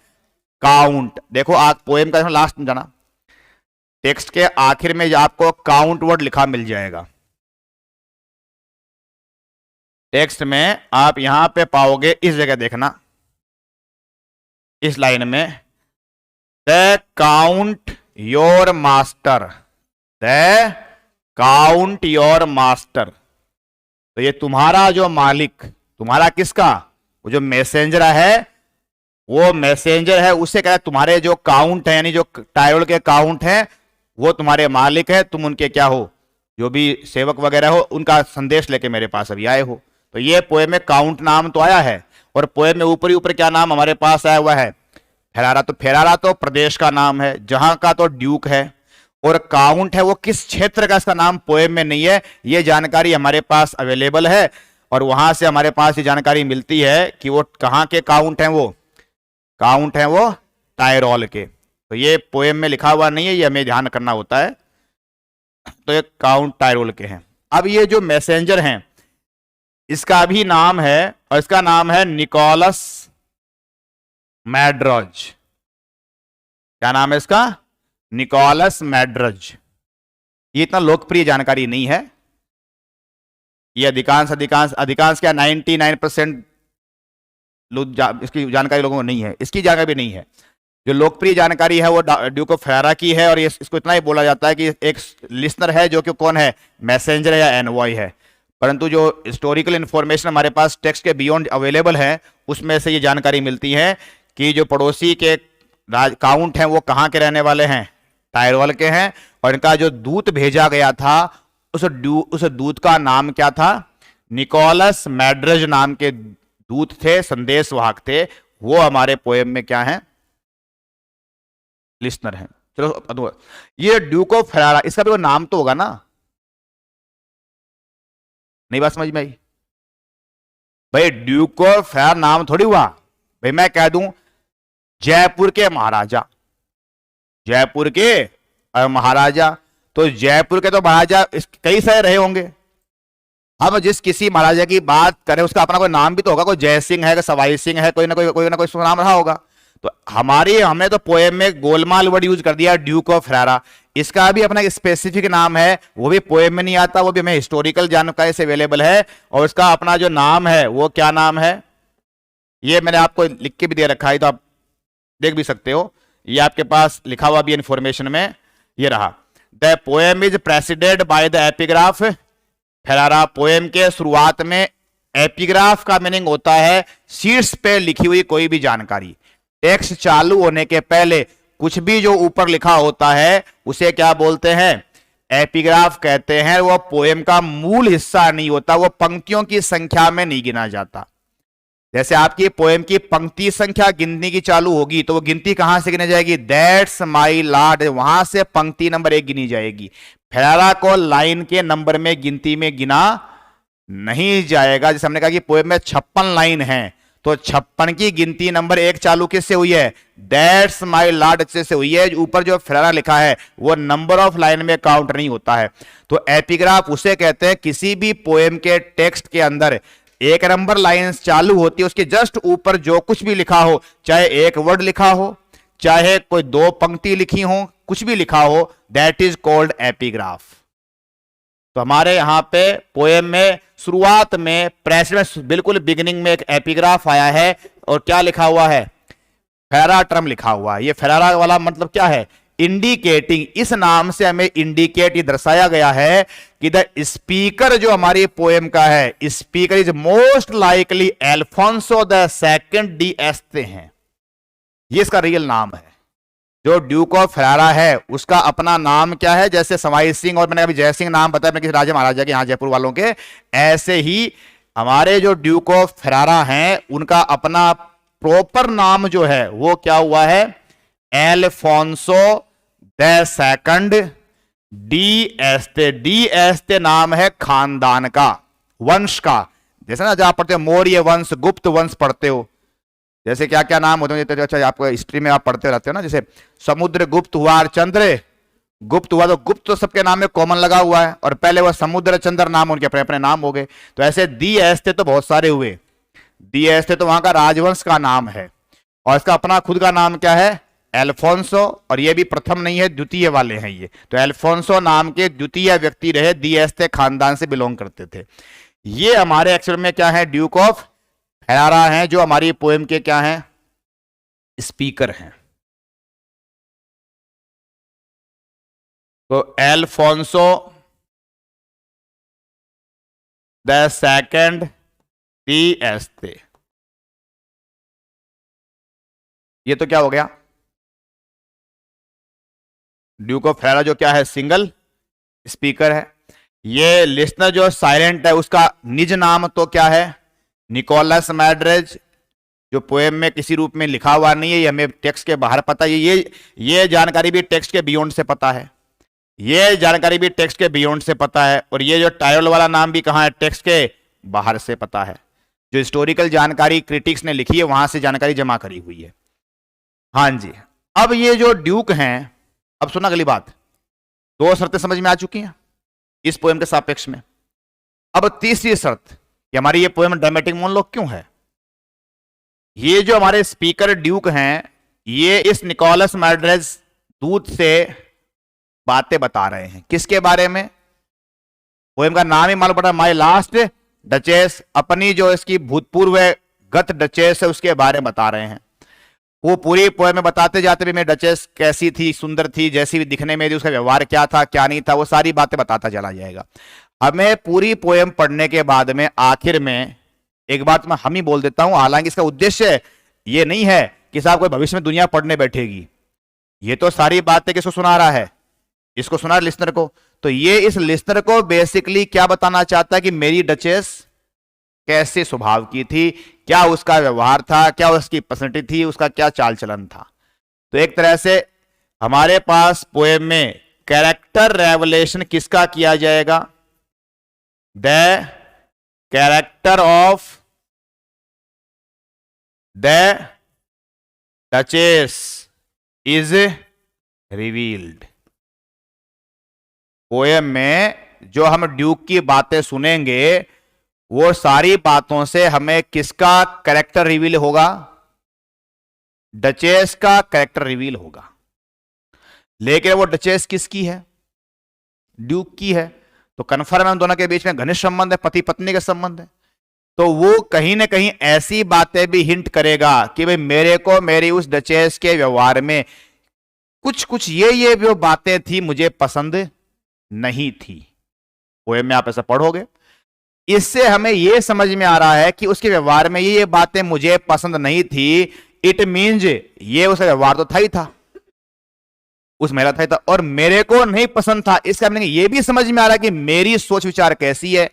काउंट। देखो आज पोएम का लास्ट में जाना, टेक्स्ट के आखिर में आपको काउंट वर्ड लिखा मिल जाएगा। टेक्स्ट में आप यहां पे पाओगे, इस जगह देखना, इस लाइन में, the count your master, the count your master. तो ये तुम्हारा जो मालिक, तुम्हारा किसका? वो जो मैसेंजर है, वो मैसेंजर है, उससे क्या है, तुम्हारे जो काउंट है, यानी जो टायरोल के काउंट हैं, वो तुम्हारे मालिक है, तुम उनके क्या हो? जो भी सेवक वगैरह हो, उनका संदेश लेके मेरे पास अभी आए हो। तो ये पोएम में काउंट नाम तो आया है, और पोएम में ऊपर ही ऊपर क्या नाम हमारे पास आया हुआ है? फेरारा। तो फेरारा तो प्रदेश का नाम है, जहां का तो ड्यूक है, और काउंट है वो किस क्षेत्र का, इसका नाम पोएम में नहीं है। ये जानकारी हमारे पास अवेलेबल है, और वहां से हमारे पास ये जानकारी मिलती है कि वो कहां के काउंट हैं, वो काउंट हैं वो टायरोल के। तो ये पोएम में लिखा हुआ नहीं है, ये हमें ध्यान करना होता है। तो ये काउंट टायरोल के हैं। अब ये जो मैसेंजर हैं, इसका भी नाम है, और इसका नाम है निकोलस मैड्रज। क्या नाम है इसका? निकोलस मैड्रज। ये इतना लोकप्रिय जानकारी नहीं है। ये अधिकांश क्या 99% इसकी जानकारी लोगों को नहीं है, इसकी जानकारी भी नहीं है। जो लोकप्रिय जानकारी है वो ड्यूक ऑफ फेरारा की है, और इसको इतना ही बोला जाता है कि एक लिसनर है जो कि कौन है? मैसेंजर है या एनवॉय है। परंतु जो हिस्टोरिकल इंफॉर्मेशन हमारे पास टेक्स्ट के बियॉन्ड अवेलेबल है, उसमें से ये जानकारी मिलती है कि जो पड़ोसी के काउंट हैं वो कहाँ के रहने वाले हैं? टायरोल के हैं। और इनका जो दूत भेजा गया था, उस दूत का नाम क्या था? निकोलस मैड्रज नाम के दूत थे, संदेश वाहक थे। वो हमारे पोएम में क्या है? लिसनर हैं। चलो, ये ड्यूक ऑफ फेरारा, इसका भी कोई नाम तो होगा ना? नहीं बात समझ में आई भाई? ड्यूक ऑफ फेरारा नाम थोड़ी हुआ भाई। मैं कह दूं जयपुर के महाराजा, जयपुर के महाराजा, तो जयपुर के तो महाराजा कई सारे रहे होंगे। हम जिस किसी महाराजा की बात करें उसका अपना कोई नाम भी तो होगा, कोई जय सिंह है, सवाई सिंह है, कोई ना कोई नाम रहा होगा। तो हमने तो पोएम में गोलमाल वर्ड यूज कर दिया, ड्यूक ऑफ फेरारा। इसका भी अपना स्पेसिफिक नाम है, वो भी पोएम में नहीं आता, वो भी हमें हिस्टोरिकल जानकारी से अवेलेबल है। और उसका अपना जो नाम है वो क्या नाम है, ये मैंने आपको लिख के भी दे रखा है, तो आप देख भी सकते हो। ये आपके पास लिखा हुआ भी इंफॉर्मेशन में, ये रहा। The poem is preceded by the epigraph. Ferrara poem के शुरुआत में एपिग्राफ का मीनिंग होता है शीर्ष पे लिखी हुई कोई भी जानकारी। टेक्स्ट चालू होने के पहले कुछ भी जो ऊपर लिखा होता है उसे क्या बोलते हैं? एपिग्राफ कहते हैं। वो पोएम का मूल हिस्सा नहीं होता, वो पंक्तियों की संख्या में नहीं गिना जाता। जैसे आपकी पोएम की पंक्ति संख्या गिनने की चालू होगी तो वो गिनती कहां से गिनी जाएगी? दैट्स माई लॉर्ड, वहां से पंक्ति नंबर 1 गिनी जाएगी। फेरारा को लाइन के नंबर में गिनती में गिना नहीं जाएगा। जैसे हमने कहा कि पोएम में 56 लाइन है, तो 56 की गिनती नंबर 1 चालू किससे हुई है? दैट्स माई लॉर्ड से हुई है। ऊपर जो फेरारा लिखा है वो नंबर ऑफ लाइन में काउंट नहीं होता है। तो एपिग्राफ उसे कहते हैं किसी भी पोएम के टेक्स्ट के अंदर 1 नंबर लाइन चालू होती है, उसके जस्ट ऊपर जो कुछ भी लिखा हो, चाहे एक वर्ड लिखा हो, चाहे कोई 2 पंक्ति लिखी हो, कुछ भी लिखा हो, दैट इज कॉल्ड एपिग्राफ। तो हमारे यहां पे पोएम में शुरुआत में प्रेसिडेंट बिल्कुल बिगिनिंग में एक एपिग्राफ आया है, और क्या लिखा हुआ है? फेरारा टर्म लिखा हुआ है। ये फेरारा वाला मतलब क्या है? इंडिकेटिंग। इस नाम से हमें इंडिकेट, ये दर्शाया गया है कि द स्पीकर जो हमारी पोएम का है, speaker is most likely Alfonso the second d'Este हैं। ये इसका रियल नाम है। जो ड्यूक ऑफ फेरारा है उसका अपना नाम क्या है? जैसे सवाई सिंह और मैंने अभी जय सिंह नाम बताया किसी राजा महाराजा के, यहाँ जयपुर वालों के, ऐसे ही हमारे जो ड्यूक ऑफ फेरारा हैं उनका अपना प्रॉपर नाम जो है वो क्या हुआ है? Alfonso the second d'Este, d'Este नाम है खानदान का, वंश का। जैसे ना जहां पढ़ते हो मौर्य वंश, गुप्त वंश पढ़ते हो, जैसे क्या क्या नाम होते हैं, अच्छा आपको हिस्ट्री में आप पढ़ते रहते हो ना, जैसे समुद्र गुप्त हुआ और चंद्र गुप्त हुआ, तो गुप्त तो सबके नाम में कॉमन लगा हुआ है, और पहले वह समुद्र चंद्र नाम उनके अपने अपने नाम हो गए। तो ऐसे दी एस्ते तो बहुत सारे हुए। दी एस्ते तो वहां का राजवंश का नाम है, और इसका अपना खुद का नाम क्या है, एल्फोंसो। और ये भी प्रथम नहीं है, द्वितीय वाले हैं ये। तो एल्फोंसो नाम के द्वितीय व्यक्ति रहे, दी एस्ते खानदान से बिलोंग करते थे। ये हमारे एक्चुअल में क्या है, ड्यूक ऑफ फेरारा हैं, जो हमारी पोएम के क्या हैं, स्पीकर हैं। तो एल्फोंसो द सेकंड डी एस्ते, ये तो क्या हो गया, ड्यूक ऑफ फेरारा जो क्या है, सिंगल स्पीकर है। ये लिसनर जो साइलेंट है, उसका निज नाम तो क्या है, निकोलस मैड्रेज, जो पोएम में किसी रूप में लिखा हुआ नहीं है, ये हमें टेक्स्ट के बाहर पता है। ये जानकारी भी टेक्स्ट के बियॉन्ड से पता है, ये जानकारी भी टेक्स्ट के बियॉन्ड से पता है। और ये जो टाइटल वाला नाम भी कहां है, टेक्स्ट के बाहर से पता है। जो हिस्टोरिकल जानकारी क्रिटिक्स ने लिखी है, वहां से जानकारी जमा करी हुई है। हाँ जी, अब ये जो ड्यूक हैं, अब सुना अगली बात, दो शर्तें समझ में आ चुकी हैं इस पोएम के सापेक्ष में। अब तीसरी शर्त कि हमारी ये पोएम ड्रामेटिक मोनोलॉग क्यों है। ये जो हमारे स्पीकर ड्यूक हैं, ये इस निकोलस मैड्रेज दूत से बातें बता रहे हैं। किसके बारे में, पोएम का नाम ही मालूम पड़ा, माय लास्ट डचेस, अपनी जो इसकी भूतपूर्व गत डचेस है उसके बारे में बता रहे हैं। वो पूरी पोएम में बताते जाते भी मेरी डचेस कैसी थी, सुंदर थी, जैसी भी दिखने में थी, उसका व्यवहार क्या था क्या नहीं था, वो सारी बातें बताता चला जाएगा। हमें पूरी पोएम पढ़ने के बाद में आखिर में एक बात मैं हम ही बोल देता हूं, हालांकि इसका उद्देश्य ये नहीं है कि साहब कोई भविष्य में दुनिया पढ़ने बैठेगी। ये तो सारी बातें किसको सुना रहा है, इसको सुना लिसनर को। तो ये इस लिसनर को बेसिकली क्या बताना चाहता है कि मेरी डचेस कैसे स्वभाव की थी, क्या उसका व्यवहार था, क्या उसकी पर्सनैलिटी थी, उसका क्या चाल चलन था। तो एक तरह से हमारे पास पोएम में कैरेक्टर रेवलेशन किसका किया जाएगा, the character of the duchess is revealed. Poem में जो हम ड्यूक की बातें सुनेंगे, वो सारी बातों से हमें किसका कैरेक्टर रिवील होगा, डचेस का कैरेक्टर रिवील होगा। लेकिन वो डचेस किसकी है, ड्यूक की है। तो कन्फर्म है उन दोनों के बीच में घनिष्ठ संबंध है, पति पत्नी का संबंध है। तो वो कहीं ना कहीं ऐसी बातें भी हिंट करेगा कि भाई मेरे को मेरी उस डचेस के व्यवहार में कुछ कुछ ये जो बातें थी मुझे पसंद नहीं थी। पोएम में आप ऐसा पढ़ोगे, इससे हमें यह समझ में आ रहा है कि उसके व्यवहार में ये बातें मुझे पसंद नहीं थी। इट मीन्स ये उसका व्यवहार तो था ही था, उस महिला था ही था, और मेरे को नहीं पसंद था। इसका मीनिंग ये भी समझ में आ रहा है कि मेरी सोच विचार कैसी है।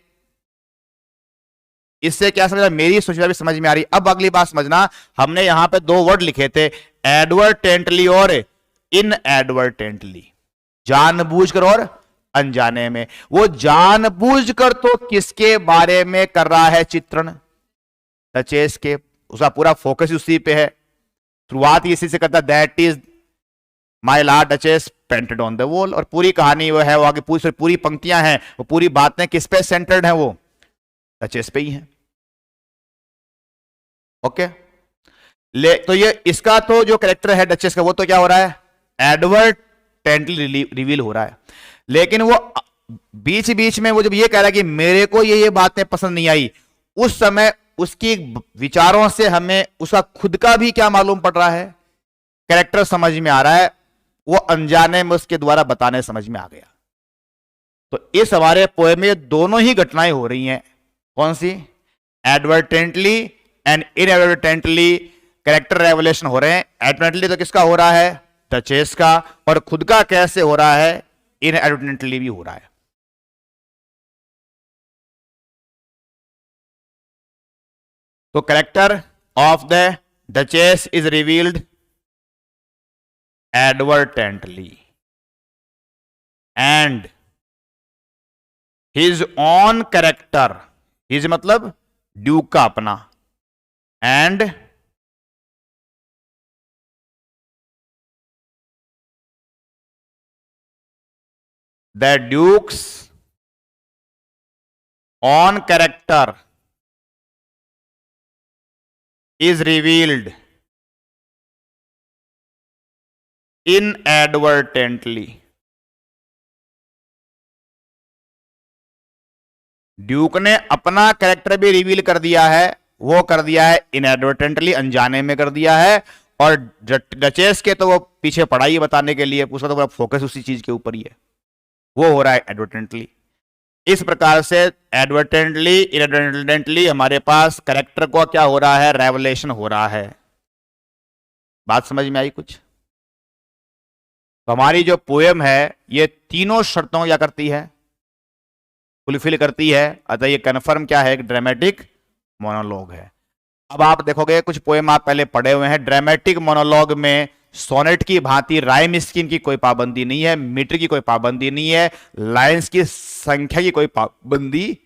इससे क्या समझ, मेरी सोच विचार भी समझ में आ रही। अब अगली बात समझना, हमने यहां पे दो वर्ड लिखे थे, एडवर्टेंटली और इनएडवर्टेंटली, जानबूझकर और अनजाने में। वो जानबूझकर तो किसके बारे में कर रहा है चित्रण, डचेस के, उसका पूरा फोकस उसी पे है। शुरुआत इसी से करता, that is my last duchess painted on the wall, और पूरी कहानी वो है, वो आगे पूरी पंक्तियां हैं, वो पूरी बातें किस पे सेंटर्ड हैं, वो डचेस पे ही हैं। ओके, तो ये इसका तो जो कैरेक्टर है डचेस का, वो तो क्या हो रहा है, एडवर्टेंटली रिवील हो रहा है। लेकिन वो बीच बीच में वो जब ये कह रहा है कि मेरे को ये बातें पसंद नहीं आई, उस समय उसकी विचारों से हमें उसका खुद का भी क्या मालूम पड़ रहा है, कैरेक्टर समझ में आ रहा है, वो अनजाने में उसके द्वारा बताने समझ में आ गया। तो इस हमारे पोएम में दोनों ही घटनाएं हो रही हैं। कौन सी, advertently and inadvertently character revelation हो रहे हैं। एडवर्टेंटली तो किसका हो रहा है, डचेस का, और खुद का कैसे हो रहा है, इनएडवर्टेंटली भी हो रहा है। तो character of the duchess is revealed advertently and his own character, his मतलब ड्यूक का अपना, and the duke's own character is revealed inadvertently. Duke ने अपना कैरेक्टर भी रिवील कर दिया है, वो कर दिया है इनएडवर्टेंटली, अनजाने में कर दिया है, और डचेस के तो वो पीछे पड़ा ही बताने के लिए, उसका तो पूरा फोकस उसी चीज के ऊपर ही है, वो हो रहा है एडवर्टेंटली। इस प्रकार से एडवर्टेंटली इनएडवर्टेंटली हमारे पास कैरेक्टर को क्या हो रहा है, रेवलेशन हो रहा है। बात समझ में आई कुछ? तो हमारी जो पोएम है ये तीनों शर्तों क्या करती है, फुलफिल करती है, अतः ये कन्फर्म क्या है, एक ड्रामेटिक मोनोलॉग है। अब आप देखोगे कुछ पोएम आप पहले पढ़े हुए हैं, ड्रामेटिक मोनोलॉग में सोनेट की भांति राइम स्कीम की कोई पाबंदी नहीं है, मीटर की कोई पाबंदी नहीं है, लाइंस की संख्या की कोई पाबंदी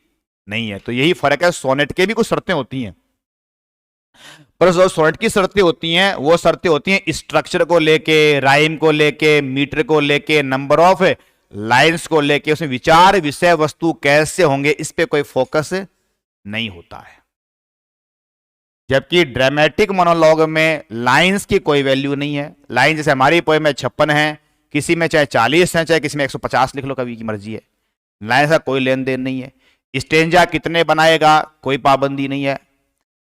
नहीं है। तो यही फर्क है, सोनेट के भी कुछ शर्तें होती हैं, पर जो सोनेट की शर्तें होती हैं वो शर्तें होती हैं स्ट्रक्चर को लेके, राइम को लेके, मीटर को लेके, नंबर ऑफ लाइंस को लेके, उसमें विचार विषय वस्तु कैसे होंगे इस पे कोई फोकस नहीं होता है। जबकि ड्रामेटिक मोनोलॉग में लाइंस की कोई वैल्यू नहीं है। लाइन जैसे हमारी पोएम में 56 है, किसी में चाहे 40 है, चाहे किसी में 150 लिख लो, कवि की मर्जी है, लाइन का कोई लेन देन नहीं है। स्टेंजा कितने बनाएगा कोई पाबंदी नहीं है,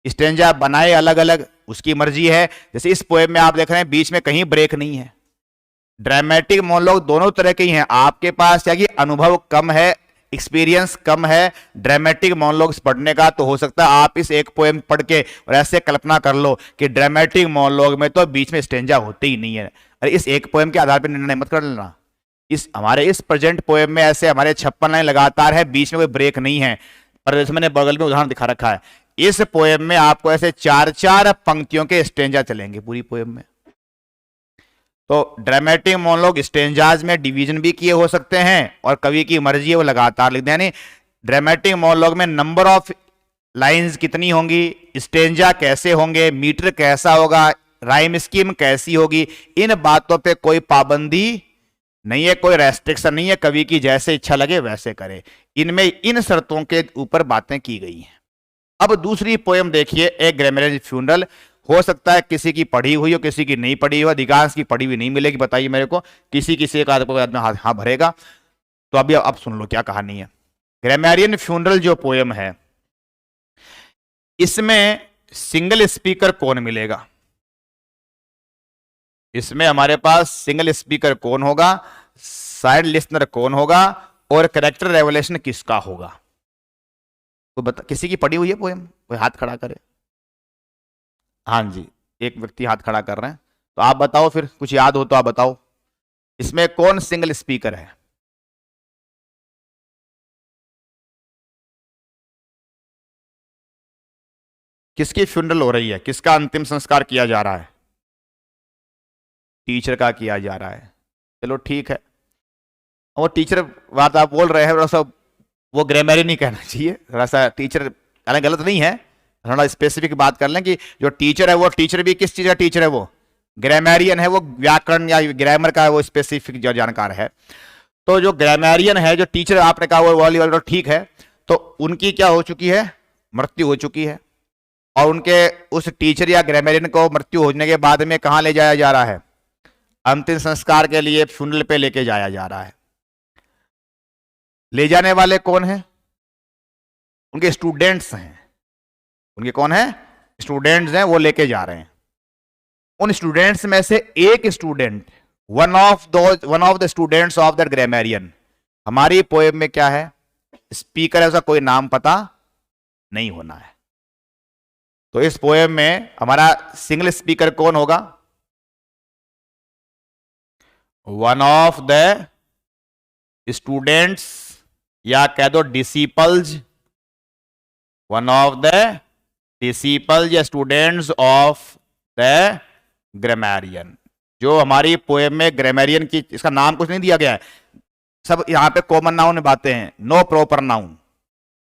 स्टेंजा बनाए अलग अलग उसकी मर्जी है। जैसे इस पोएम में आप देख रहे हैं बीच में कहीं ब्रेक नहीं है। ड्रामेटिक मोनोलॉग दोनों तरह के ही हैं, आपके पास क्या कि अनुभव कम है, एक्सपीरियंस कम है ड्रामेटिक मोनोलॉग्स पढ़ने का, तो हो सकता है आप इस एक पोएम पढ़ के और ऐसे कल्पना कर लो कि ड्रामेटिक मोनोलॉग में तो बीच में स्टेंजा होते ही नहीं है। अरे इस एक पोएम के आधार पर निर्णय मत कर लेना। इस हमारे इस प्रेजेंट पोएम में ऐसे हमारे 56 लाइन लगातार है, बीच में कोई ब्रेक नहीं है। पर जैसे मैंने बगल में उदाहरण दिखा रखा है, इस पोएम में आपको ऐसे 4-4 पंक्तियों के स्टेंजा चलेंगे पूरी पोएम में। तो ड्रामेटिक मोनोलॉग स्टेंजाज में डिवीजन भी किए हो सकते हैं और कवि की मर्जी है वो लगातार लिख दें। यानी ड्रामेटिक मोनोलॉग में नंबर ऑफ लाइंस कितनी होंगी, स्टेंजा कैसे होंगे, मीटर कैसा होगा, राइम स्कीम कैसी होगी, इन बातों पे कोई पाबंदी नहीं है, कोई रेस्ट्रिक्शन नहीं है, कवि की जैसे इच्छा लगे वैसे करे। इनमें इन शर्तों के ऊपर बातें की गई हैं। अब दूसरी पोएम देखिए, एक ग्रामरियन फ्यूनरल। हो सकता है किसी की पढ़ी हुई हो, किसी की नहीं पढ़ी हो, अधिकांश की पढ़ी हुई नहीं मिलेगी, बताइए मेरे को, किसी किसी का आदमी हाँ भरेगा। तो अभी अब सुन लो क्या कहानी है। ग्रामरियन फ्यूनरल जो पोएम है इसमें सिंगल स्पीकर कौन मिलेगा, इसमें हमारे पास सिंगल स्पीकर कौन होगा, साइड लिसनर कौन होगा, और कैरेक्टर रेवलेशन किसका होगा। तो बता, किसी की पढ़ी हुई है पोएम, कोई हाथ खड़ा करे। हाँ जी, एक व्यक्ति हाथ खड़ा कर रहे हैं, तो आप बताओ फिर, कुछ याद हो तो आप बताओ, इसमें कौन सिंगल स्पीकर है। किसकी फ्यूनरल हो रही है, किसका अंतिम संस्कार किया जा रहा है, टीचर का किया जा रहा है। चलो ठीक है, वो टीचर बात आप बोल रहे हैं, थोड़ा सा वो ग्रामरियन नहीं कहना चाहिए, थोड़ा सा टीचर गलत नहीं है, थोड़ा स्पेसिफिक बात कर लें कि जो टीचर है वो टीचर भी किस चीज का टीचर है, वो ग्रामरियन है, वो व्याकरण या ग्रामर का वो स्पेसिफिक जो जानकार है। तो जो ग्रामरियन है, जो टीचर आपने कहा वो वाली वाली ठीक है, तो उनकी क्या हो चुकी है, मृत्यु हो चुकी है, और उनके उस टीचर या ग्रामरियन को मृत्यु होने के बाद में कहाँ ले जाया जा रहा है, अंतिम संस्कार के लिए फ्यूनरल पे लेके जाया जा रहा है। ले जाने वाले कौन है, उनके स्टूडेंट्स हैं, उनके कौन है, स्टूडेंट्स हैं, वो लेके जा रहे हैं। उन स्टूडेंट्स में से एक student, one of the students of that grammarian, हमारी पोएम में क्या है, स्पीकर है, उसका कोई नाम पता नहीं होना है। तो इस पोएम में हमारा सिंगल स्पीकर कौन होगा, वन ऑफ द स्टूडेंट्स, या कह दो disciples, one of the disciples या स्टूडेंट्स ऑफ द ग्रामरियन। जो हमारी पोएम में ग्रामरियन की, इसका नाम कुछ नहीं दिया गया है, सब यहां पे कॉमन नाउन बातें हैं, नो प्रॉपर नाउन,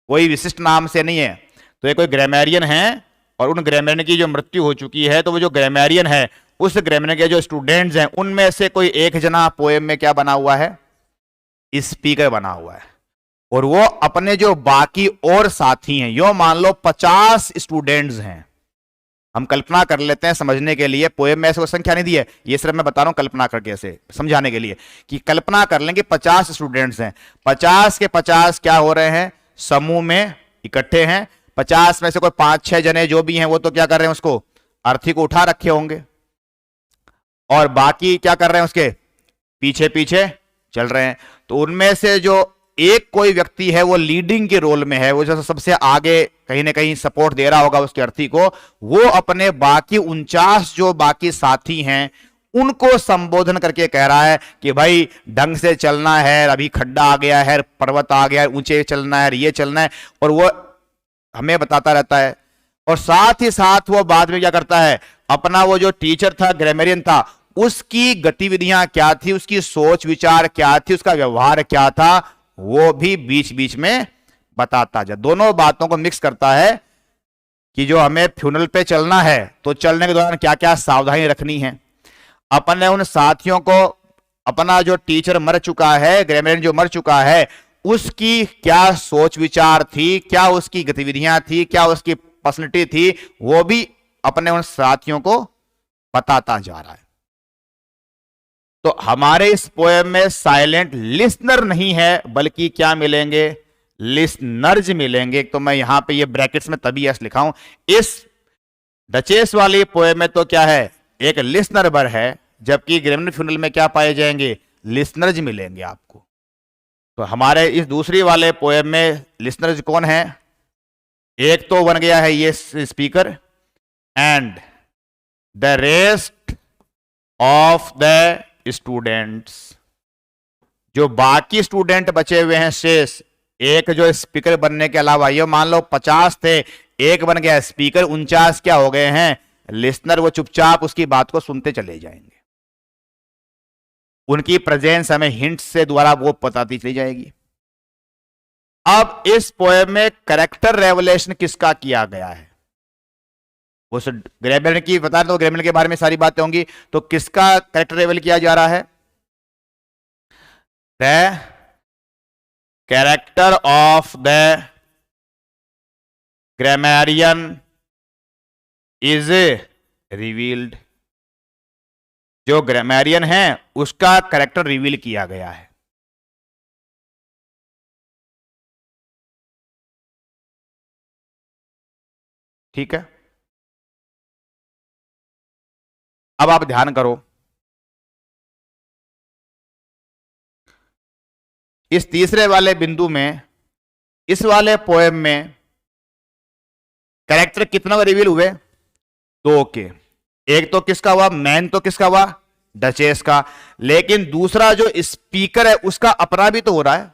कोई विशिष्ट नाम से नहीं है। तो ये कोई ग्रामेरियन है और उन ग्रामेरियन की जो मृत्यु हो चुकी है, तो वो जो ग्रामेरियन है उस ग्रामेरियन के जो स्टूडेंट्स हैं उनमें से कोई एक जना पोएम में क्या बना हुआ है, स्पीकर बना हुआ है। और वो अपने जो बाकी और साथी हैं, यो मान लो 50 स्टूडेंट्स हैं, हम कल्पना कर लेते हैं समझने के लिए, पोएम में ऐसे कोई संख्या नहीं दी है, ये सिर्फ मैं बता रहा हूं कल्पना करके ऐसे समझाने के लिए, कि कल्पना कर लेंगे 50 स्टूडेंट्स हैं, 50 के 50 क्या हो रहे हैं, समूह में इकट्ठे हैं। 50 में से कोई 5-6 जने जो भी हैं वो तो क्या कर रहे हैं, उसको अर्थी को उठा रखे होंगे, और बाकी क्या कर रहे हैं, उसके पीछे पीछे चल रहे हैं। तो उनमें से जो एक कोई व्यक्ति है वो लीडिंग के रोल में है, वो जो सबसे आगे कहीं ना कहीं सपोर्ट दे रहा होगा उसके अर्थी को, वो अपने बाकी 49 जो बाकी साथी हैं उनको संबोधन करके कह रहा है कि भाई ढंग से चलना है, अभी खड्डा आ गया है, पर्वत आ गया है, ऊंचे चलना है, ये चलना है, और वो हमें बताता रहता है। और साथ ही साथ वो बाद में क्या करता है, अपना वो जो टीचर था, ग्रामेरियन था, उसकी गतिविधियां क्या थी, उसकी सोच विचार क्या थी, उसका व्यवहार क्या था, वो भी बीच बीच में बताता जा, दोनों बातों को मिक्स करता है कि जो हमें फ्यूनरल पे चलना है तो चलने के दौरान क्या क्या सावधानी रखनी है। अपने उन साथियों को, अपना जो टीचर मर चुका है, ग्रामेरियन जो मर चुका है, उसकी क्या सोच विचार थी, क्या उसकी गतिविधियां थी, क्या उसकी पर्सनैलिटी थी, वो भी अपने उन साथियों को बताता जा रहा है। तो हमारे इस पोएम में साइलेंट लिसनर नहीं है, बल्कि क्या मिलेंगे, लिसनर्स मिलेंगे। तो मैं यहां पे ये ब्रैकेट्स में तभी यस लिखा हूं। इस डचेस वाली पोएम में तो क्या है, एक लिसनर बर है, जबकि ग्रामेरियन फ्यूनरल में क्या पाए जाएंगे, लिसनर्स मिलेंगे आपको। तो हमारे इस दूसरी वाले पोएम में लिसनर्स कौन है, एक तो बन गया है ये speaker, and the rest of the students, जो बाकी स्टूडेंट बचे हुए हैं शेष, एक जो स्पीकर बनने के अलावा, ये मान लो 50 थे, एक बन गया स्पीकर, 49 क्या हो गए हैं, लिसनर। वो चुपचाप उसकी बात को सुनते चले जाएंगे, उनकी प्रेजेंस हमें हिंट से द्वारा वो बताती चली जाएगी। अब इस पोएम में कैरेक्टर रेवलेशन किसका किया गया है, उस ग्रामेरियन की बता दो, ग्रामेरियन के बारे में सारी बातें होंगी, तो किसका कैरेक्टर रेवल किया जा रहा है, the character of the grammarian is revealed, जो ग्रामेरियन है उसका कैरेक्टर रिवील किया गया है। ठीक है, अब आप ध्यान करो, इस तीसरे वाले बिंदु में, इस वाले पोएम में कैरेक्टर कितना रिवील हुए, 2 के। एक तो किसका हुआ, मैन तो किसका हुआ, डचेस का, लेकिन दूसरा जो स्पीकर है उसका अपना भी तो हो रहा है।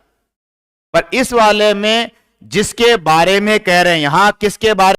पर इस वाले में जिसके बारे में कह रहे हैं, यहां किसके बारे